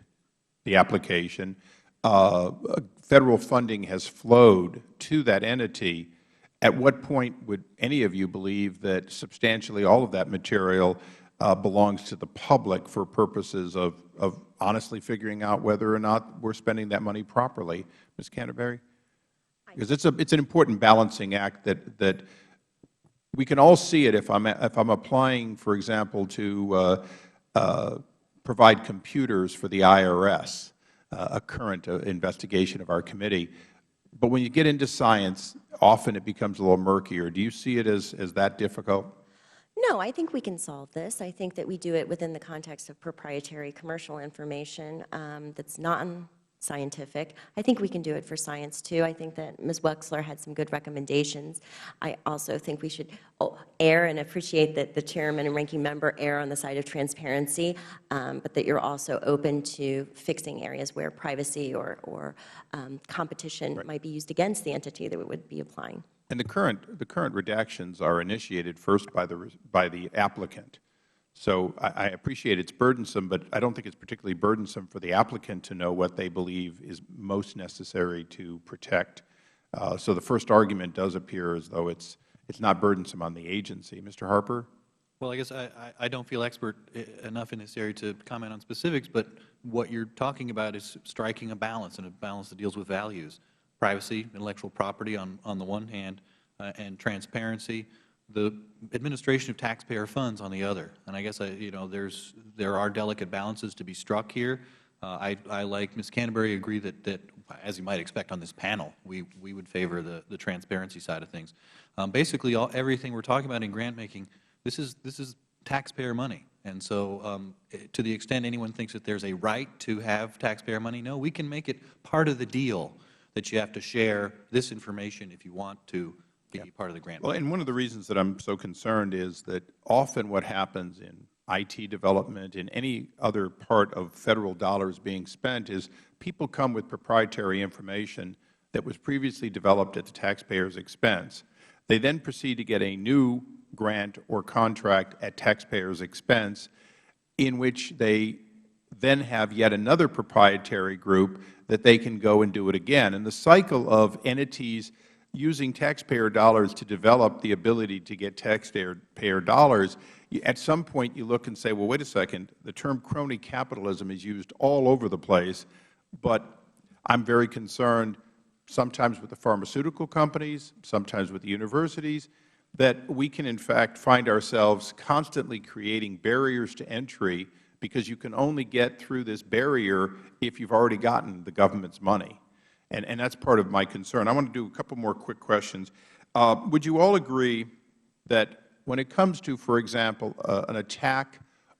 the application. Federal funding has flowed to that entity. At what point would any of you believe that substantially all of that material belongs to the public for purposes of honestly figuring out whether or not we're spending that money properly? Ms. Canterbury? Because it's an important balancing act that we can all see it if I'm applying, for example, to provide computers for the IRS, a current investigation of our committee. But when you get into science, often it becomes a little murkier. Do you see it as that difficult? No, I think we can solve this. I think that we do it within the context of proprietary commercial information that's non-scientific. I think we can do it for science, too. I think that Ms. Wexler had some good recommendations. I also think we should err and appreciate that the chairman and ranking member err on the side of transparency, but that you're also open to fixing areas where privacy or competition might be used against the entity that we would be applying. And the current redactions are initiated first by the applicant. So I appreciate it's burdensome, but I don't think it's particularly burdensome for the applicant to know what they believe is most necessary to protect. So the first argument does appear as though it's not burdensome on the agency. Mr. Harper? Well, I guess I don't feel expert enough in this area to comment on specifics, but what you're talking about is striking a balance, and a balance that deals with values. Privacy, intellectual property on the one hand, and transparency, the administration of taxpayer funds on the other. And I guess there are delicate balances to be struck here. I, like Ms. Canterbury, agree that as you might expect on this panel, we would favor the transparency side of things. Basically, everything we're talking about in grant making, this is taxpayer money. And so to the extent anyone thinks that there's a right to have taxpayer money, no, we can make it part of the deal that you have to share this information if you want to be part of the grant. Well, and one of the reasons that I'm so concerned is that often what happens in IT development, in any other part of Federal dollars being spent, is people come with proprietary information that was previously developed at the taxpayer's expense. They then proceed to get a new grant or contract at taxpayers' expense, in which they then have yet another proprietary group that they can go and do it again. And the cycle of entities using taxpayer dollars to develop the ability to get taxpayer dollars, at some point you look and say, well, wait a second, the term crony capitalism is used all over the place, but I'm very concerned sometimes with the pharmaceutical companies, sometimes with the universities, that we can in fact find ourselves constantly creating barriers to entry, because you can only get through this barrier if you've already gotten the government's money. And that's part of my concern. I want to do a couple more quick questions. Would you all agree that when it comes to, for example, an attack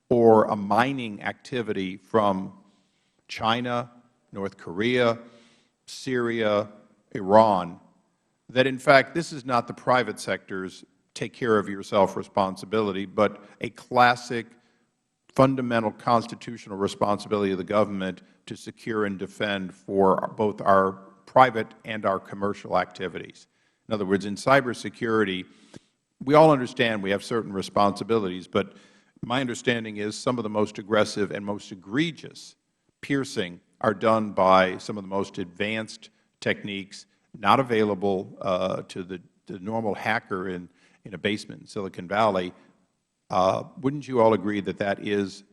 or a mining activity from China, North Korea, Syria, Iran, that in fact this is not the private sector's take care of yourself responsibility, but a classic fundamental constitutional responsibility of the government to secure and defend for both our private and our commercial activities? In other words, in cybersecurity, we all understand we have certain responsibilities, but my understanding is some of the most aggressive and most egregious piercing are done by some of the most advanced techniques not available to the normal hacker in a basement in Silicon Valley. Wouldn't you all agree that that is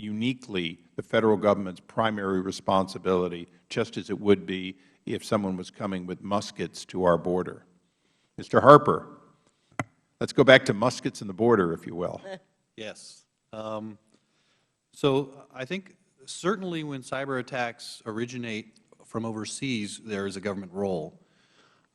uniquely the Federal Government's primary responsibility, just as it would be if someone was coming with muskets to our border? Mr. Harper, let's go back to muskets and the border, if you will. Yes. So I think certainly when cyber attacks originate from overseas, there is a government role.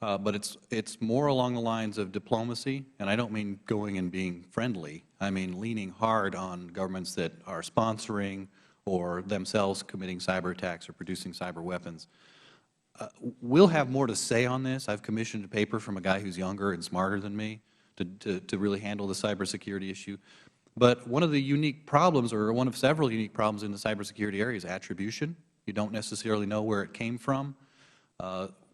But it's more along the lines of diplomacy, and I don't mean going and being friendly. I mean leaning hard on governments that are sponsoring or themselves committing cyber attacks or producing cyber weapons. We'll have more to say on this. I've commissioned a paper from a guy who's younger and smarter than me to really handle the cybersecurity issue. But one of the unique problems, or one of several unique problems in the cybersecurity area, is attribution. You don't necessarily know where it came from.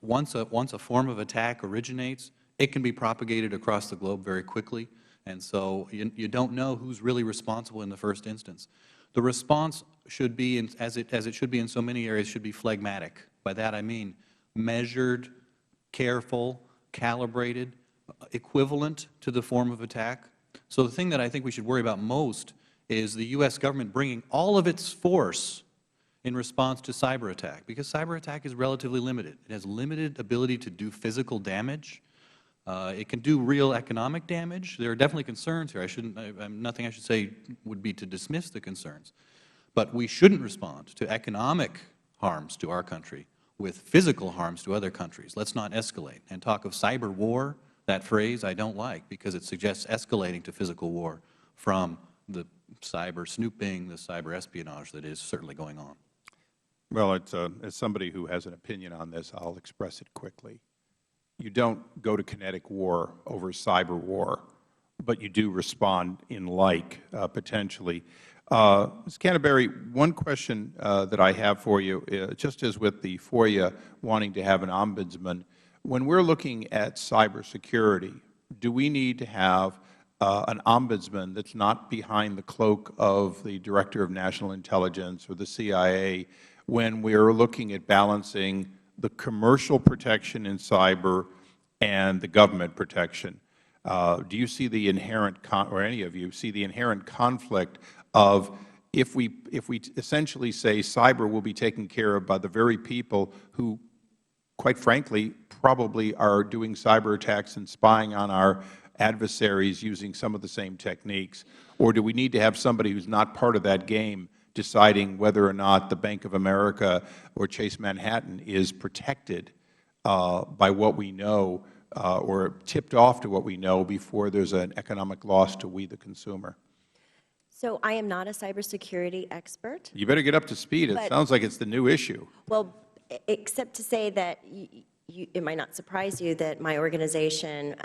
Once a form of attack originates, it can be propagated across the globe very quickly, and so you don't know who's really responsible in the first instance. The response should be, as it should be in so many areas, should be phlegmatic. By that I mean measured, careful, calibrated, equivalent to the form of attack. So the thing that I think we should worry about most is the U.S. government bringing all of its force in response to cyber attack, because cyber attack is relatively limited. It has limited ability to do physical damage, It can do real economic damage. There are definitely concerns here. Nothing I should say would be to dismiss the concerns. But we shouldn't respond to economic harms to our country with physical harms to other countries. Let's not escalate. And talk of cyber war, that phrase I don't like because it suggests escalating to physical war from the cyber snooping, the cyber espionage that is certainly going on. Well, as somebody who has an opinion on this, I'll express it quickly. You don't go to kinetic war over cyber war, but you do respond in like, potentially. Ms. Canterbury, one question that I have for you, just as with the FOIA wanting to have an ombudsman, when we're looking at cybersecurity, do we need to have an ombudsman that's not behind the cloak of the Director of National Intelligence or the CIA when we're looking at balancing the commercial protection in cyber and the government protection? Do you see the inherent, or any of you see the inherent conflict of if we essentially say cyber will be taken care of by the very people who, quite frankly, probably are doing cyber attacks and spying on our adversaries using some of the same techniques? Or do we need to have somebody who's not part of that game deciding whether or not the Bank of America or Chase Manhattan is protected by what we know or tipped off to what we know before there's an economic loss to we, the consumer? So I am not a cybersecurity expert. You better get up to speed. It sounds like it's the new issue. Well, except to say that it might not surprise you that my organization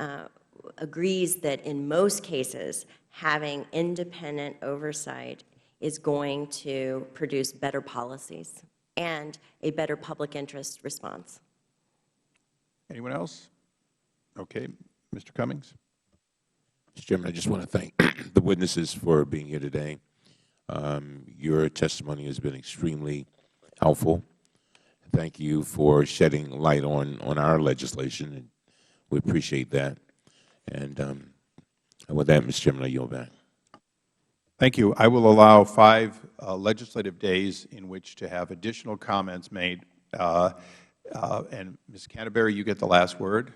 agrees that in most cases having independent oversight is going to produce better policies and a better public interest response. Anyone else? Okay. Mr. Cummings. Mr. Chairman, I just want to thank the witnesses for being here today. Your testimony has been extremely helpful. Thank you for shedding light on our legislation, and we appreciate that. And with that, Mr. Chairman, I yield back. Thank you. I will allow 5 legislative days in which to have additional comments made. And Ms. Canterbury, you get the last word.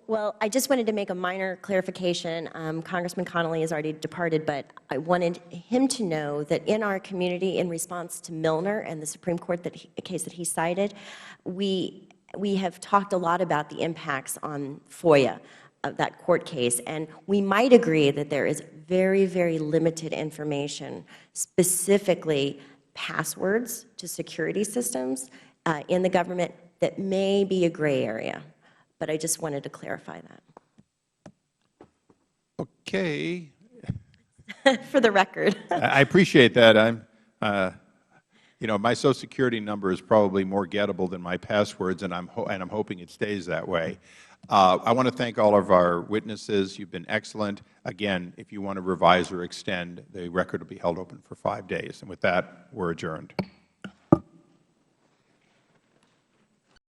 Well, I just wanted to make a minor clarification. Congressman Connolly has already departed, but I wanted him to know that in our community, in response to Milner and the Supreme Court case that he cited, we have talked a lot about the impacts on FOIA of that court case, and we might agree that there is very, very limited information, specifically passwords to security systems in the government that may be a gray area. But I just wanted to clarify that. Okay. For the record. I appreciate that. You know, my Social Security number is probably more gettable than my passwords, and I'm hoping it stays that way. I want to thank all of our witnesses. You've been excellent. Again, if you want to revise or extend, the record will be held open for 5 days. And with that, we're adjourned.